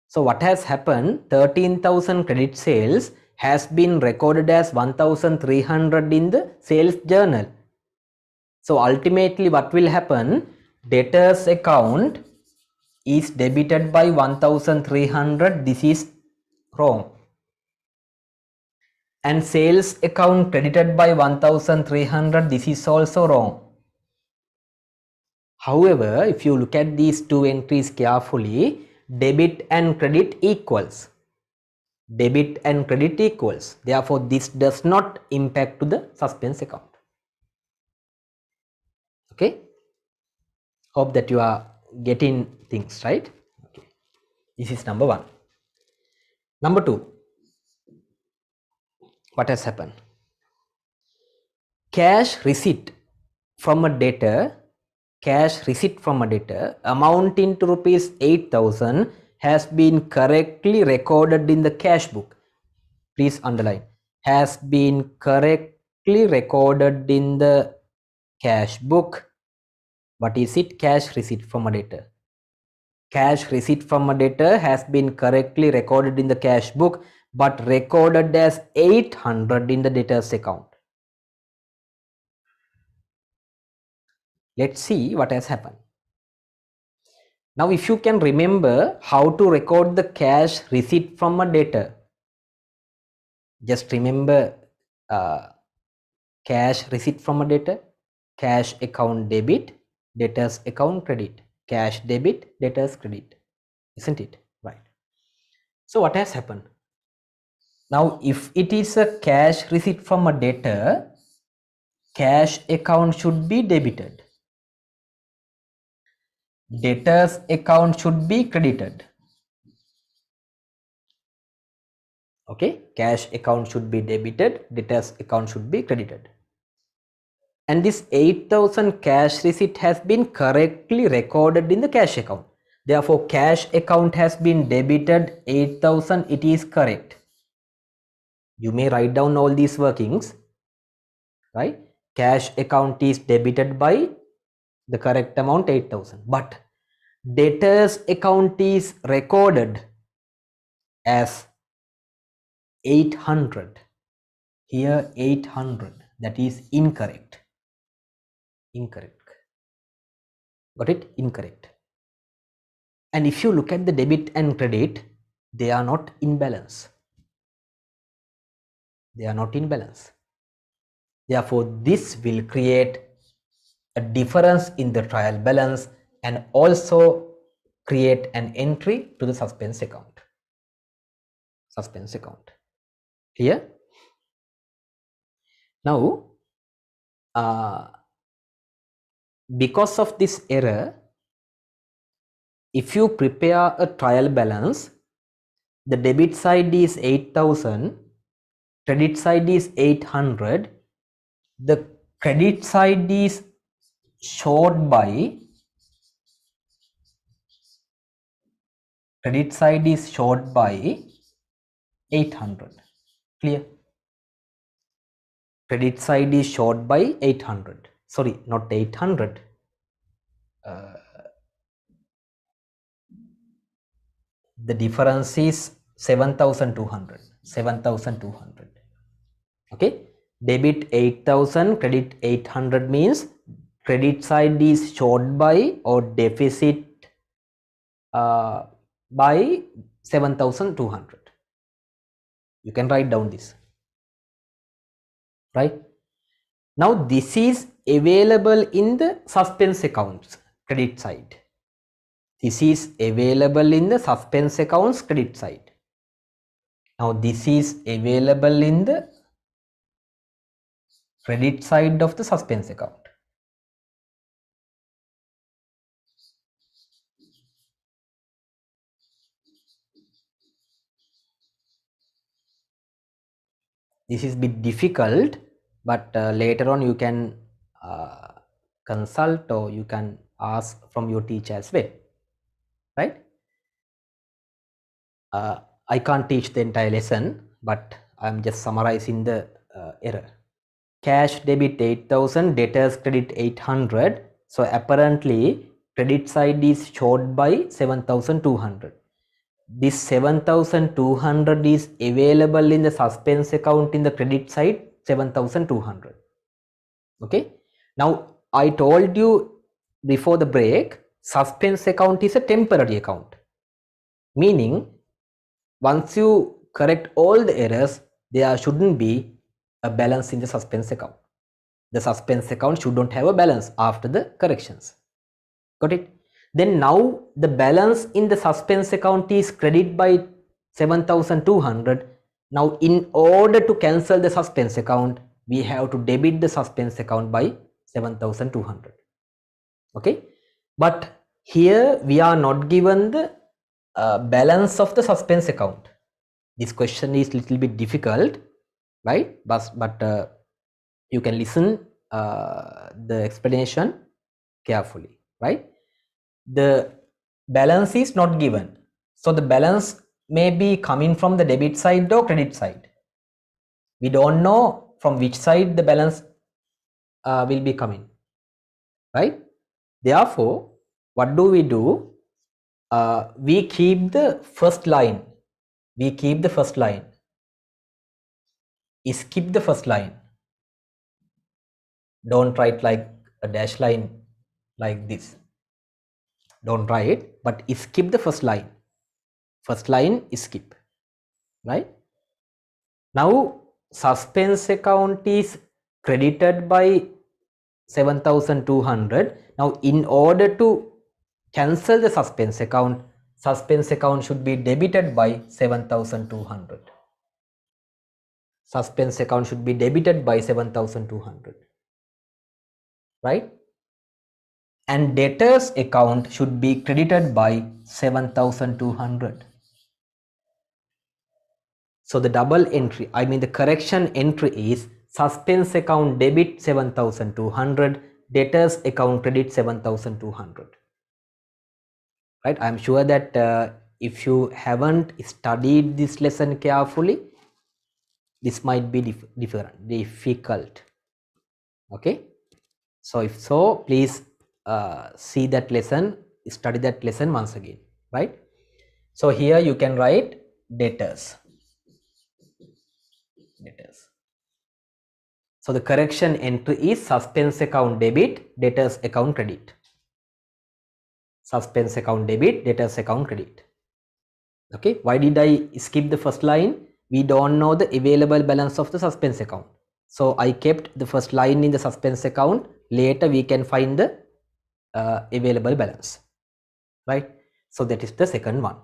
So what has happened, 13,000 credit sales has been recorded as 1,300 in the sales journal. So ultimately what will happen, debtors account is debited by 1,300, this is wrong, and sales account credited by 1,300, this is also wrong. However, if you look at these two entries carefully, debit and credit equals. Debit and credit equals. Therefore, this does not impact to the suspense account. Okay. Hope that you are getting things right. Okay. This is number 1. Number 2. What has happened? Cash receipt from a debtor, amounting to rupees 8,000 has been correctly recorded in the cash book. Please underline, has been correctly recorded in the cash book. What is it? Cash receipt from a debtor. Cash receipt from a debtor has been correctly recorded in the cash book but recorded as 800 in the debtor's account. Let's see what has happened. Now if you can remember how to record the cash receipt from a debtor, just remember cash receipt from a debtor, cash account debit, debtor's account credit, cash debit, debtor's credit, isn't it? Right. So what has happened? Now if it is a cash receipt from a debtor, cash account should be debited, debtor's account should be credited. Okay, cash account should be debited, debtor's account should be credited. And this 8,000 cash receipt has been correctly recorded in the cash account. Therefore, cash account has been debited 8,000, it is correct. You may write down all these workings, right? Cash account is debited by the correct amount 8,000, but debtor's account is recorded as 800. Here 800, that is incorrect. Incorrect. Got it? Incorrect. And if you look at the debit and credit, they are not in balance. They are not in balance. Therefore, this will create a difference in the trial balance and also create an entry to the suspense account. Suspense account. Clear? Now, because of this error, if you prepare a trial balance, the debit side is 8,000, credit side is 800, the credit side is short by 800. Clear? Credit side is short by 800. Sorry, not 800. The difference is 7,200. 7,200. Okay. Debit 8,000, credit 800 means credit side is short by or deficit by 7,200. You can write down this. Right. Now this is available in the suspense accounts credit side. This is available in the suspense accounts credit side. Now this is available in the credit side of the suspense account. This is a bit difficult, but later on you can consult or you can ask from your teacher as well, right? I can't teach the entire lesson, but I'm just summarizing the error. Cash debit 8,000, debtors credit 800. So apparently credit side is short by 7,200. This 7,200 is available in the suspense account in the credit side 7,200. Okay. Now I told you before the break, suspense account is a temporary account, meaning once you correct all the errors, there shouldn't be a balance in the suspense account. The suspense account should not have a balance after the corrections. Got it? Then now the balance in the suspense account is credit by 7,200. Now in order to cancel the suspense account, we have to debit the suspense account by 7,200. Okay. But here we are not given the balance of the suspense account. This question is little bit difficult, right? But you can listen the explanation carefully, right? The balance is not given, so the balance may be coming from the debit side or credit side. We don't know from which side the balance will be coming, right? Therefore, what do? We keep the first line. Skip the first line. Don't write like a dash line like this. Don't write, but skip the first line. First line is skip, right? Now suspense account is credited by 7,200. Now in order to cancel the suspense account should be debited by 7,200. Suspense account should be debited by 7,200, right? And debtors account should be credited by 7,200. So the double entry, I mean the correction entry is suspense account debit 7,200, debtors account credit 7,200. Right? I'm sure that if you haven't studied this lesson carefully, this might be difficult. Okay. So if so, please see that lesson, study that lesson once again, right? So here you can write debtors. So the correction entry is suspense account debit, debtors account credit. Suspense account debit, debtors account credit. Okay, why did I skip the first line? We don't know the available balance of the suspense account. So I kept the first line in the suspense account. Later we can find the available balance, right? So that is the second one.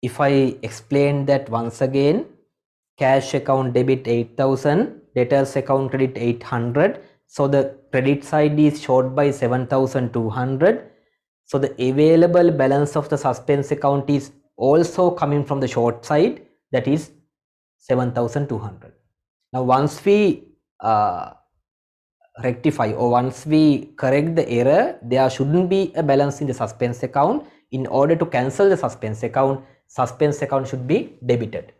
If I explain that once again, cash account debit 8,000, debtors account credit 800. So the credit side is short by 7,200. So the available balance of the suspense account is also coming from the short side, that is 7,200. Now once we rectify or once we correct the error, there shouldn't be a balance in the suspense account. In order to cancel the suspense account should be debited,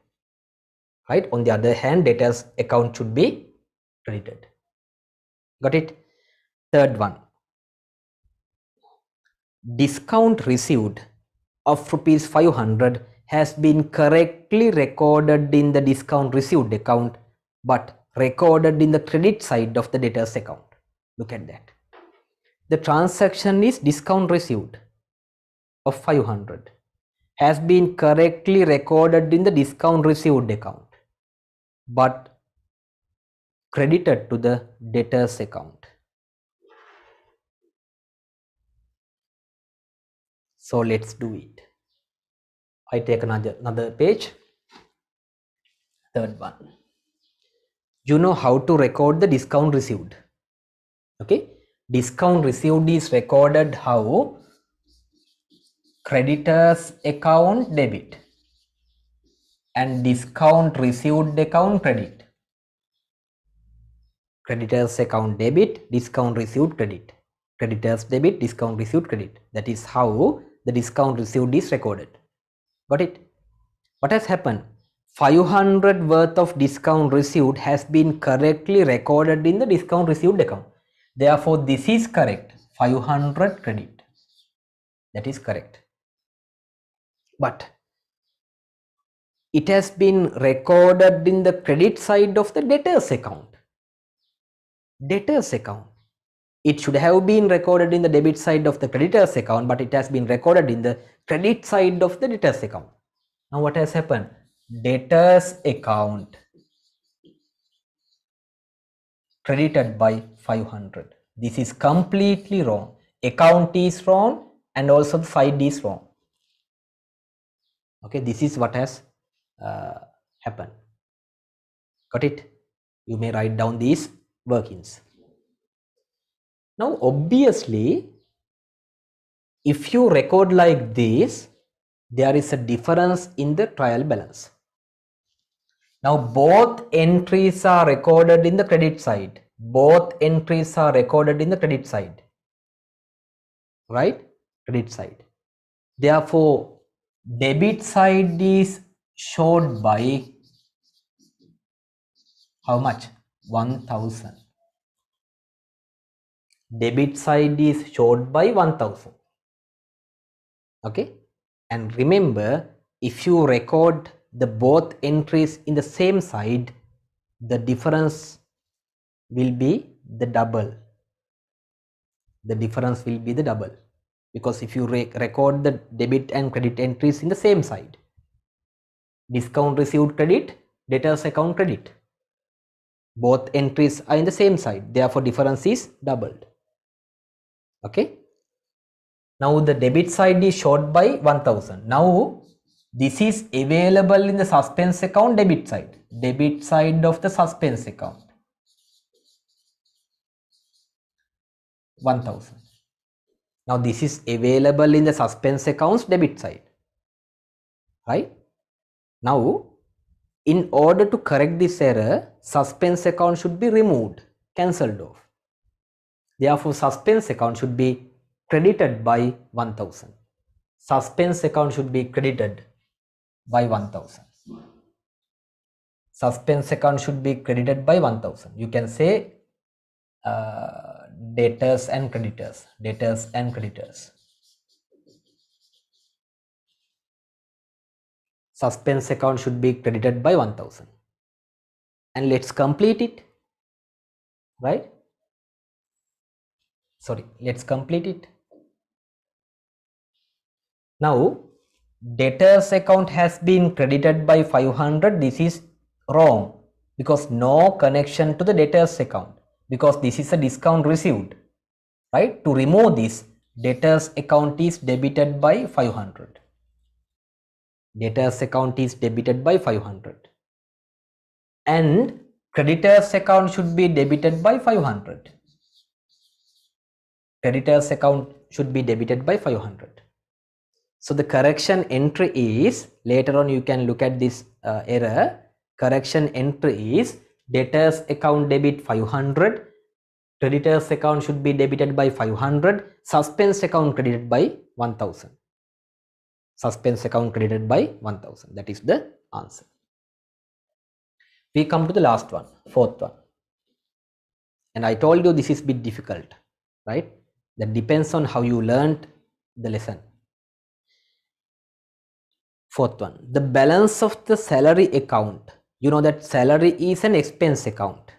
right? On the other hand, debtors account should be credited. Got it? Third one, discount received of rupees 500 has been correctly recorded in the discount received account but recorded in the credit side of the debtors account. Look at that. The transaction is discount received of 500 has been correctly recorded in the discount received account but credited to the debtors account. So let's do it. I take another page. Third one. You know how to record the discount received. Okay. Discount received is recorded how? Creditors account debit and discount received account credit. Creditors account debit, discount received credit. Creditors debit, discount received credit. That is how the discount received is recorded. Got it? What has happened? 500 worth of discount received has been correctly recorded in the discount received account. Therefore, this is correct. 500 credit. That is correct. But it has been recorded in the credit side of the debtors account. Debtors account. It should have been recorded in the debit side of the creditors account, but it has been recorded in the credit side of the debtors account. Now what has happened? Debtors account credited by 500. This is completely wrong. Account is wrong and also the side is wrong. Okay, this is what has happened. Got it? You may write down these workings. Now obviously, if you record like this, there is a difference in the trial balance. Now both entries are recorded in the credit side. Both entries are recorded in the credit side. Right? Credit side. Therefore, debit side is showed by how much? 1000. Debit side is showed by 1000. Okay? And remember, if you record the both entries in the same side, the difference will be the double. The difference will be the double. Because if you record the debit and credit entries in the same side, discount received credit, debtors account credit, both entries are in the same side, therefore difference is doubled. Okay. Now the debit side is showed by 1000. Now this is available in the suspense account debit side. Debit side of the suspense account. 1000. Now this is available in the suspense accounts debit side. Right? Now in order to correct this error, suspense account should be removed, cancelled off. Therefore, suspense account should be credited by 1000. Suspense account should be credited by 1000. Suspense account should be credited by 1000. You can say debtors and creditors. Debtors and creditors. Suspense account should be credited by 1000. And let's complete it. Right? Sorry, let's complete it. Now, debtors account has been credited by 500. This is wrong because no connection to the debtors account, because this is a discount received. Right? To remove this, debtors account is debited by 500. Debtors account is debited by 500. And creditors account should be debited by 500. Creditors account should be debited by 500. So the correction entry is, later on you can look at this error. Correction entry is debtors account debit 500, creditors account should be debited by 500, suspense account credited by 1000. Suspense account credited by 1000. That is the answer. We come to the last one, fourth one. And I told you this is a bit difficult, right? That depends on how you learned the lesson. Fourth one, the balance of the salary account. You know that salary is an expense account.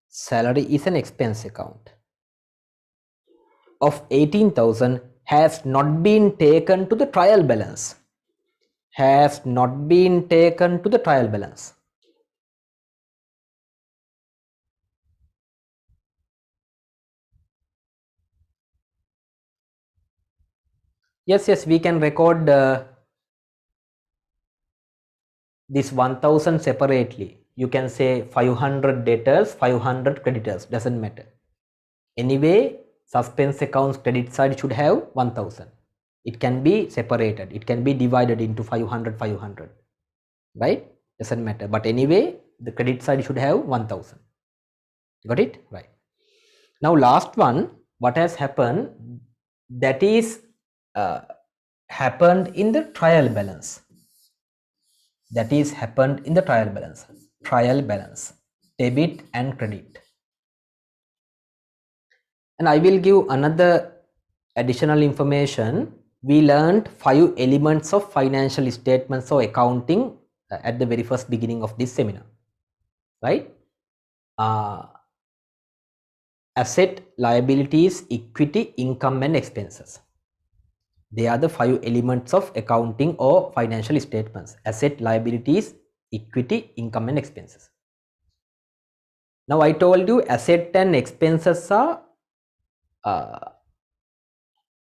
Salary is an expense account of 18,000 has not been taken to the trial balance. Has not been taken to the trial balance. Yes, we can record this 1000 separately. You can say 500 debtors, 500 creditors, doesn't matter. Anyway, suspense accounts credit side should have 1000. It can be separated. It can be divided into 500, 500, right? Doesn't matter. But anyway, the credit side should have 1000. Got it? Right. Now, last one, what has happened, that is happened in the trial balance. That is happened in the trial balance. Trial balance, debit and credit. And I will give another additional information. We learned 5 elements of financial statements or accounting at the very first beginning of this seminar, right? Asset, liabilities, equity, income and expenses. They are the 5 elements of accounting or financial statements: asset, liabilities, equity, income and expenses. Now I told you asset and expenses are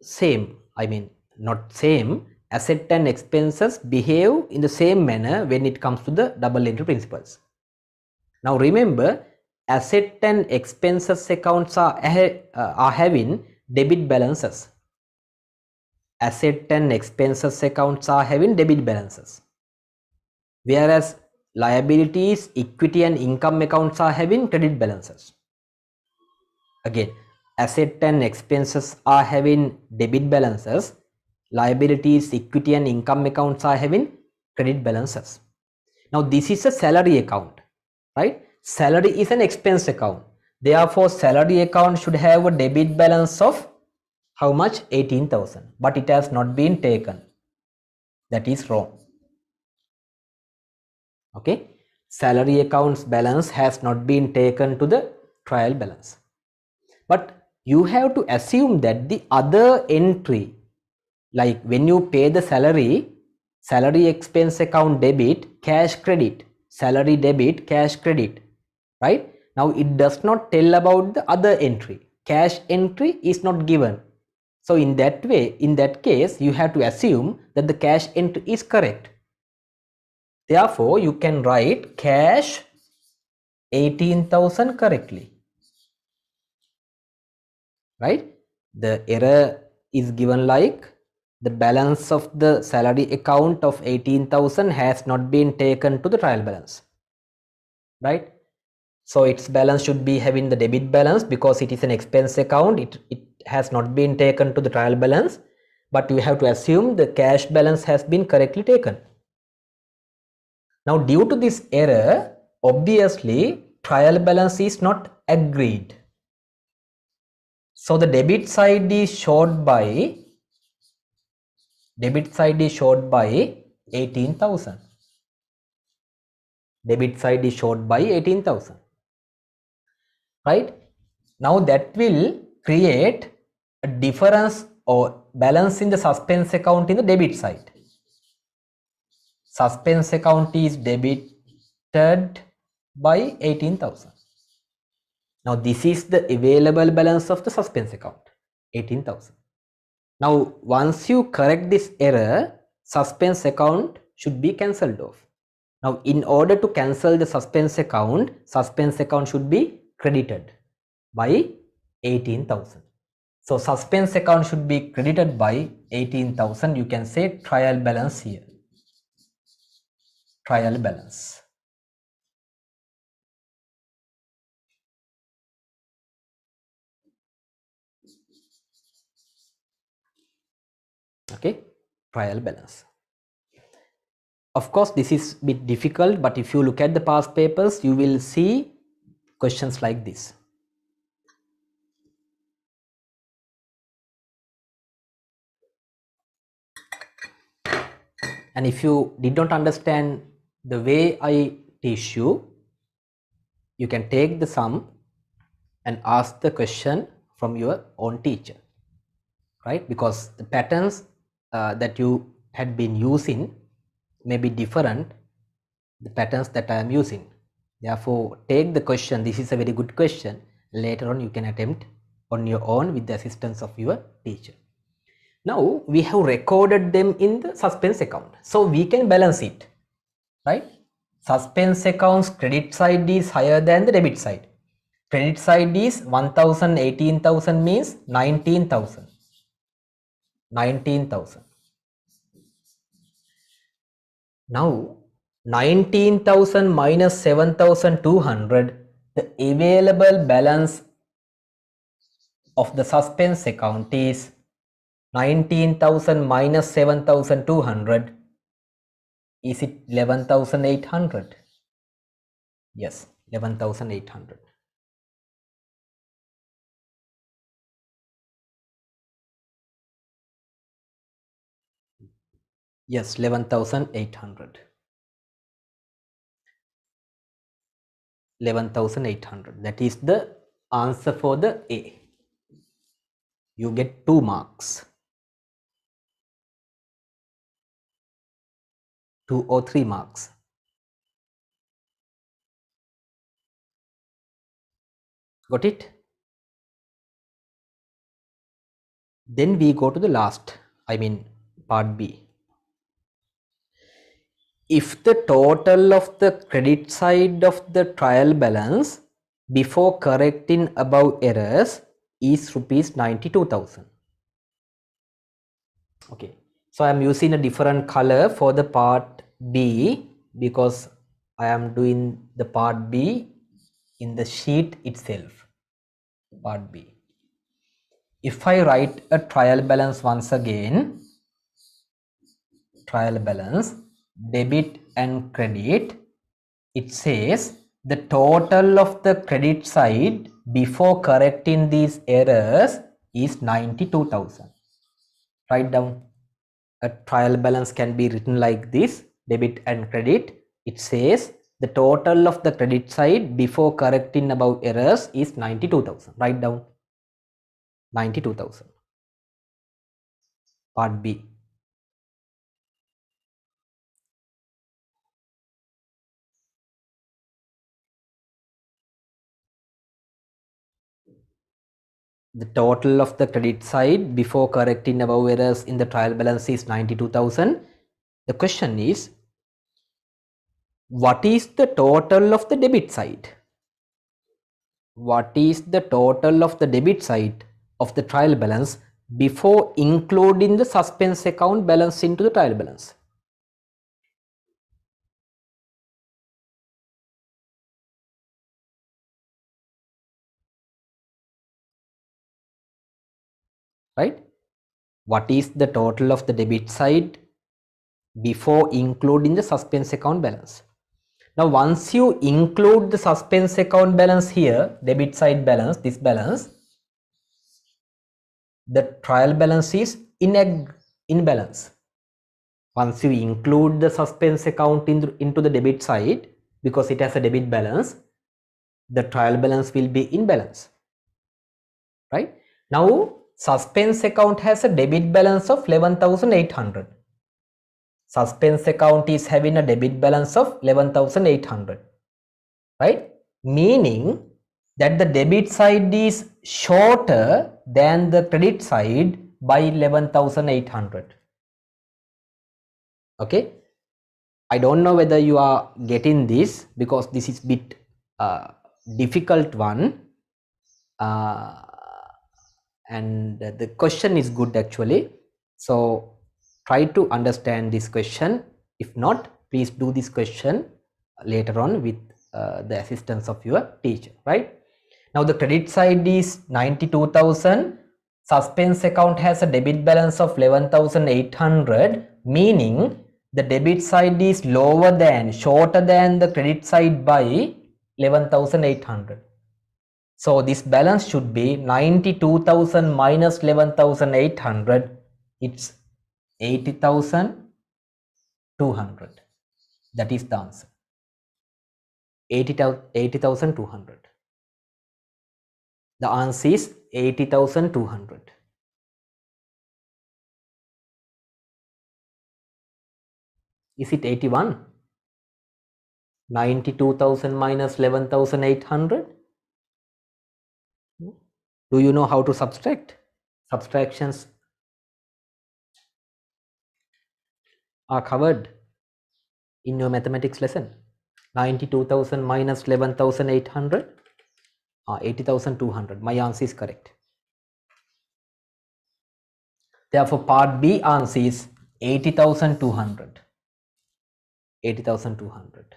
same. I mean, not same. Asset and expenses behave in the same manner when it comes to the double entry principles. Now remember, asset and expenses accounts are having debit balances. Asset and expenses accounts are having debit balances, whereas liabilities, equity and income accounts are having credit balances. Again, asset and expenses are having debit balances, liabilities, equity and income accounts are having credit balances. Now this is a salary account, right? Salary is an expense account. Therefore, salary account should have a debit balance of how much? 18,000, but it has not been taken. That is wrong. Okay, salary accounts balance has not been taken to the trial balance, but you have to assume that the other entry, like when you pay the salary, salary expense account debit, cash credit, salary debit, cash credit, right? Now it does not tell about the other entry. Cash entry is not given. So in that way, in that case, you have to assume that the cash entry is correct. Therefore, you can write cash 18,000 correctly, right? The error is given like the balance of the salary account of 18,000 has not been taken to the trial balance, right? So its balance should be having the debit balance because it is an expense account. It has not been taken to the trial balance, but you have to assume the cash balance has been correctly taken. Now, due to this error, obviously trial balance is not agreed. So the debit side is showed by 18,000. Debit side is showed by 18,000. Right? Now that will create a difference or balance in the suspense account in the debit side. Suspense account is debited by 18,000. Now this is the available balance of the suspense account, 18,000. Now once you correct this error, suspense account should be cancelled off. Now in order to cancel the suspense account should be credited by 18,000. So suspense account should be credited by 18,000. You can say trial balance here. Trial balance. Okay, trial balance. Of course, this is a bit difficult, but if you look at the past papers, you will see questions like this. And if you did not understand the way I teach you, you can take the sum and ask the question from your own teacher, right? Because the patterns that you had been using may be different the patterns that I am using. Therefore, take the question. This is a very good question. Later on, you can attempt on your own with the assistance of your teacher. Now, we have recorded them in the suspense account. So, we can balance it, right? Suspense account's credit side is higher than the debit side. Credit side is 1000, 18,000 means 19,000. 19,000. Now, 19,000 minus 7,200, the available balance of the suspense account is 19,000 minus 7,200. Is it 11,800? Yes, 11,800. Yes, 11,800. 11,800. That is the answer for the A. You get 2 marks. 2 or 3 marks. Got it? Then we go to the last, part B. If the total of the credit side of the trial balance before correcting above errors is rupees 92,000. Okay, so I am using a different color for the part B because I am doing the part B in the sheet itself. Part B. If I write a trial balance once again, trial balance, debit and credit, it says the total of the credit side before correcting these errors is 92,000. Write down. A trial balance can be written like this, debit and credit. It says the total of the credit side before correcting above errors is 92,000. Write down 92,000. Part B. The total of the credit side before correcting above errors in the trial balance is 92,000. The question is, what is the total of the debit side? What is the total of the debit side of the trial balance before including the suspense account balance into the trial balance? Right? What is the total of the debit side before including the suspense account balance? Now, once you include the suspense account balance here, debit side balance, this balance, the trial balance is in balance. Once you include the suspense account into the debit side, because it has a debit balance, the trial balance will be in balance. Right? Now, suspense account has a debit balance of 11,800. Suspense account is having a debit balance of 11,800. Right? Meaning that the debit side is shorter than the credit side by 11,800. Okay? I don't know whether you are getting this because this is bit difficult one. And the question is good actually. So try to understand this question. If not, please do this question later on with the assistance of your teacher, right? Now the credit side is 92,000. Suspense account has a debit balance of 11,800, meaning the debit side is shorter than the credit side by 11,800. So this balance should be 92,000 minus 11,800. It's 80,000 200. That is the answer. 80,200. The answer is 80,200. Is it 81? 92,000 minus 11,800. Do you know how to subtract? Subtractions are covered in your mathematics lesson. 92,000 minus 11,800. 80,200. My answer is correct. Therefore, part B answer is 80,200. 80,200.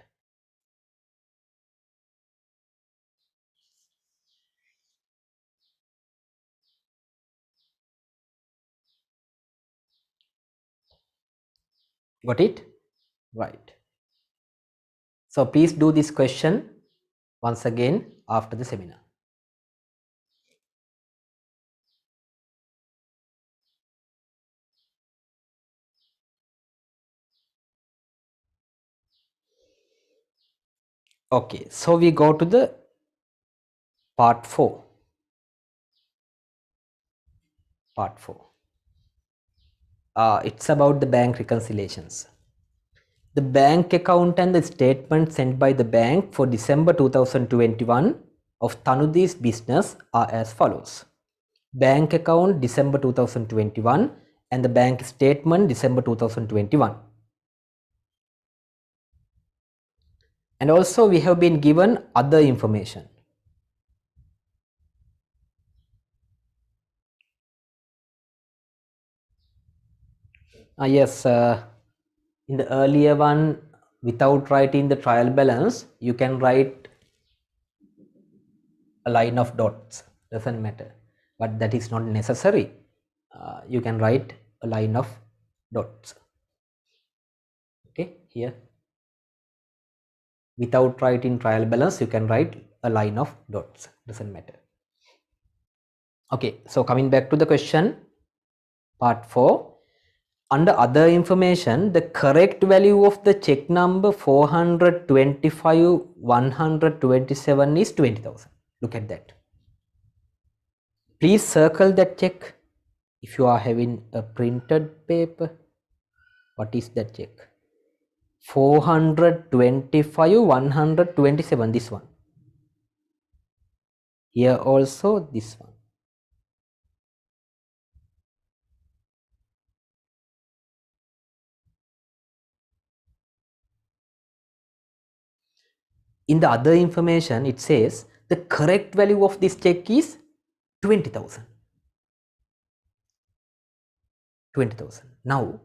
Got it? Right. So please do this question once again after the seminar. Okay, so we go to the part 4. Part 4. It's about the bank reconciliations. The bank account and the statement sent by the bank for December 2021 of Tanudi's business are as follows. Bank account December 2021 and the bank statement December 2021. And also we have been given other information. Yes, in the earlier one, without writing the trial balance, you can write a line of dots, doesn't matter, but that is not necessary. You can write a line of dots. Okay, here. Without writing trial balance, you can write a line of dots, doesn't matter. Okay, so coming back to the question, part 4. Under other information, the correct value of the check number 425,127 is 20,000. Look at that. Please circle that check. If you are having a printed paper, what is that check? 425,127, this one. Here also this one. In the other information, it says the correct value of this check is 20,000. 20,000. Now,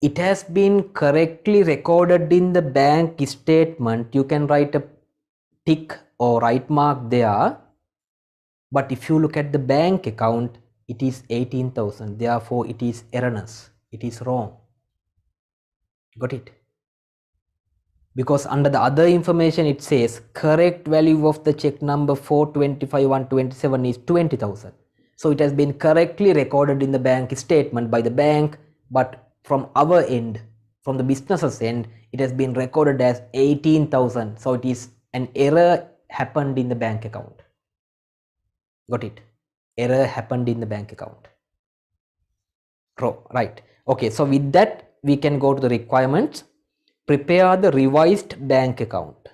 it has been correctly recorded in the bank statement. You can write a tick or right mark there. But if you look at the bank account, it is 18,000. Therefore, it is erroneous. It is wrong. Got it? Because under the other information, it says correct value of the check number 425,127 is 20,000. So it has been correctly recorded in the bank statement by the bank, but from our end, from the business's end, it has been recorded as 18,000. So it is an error happened in the bank account. Got it? Error happened in the bank account. Right. Okay, so with that, we can go to the requirements. Prepare the revised bank account.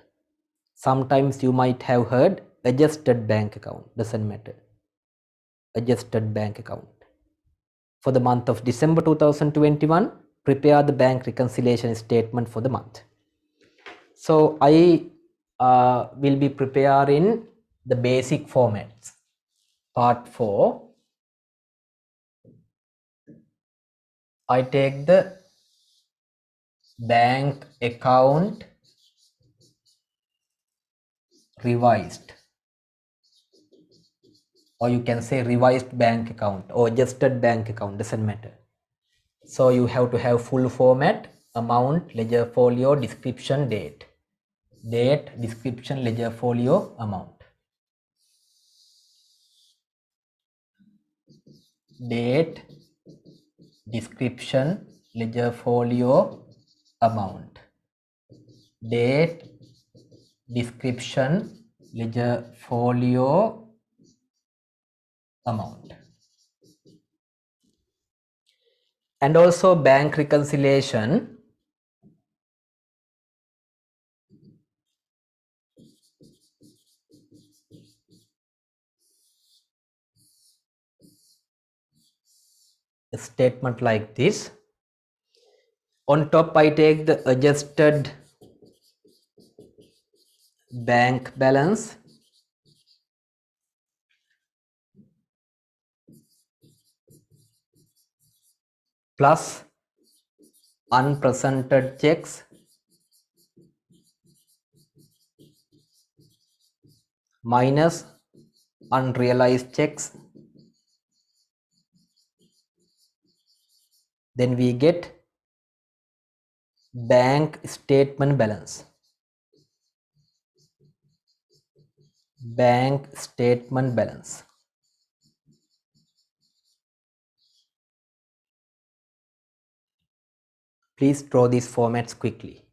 Sometimes you might have heard adjusted bank account. Doesn't matter. Adjusted bank account. For the month of December 2021, prepare the bank reconciliation statement for the month. So I will be preparing the basic formats. Part 4. I take the bank account revised, or you can say revised bank account or adjusted bank account, doesn't matter. So you have to have full format, amount, ledger folio, description, date. Date, description, ledger folio, amount. Date, description, ledger folio, amount. Date, description, ledger folio, amount. And also bank reconciliation. A statement like this. On top I take the adjusted bank balance plus unpresented checks minus unrealized checks. Then we get bank statement balance. Bank statement balance. Please draw these formats quickly.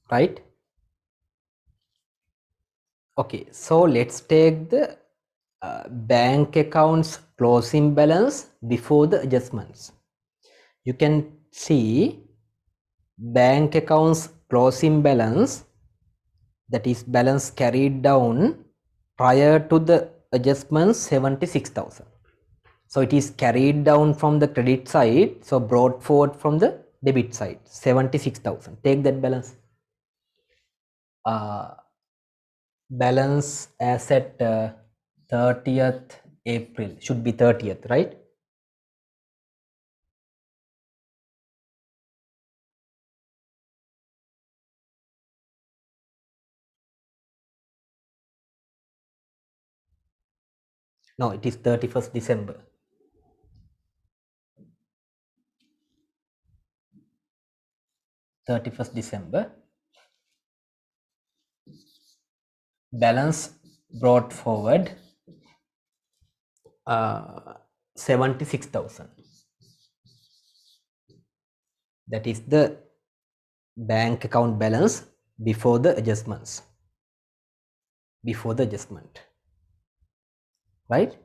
Right? Okay, so let's take the bank accounts closing balance before the adjustments. You can see bank accounts closing balance, that is balance carried down prior to the adjustments, 76,000. So it is carried down from the credit side, so brought forward from the debit side, 76,000. Take that balance. Balance as at 30th April, should be 30th, right? No, it is 31st December. Balance brought forward 76,000. That is the bank account balance before the adjustments. Before the adjustment, right?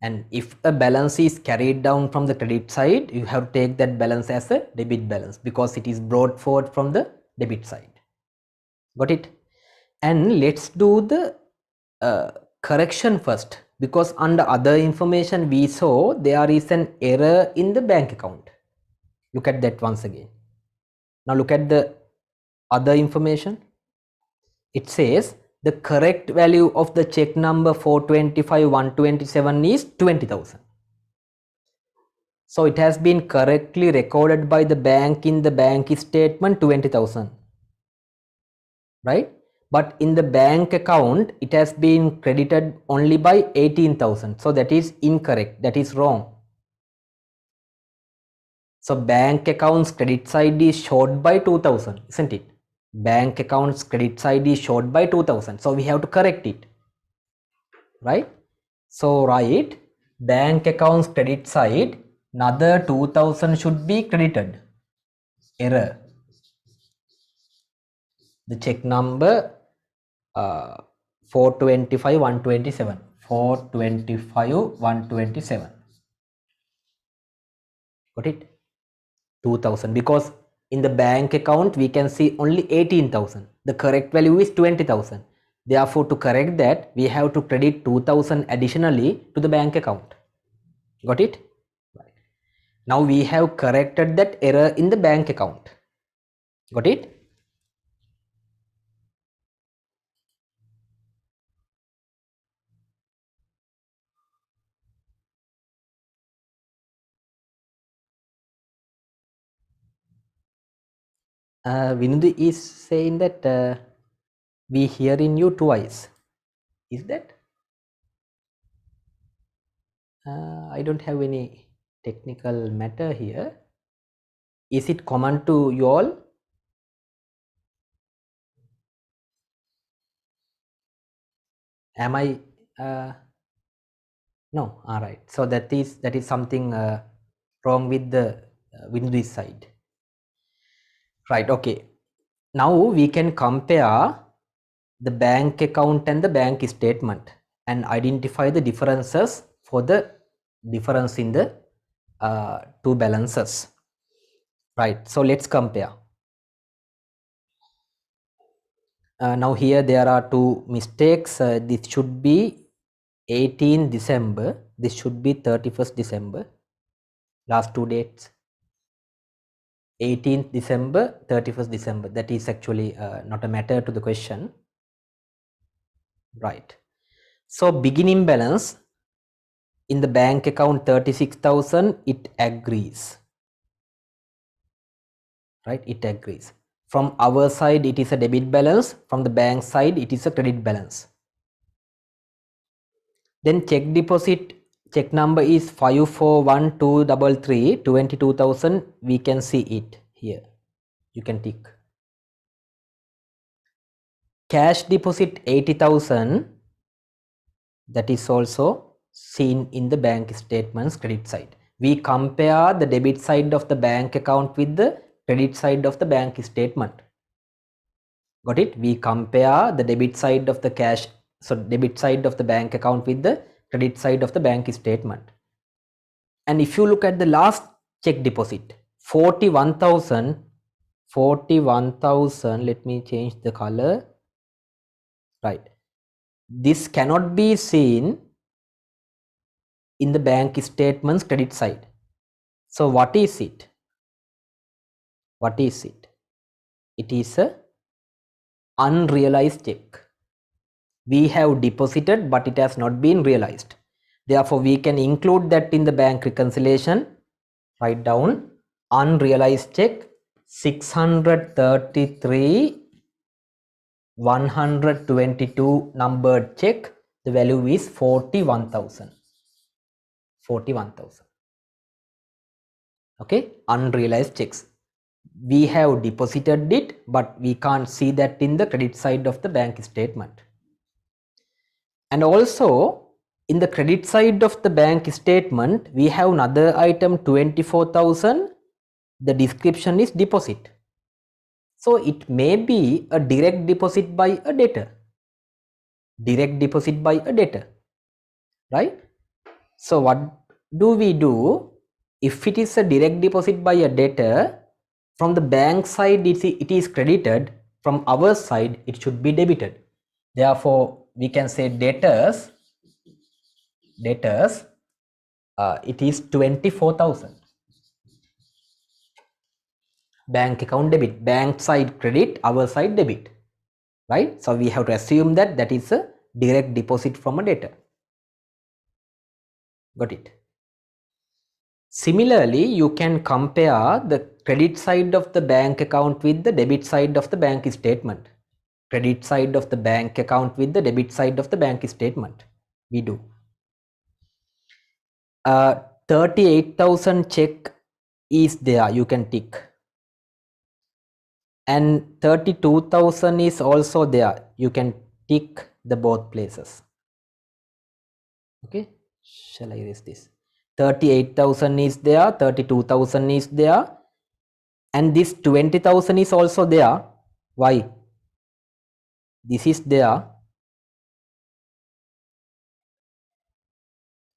And if a balance is carried down from the credit side, you have to take that balance as a debit balance because it is brought forward from the debit side. Got it? And let's do the correction first, because under other information we saw there is an error in the bank account. Look at that once again. Now look at the other information. It says the correct value of the check number 425,127 is 20,000. So it has been correctly recorded by the bank in the bank statement 20,000, right? But in the bank account it has been credited only by 18,000. So that is incorrect, that is wrong. So bank accounts credit side is short by 2000, isn't it? Bank accounts credit side is short by 2000. So we have to correct it, right? So write bank accounts credit side, another 2000 should be credited. Error. The check number 425 127. 425 127. Got it? 2000, because in the bank account we can see only 18,000. The correct value is 20,000. Therefore, to correct that, we have to credit 2000 additionally to the bank account. Got it? Right. Now we have corrected that error in the bank account. Got it? Vindu is saying that we hearing you twice. Is that? I don't have any technical matter here. Is it common to you all? Am I? No. All right. So that is something wrong with the Vindu side. Right. Okay. Now we can compare the bank account and the bank statement and identify the differences for the difference in the two balances. Right. So let's compare. Now here there are two mistakes. This should be 18 December. This should be 31st December. Last two dates. 18th December, 31st December. That is actually not a matter to the question. Right. So beginning balance in the bank account 36,000, it agrees. Right, it agrees. From our side it is a debit balance, from the bank side it is a credit balance. Then check deposit, check number is 541233, 22,000. We can see it here. You can tick. Cash deposit 80,000, that is also seen in the bank statements credit side. We compare the debit side of the bank account with the credit side of the bank statement. Got it? We compare the debit side of the cash, so debit side of the bank account with the credit side of the bank statement. And if you look at the last check deposit, 41,000, let me change the color. Right. This cannot be seen in the bank statements credit side. So what is it? What is it? It is a unrealized check. We have deposited, but it has not been realized. Therefore, we can include that in the bank reconciliation. Write down unrealized check 633 122 numbered check. The value is 41,000. 41,000. Okay, unrealized checks. We have deposited it, but we can't see that in the credit side of the bank statement. And also in the credit side of the bank statement, we have another item 24,000. The description is deposit. So it may be a direct deposit by a debtor. Direct deposit by a debtor. Right? So what do we do? If it is a direct deposit by a debtor, from the bank side it is credited, from our side it should be debited. Therefore, we can say debtors, it is 24,000. Bank account debit, bank side credit, our side debit. Right? So we have to assume that that is a direct deposit from a debtor. Got it? Similarly, you can compare the credit side of the bank account with the debit side of the bank statement. Credit side of the bank account with the debit side of the bank statement. We do. 38,000 check is there, you can tick. And 32,000 is also there, you can tick the both places. Okay, shall I erase this? 38,000 is there, 32,000 is there, and this 20,000 is also there. Why? This is there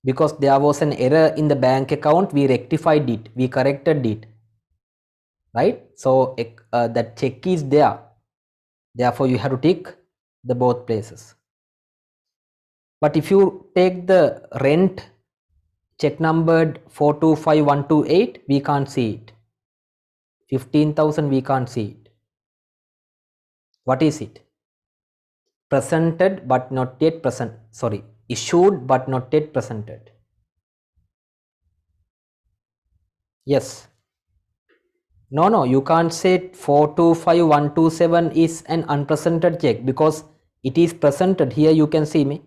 because there was an error in the bank account. We rectified it, we corrected it, right? So that check is there, therefore you have to tick the both places. But if you take the rent check numbered 425128, we can't see it. 15,000, we can't see it. What is it? Presented but not yet present, sorry, issued but not yet presented. Yes. No, you can't say 425127 is an unpresented check because it is presented. Here you can see me.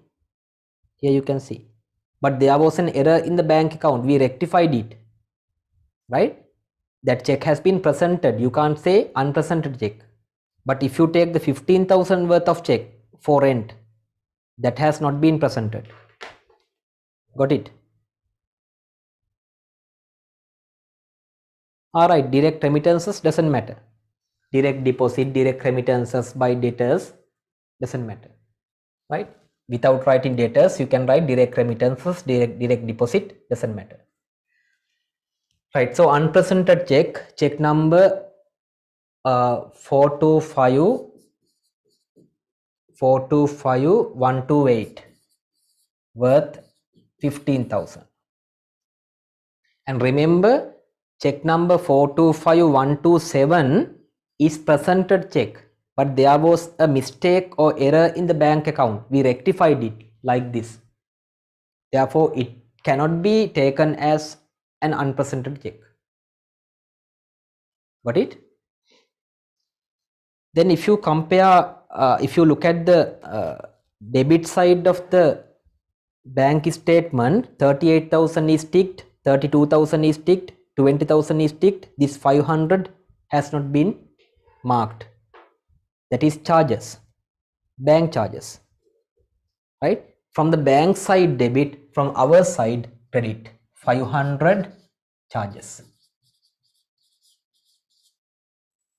Here you can see. But there was an error in the bank account. We rectified it. Right? That check has been presented. You can't say unpresented check. But if you take the 15,000 worth of check for rent, that has not been presented. Got it? Alright, direct remittances doesn't matter. Direct deposit, direct remittances by debtors doesn't matter. Right? Without writing debtors, you can write direct remittances, direct deposit, doesn't matter. Right, so unpresented check number 425128 worth 15,000. And remember, check number 425127 is presented check, but there was a mistake or error in the bank account. We rectified it like this. Therefore, it cannot be taken as an unpresented check. Got it? Then if you compare, if you look at the debit side of the bank statement, 38,000 is ticked, 32,000 is ticked, 20,000 is ticked, this 500 has not been marked. That is charges, bank charges, right? From the bank side debit, from our side credit, 500 charges.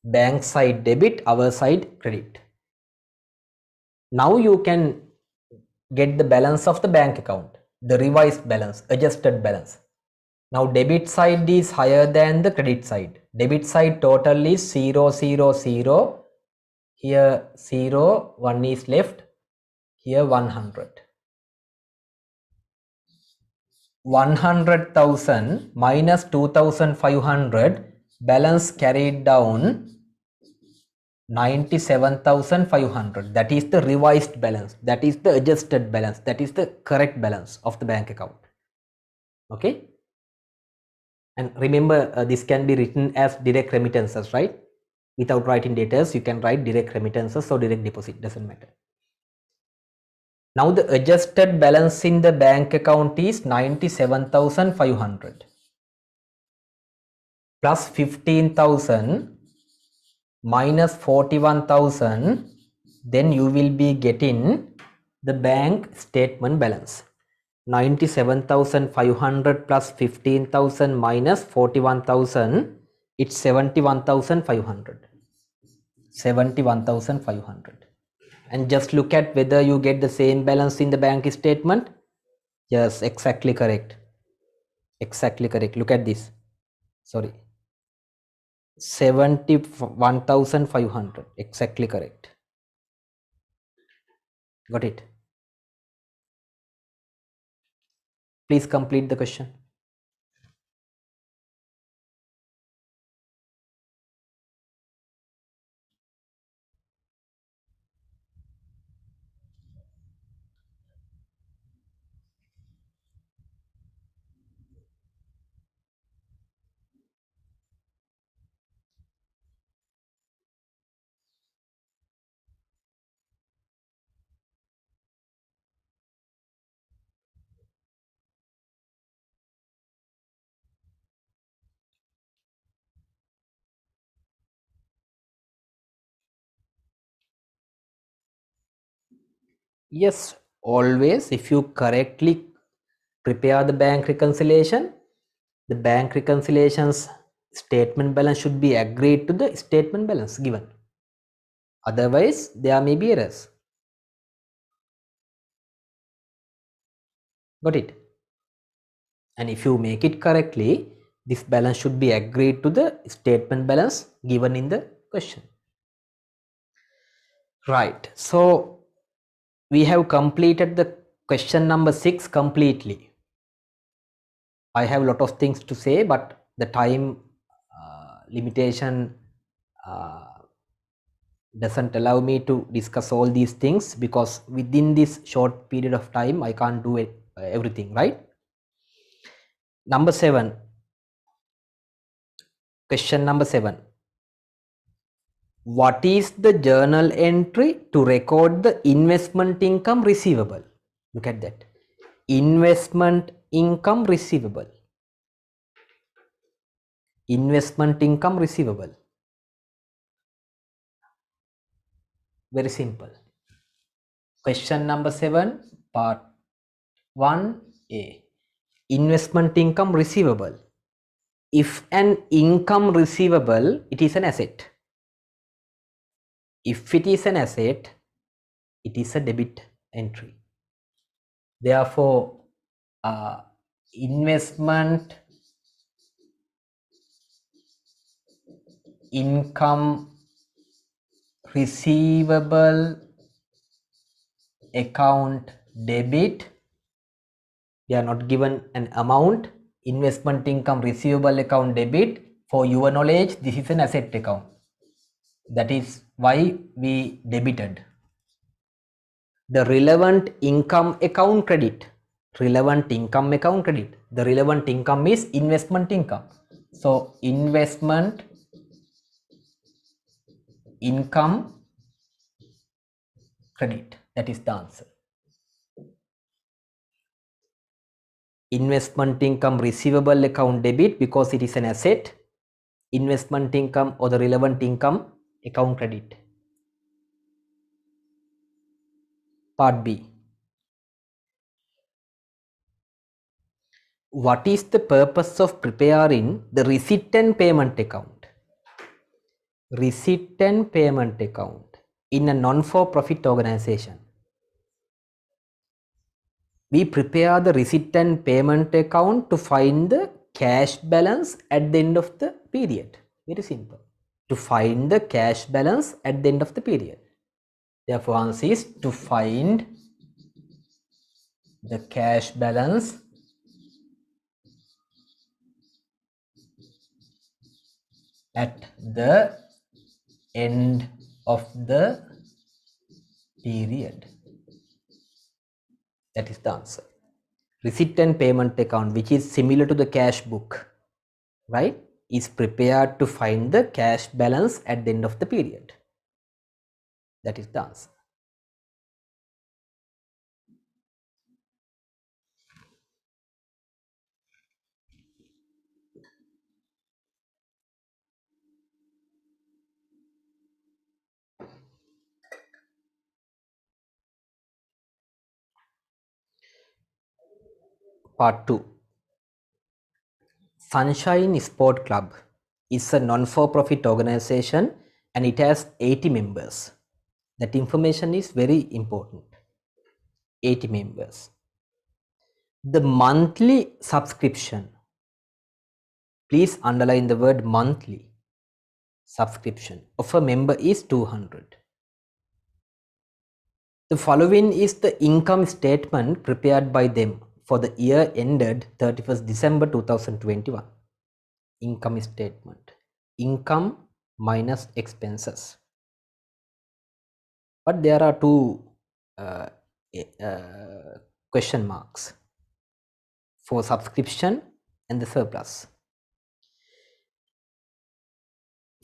Bank side debit, our side credit. Now you can get the balance of the bank account, the revised balance, adjusted balance. Now debit side is higher than the credit side. Debit side total is 0, 0, 0. Here 0, 1 is left. Here 100. 100,000 minus 2,500, balance carried down 97,500. That is the revised balance. That is the adjusted balance. That is the correct balance of the bank account. Okay. And remember, this can be written as direct remittances, right? Without writing debtors, you can write direct remittances or direct deposit, doesn't matter. Now the adjusted balance in the bank account is 97,500 plus 15,000 minus 41,000, then you will be getting the bank statement balance. 97,500 plus 15,000 minus 41,000, it's 71,500. 71,500. And just look at whether you get the same balance in the bank statement. Yes, exactly correct. Exactly correct. Look at this. Sorry. 71,500. Exactly correct. Got it? Please complete the question. Yes, always if you correctly prepare the bank reconciliation, the bank reconciliation's statement balance should be agreed to the statement balance given. Otherwise, there may be errors. Got it? And if you make it correctly, this balance should be agreed to the statement balance given in the question. Right. So we have completed the question number 6 completely. I have a lot of things to say, but the time limitation doesn't allow me to discuss all these things, because within this short period of time I can't do it, everything, right? Number 7, question number 7. What is the journal entry to record the investment income receivable? Look at that. Investment income receivable. Investment income receivable. Very simple. Question number 7, part 1A. Investment income receivable. If an income receivable, it is an asset. If it is an asset, it is a debit entry. Therefore, investment income receivable account debit, they are not given an amount. Investment income receivable account debit, for your knowledge, this is an asset account. That is why we debited. The relevant income account credit. Relevant income account credit. The relevant income is investment income. So investment income credit. That is the answer. Investment income receivable account debit, because it is an asset. Investment income or the relevant income account credit. Part B. What is the purpose of preparing the receipt and payment account? Receipt and payment account in a non-for-profit organization. We prepare the receipt and payment account to find the cash balance at the end of the period. Very simple. To find the cash balance at the end of the period. Therefore, answer is to find the cash balance at the end of the period. That is the answer. Receipt and payment account, which is similar to the cash book, right, is prepared to find the cash balance at the end of the period. That is the answer. Part 2. Sunshine Sport Club is a non-for-profit organization and it has 80 members. That information is very important. 80 members. The monthly subscription, please underline the word monthly subscription of a member is 200. The following is the income statement prepared by them for the year ended 31st December 2021. Income statement. Income minus expenses. But there are two question marks for subscription and the surplus.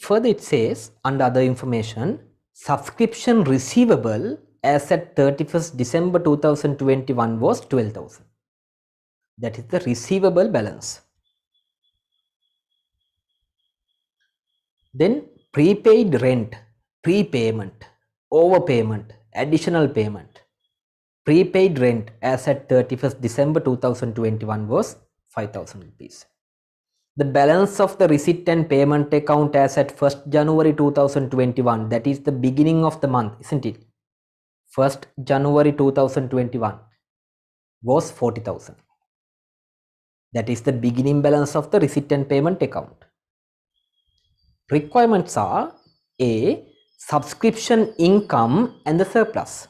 Further, it says under other information, subscription receivable as at 31st December 2021 was 12,000. That is the receivable balance. Then prepaid rent, prepayment, overpayment, additional payment. Prepaid rent as at 31st December 2021 was 5,000 rupees. The balance of the receipt and payment account as at 1st January 2021, that is the beginning of the month, isn't it? 1st January 2021 was 40,000. That is the beginning balance of the receipt and payment account. Requirements are A. Subscription income and the surplus.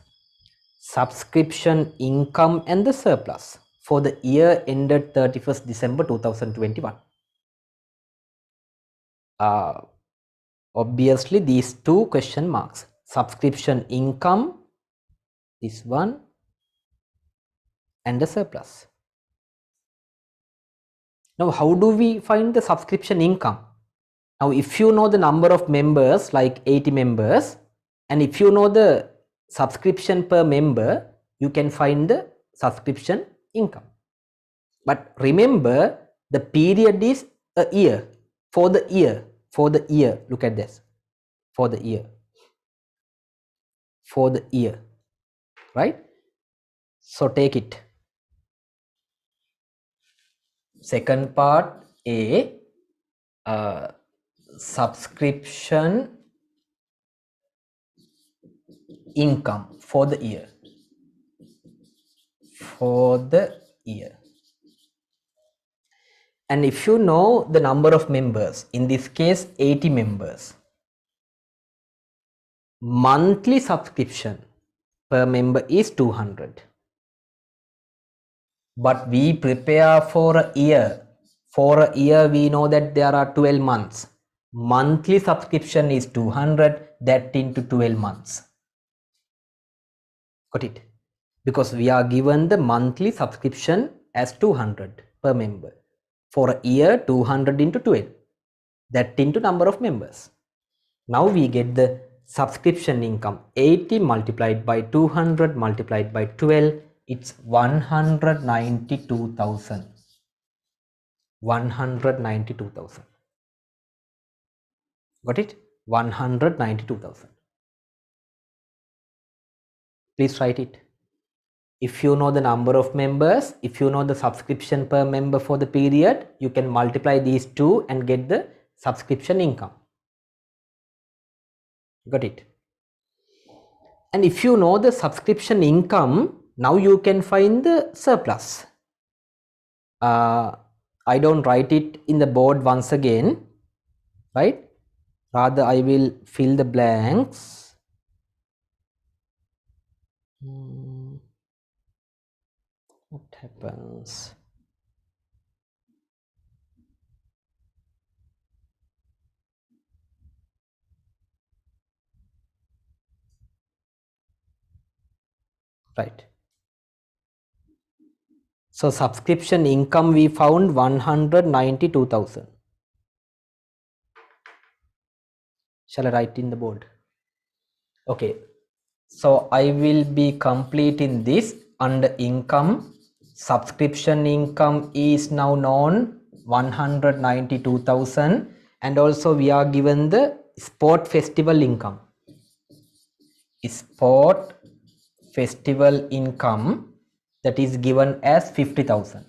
Subscription income and the surplus for the year ended 31st December 2021. Obviously these two question marks. Subscription income, this one, and the surplus. Now how do we find the subscription income? Now if you know the number of members, like 80 members, and if you know the subscription per member, you can find the subscription income. But remember, the period is a year. For the year, look at this, for the year, right? So take it. Second part, A, subscription income for the year. And if you know the number of members, in this case 80 members, monthly subscription per member is 200. But we prepare for a year. For a year we know that there are 12 months. Monthly subscription is 200, that into 12 months. Got it? Because we are given the monthly subscription as 200 per member. For a year, 200 into 12, that into number of members. Now we get the subscription income, 80 multiplied by 200 multiplied by 12, it's 192,000. 192,000. Got it? 192,000. Please write it. If you know the number of members, if you know the subscription per member for the period, you can multiply these two and get the subscription income. Got it? And if you know the subscription income, now you can find the surplus. I don't write it in the board once again, right? Rather, I will fill the blanks. What happens? Right. So subscription income we found 192,000. Shall I write in the board? Okay. So I will be completing this under income. Subscription income is now known 192,000, and also we are given the sport festival income. Sport festival income, that is given as 50,000.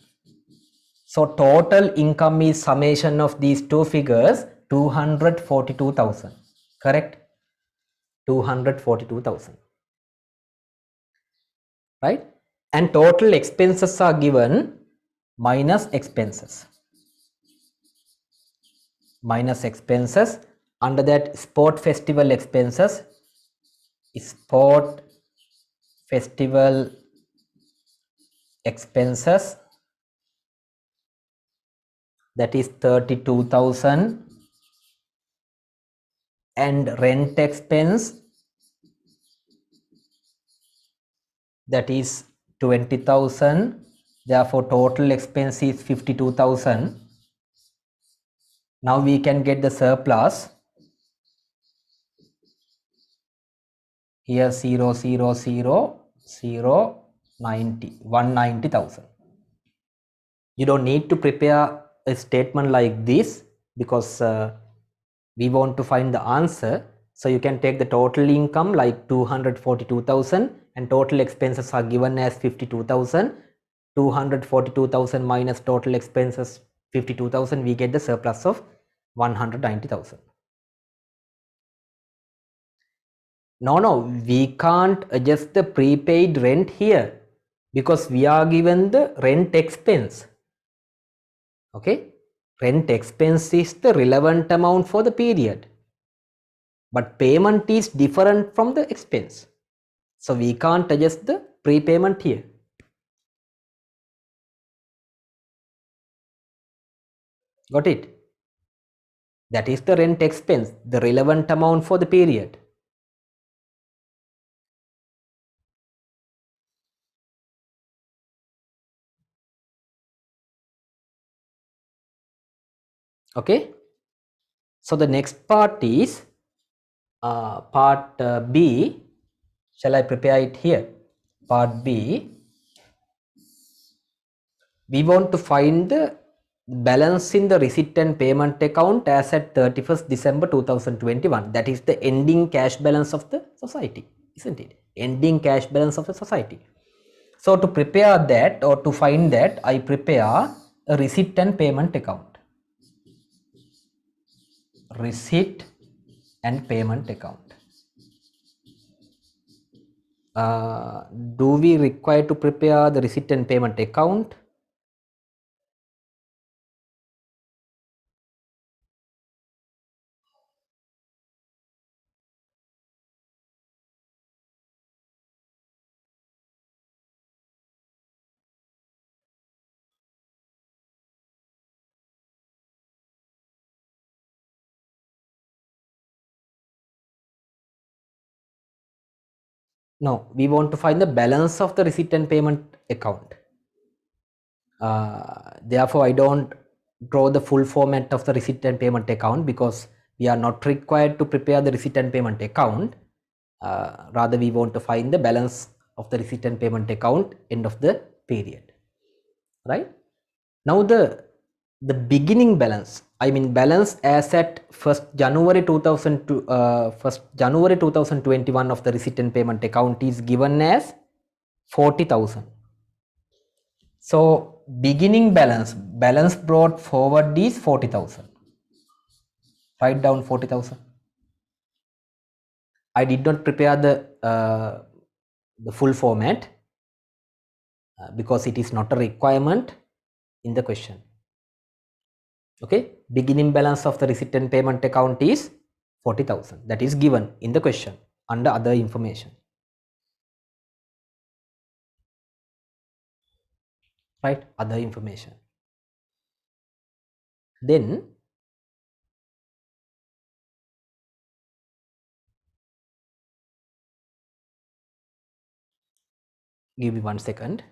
So total income is summation of these two figures, 242,000. Correct? 242,000. Right? And total expenses are given minus expenses. Minus expenses. Under that, sport festival expenses. Sport festival expenses, that is 32,000, and rent expense, that is 20,000. Therefore total expense is 52,000. Now we can get the surplus. Here 0, 0, 0, 0, 90, 190,000. You don't need to prepare a statement like this because we want to find the answer. So you can take the total income like 242,000 and total expenses are given as 52,000. 242,000 minus total expenses 52,000, we get the surplus of 190,000. No, we can't adjust the prepaid rent here because we are given the rent expense. Okay, rent expense is the relevant amount for the period, but payment is different from the expense. So we can't adjust the prepayment here. Got it? That is the rent expense, the relevant amount for the period. Okay. So the next part is part B. Shall I prepare it here? Part B. We want to find the balance in the receipt and payment account as at 31st December 2021. That is the ending cash balance of the society, isn't it? Ending cash balance of the society. So to prepare that or to find that, I prepare a receipt and payment account. Receipt and payment account. Do we require to prepare the receipt and payment account? No, we want to find the balance of the receipt and payment account. Therefore, I don't draw the full format of the receipt and payment account because we are not required to prepare the receipt and payment account. Rather, we want to find the balance of the receipt and payment account end of the period. Right? Now, the beginning balance, I mean balance as at 1st January 2021 of the receipt and payment account is given as 40,000. So beginning balance brought forward is 40,000. Write down 40,000. I did not prepare the full format because it is not a requirement in the question. Okay, beginning balance of the receipt and payment account is 40,000. That is given in the question under other information. Right, other information. Then give me 1 second.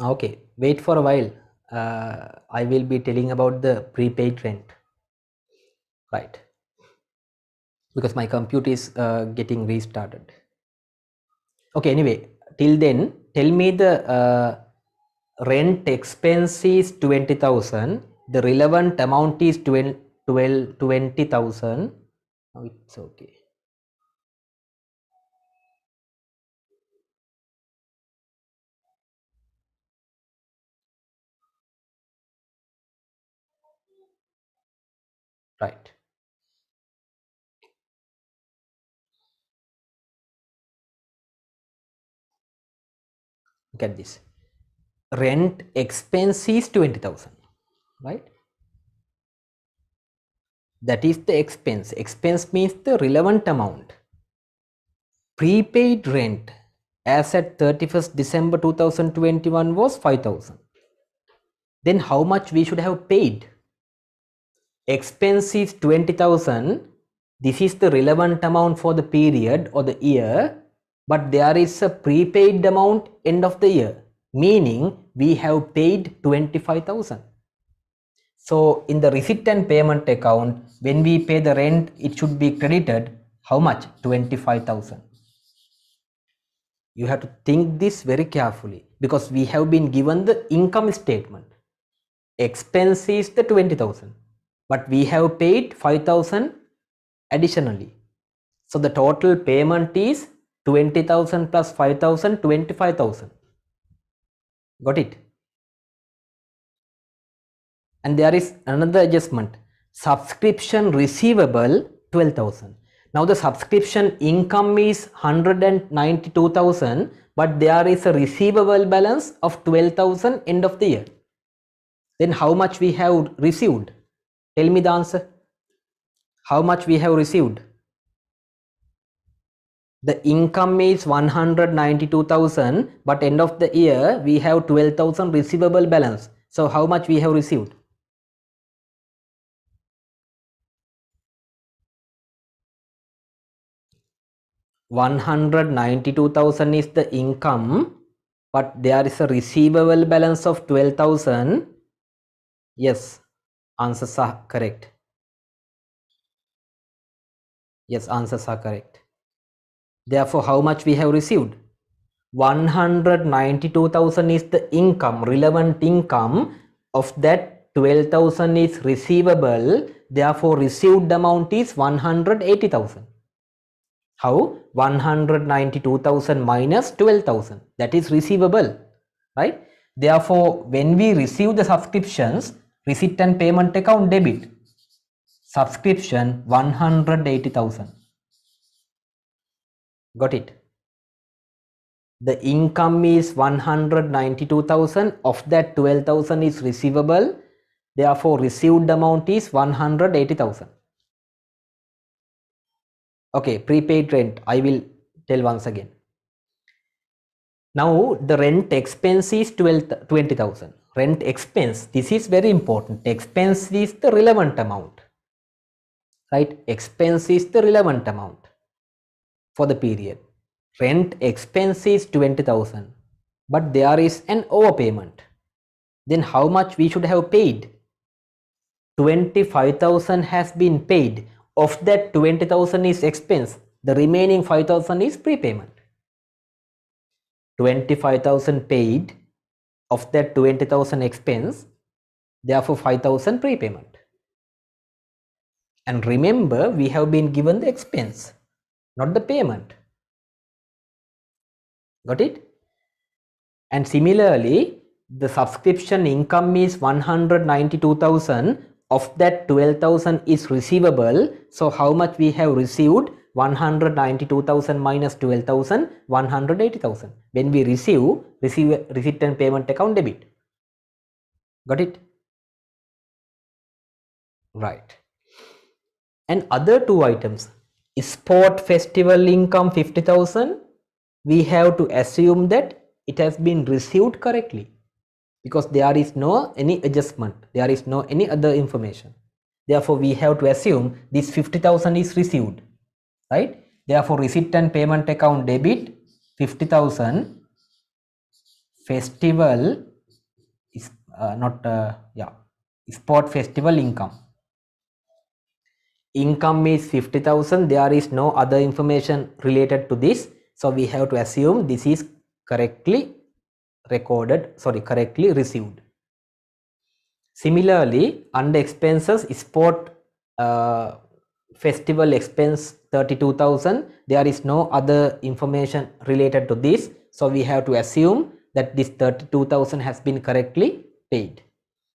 Okay, wait for a while. I will be telling about the prepaid rent. Right, because my computer is getting restarted. Okay, anyway, till then, tell me the rent expense is 20,000. The relevant amount is 20,000. Oh, it's okay. Right. Look at this. Rent expense is 20,000. Right. That is the expense. Expense means the relevant amount. Prepaid rent as at 31st December 2021 was 5,000. Then how much we should have paid? Expense is 20,000. This is the relevant amount for the period or the year, but there is a prepaid amount end of the year, meaning we have paid 25,000. So in the receipt and payment account, when we pay the rent, it should be credited how much? 25,000. You have to think this very carefully because we have been given the income statement. Expense is the 20,000, but we have paid 5,000 additionally. So the total payment is 20,000 plus 5,000, 25,000. Got it? And there is another adjustment. Subscription receivable 12,000. Now the subscription income is 192,000, but there is a receivable balance of 12,000 end of the year. Then how much we have received? Tell me the answer. How much we have received? The income is 192,000, but end of the year we have 12,000 receivable balance. So how much we have received? $192,000 is the income, but there is a receivable balance of 12,000. Yes, answers are correct. Yes, answers are correct. Therefore, how much we have received? 192,000 is the income, relevant income. Of that, 12,000 is receivable. Therefore, received amount is 180,000. How? 192,000 minus 12,000. That is receivable, right? Therefore, when we receive the subscriptions, receipt and payment account debit. Subscription 180,000. Got it? The income is 192,000. Of that, 12,000 is receivable. Therefore, received amount is 180,000. Okay, prepaid rent. I will tell once again. Now, the rent expense is 20,000. Rent expense. This is very important. Expense is the relevant amount. Right? Expense is the relevant amount for the period. Rent expense is 20,000, but there is an overpayment. Then how much we should have paid? 25,000 has been paid. Of that, 20,000 is expense. The remaining 5,000 is prepayment. 25,000 paid. Of that, 20,000 expense. Therefore, 5,000 prepayment. And remember, we have been given the expense, not the payment. Got it? And similarly, the subscription income is 192,000. Of that, 12,000 is receivable. So how much we have received? 192,000 minus 12,000, 180,000. When we receive receipt and payment account debit. Got it? Right. And other two items, sport festival income 50,000. We have to assume that it has been received correctly because there is no any adjustment. There is no any other information. Therefore, we have to assume this 50,000 is received, right? Therefore, receipt and payment account debit 50,000. Festival is sport festival income. Income is 50,000. There is no other information related to this. So we have to assume this is correctly correctly received. Similarly, under expenses, sport festival expense 32,000. There is no other information related to this. So we have to assume that this 32,000 has been correctly paid.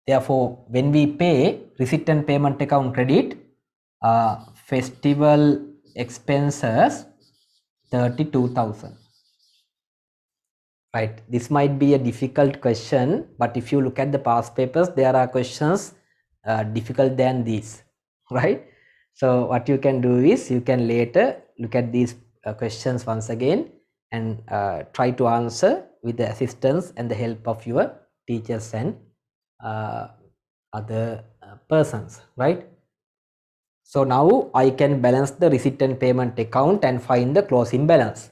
Therefore, when we pay receipt and payment account credit, festival expenses 32,000. Right. This might be a difficult question, but if you look at the past papers, there are questions difficult than these, right? So what you can do is you can later look at these questions once again and try to answer with the assistance and the help of your teachers and other persons, right? So now I can balance the receipt and payment account and find the closing balance.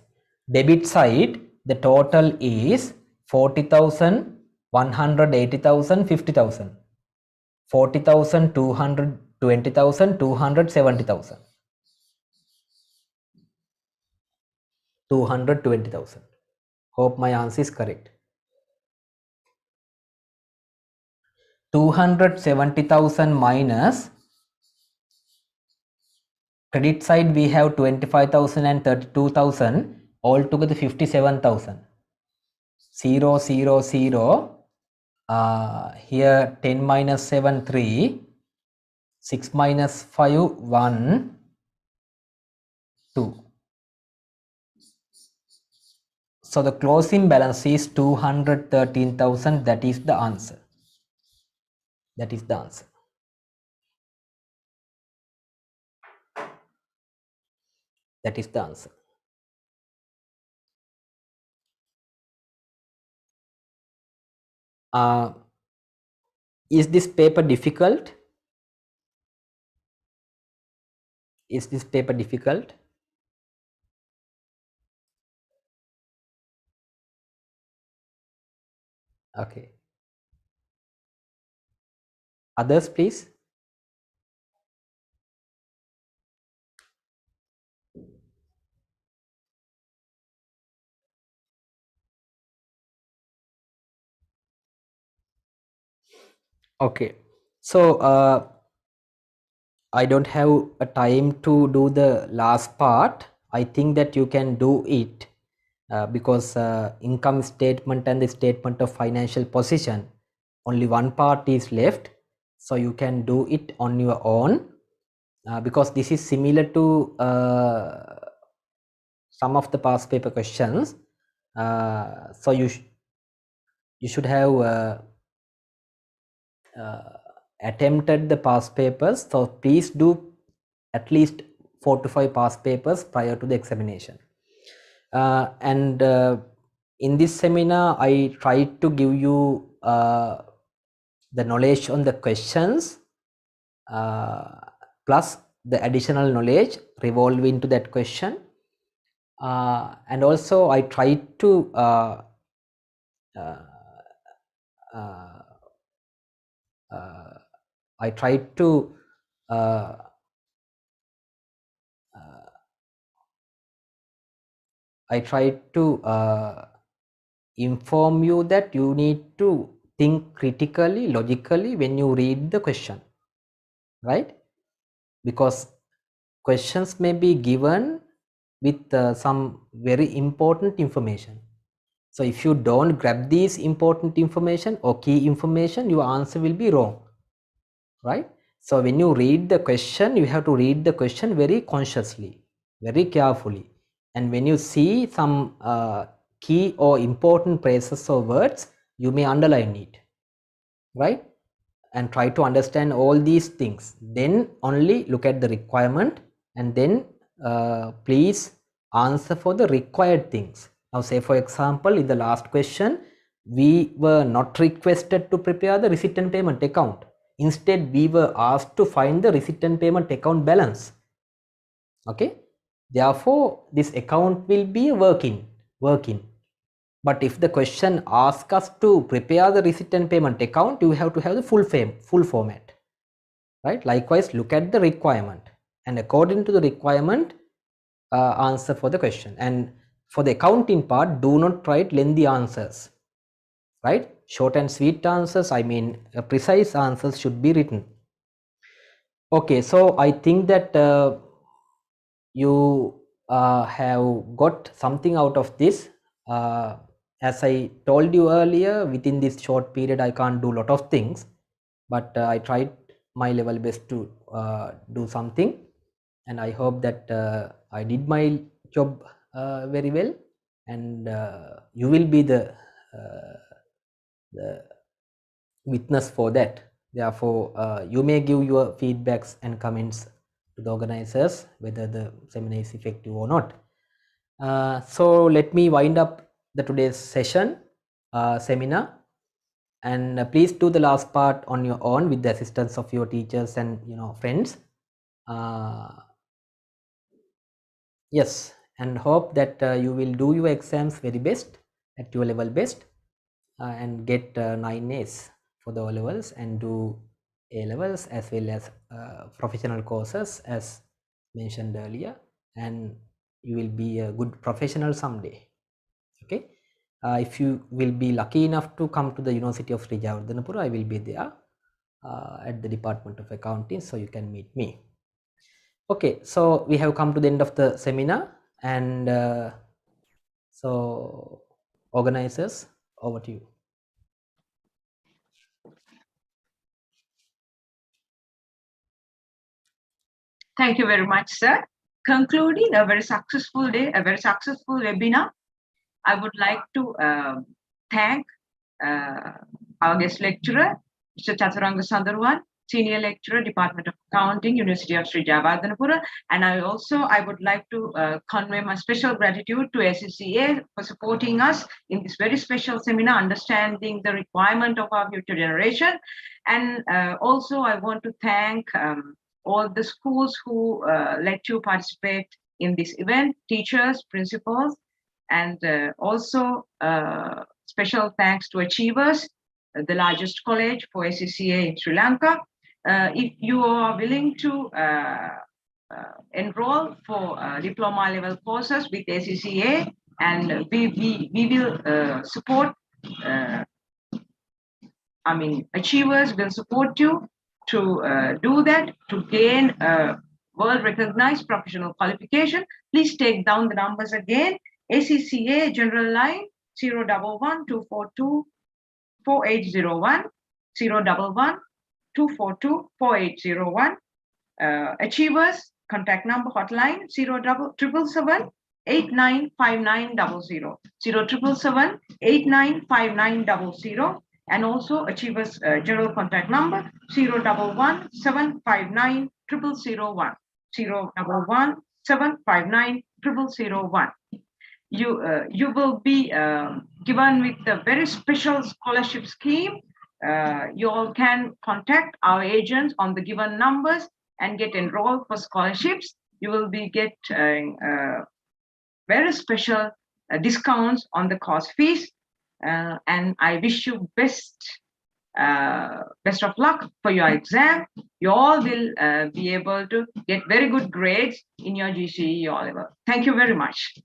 Debit side, the total is 40,000, 180,000, 50,000. 40,000, 220,000, 270,000. 220,000. Hope my answer is correct. 270,000 minus credit side we have 25,000 and 32,000, altogether 57,000. 0, 0, 0. Here 10 minus 7, 3. 6 minus 5, 1, 2. So the closing balance is 213,000. That is the answer. That is the answer. That is the answer. Is this paper difficult? Is this paper difficult? Okay. Others, please. Okay. So I don't have a time to do the last part. I think that you can do it because income statement and the statement of financial position, only one part is left. So you can do it on your own because this is similar to some of the past paper questions. So you should have attempted the past papers. So please do at least 4 to 5 past papers prior to the examination. And in this seminar, I tried to give you the knowledge on the questions plus the additional knowledge revolving to that question. And also I tried to inform you that you need to think critically, logically when you read the question, right? Because questions may be given with some very important information. So if you don't grab these important information or key information, your answer will be wrong, right? So when you read the question, you have to read the question very consciously, very carefully. And when you see some key or important phrases or words, you may underline it, right? And try to understand all these things. Then only look at the requirement and then please answer for the required things. Now say for example, in the last question, we were not requested to prepare the receipt and payment account. Instead, we were asked to find the receipt and payment account balance. Okay. Therefore, this account will be a working. But if the question asks us to prepare the receipt and payment account, you have to have the full format, right? Likewise, look at the requirement and according to the requirement, answer for the question. And for the accounting part, do not write lengthy answers, right? Short and sweet answers, I mean precise answers should be written. Okay, so I think that you have got something out of this. As I told you earlier, within this short period I can't do a lot of things, but I tried my level best to do something, and I hope that I did my job very well, and you will be the witness for that. Therefore, you may give your feedbacks and comments to the organizers whether the seminar is effective or not. So let me wind up the today's session seminar, and please do the last part on your own with the assistance of your teachers and friends. Yes, and hope that you will do your exams very best at your level best and get 9 A's for the O levels and do A levels as well as professional courses as mentioned earlier, and you will be a good professional someday. Okay, If you will be lucky enough to come to the University of Sri Javardhanapura, I will be there at the Department of Accounting, so you can meet me. Okay, so we have come to the end of the seminar, and so organizers, over to you. Thank you very much, sir. Concluding a very successful day, a very successful webinar, I would like to thank our guest lecturer, Mr. Chaturanga Sandharwan, Senior Lecturer, Department of Accounting, University of Sri Javardhanapura. And I would like to convey my special gratitude to SCCA for supporting us in this very special seminar, understanding the requirement of our future generation. And also I want to thank all the schools who let you participate in this event, teachers, principals, and also special thanks to Achievers, the largest college for SCCA in Sri Lanka. If you are willing to enroll for diploma level courses with SCCA, and we will support, Achievers will support you to do that, to gain a world-recognized professional qualification. Please take down the numbers again. ACCA General Line 011 242 4801, 011 242 4801. Achievers contact number hotline 07777 895900, 07777 895900. And also Achievers general contact number 011 759 0001, 011 759 0001. You will be given with a very special scholarship scheme. You all can contact our agents on the given numbers and get enrolled for scholarships. You will be getting very special discounts on the course fees. And I wish you best of luck for your exam. You all will be able to get very good grades in your GCE O level. Thank you very much.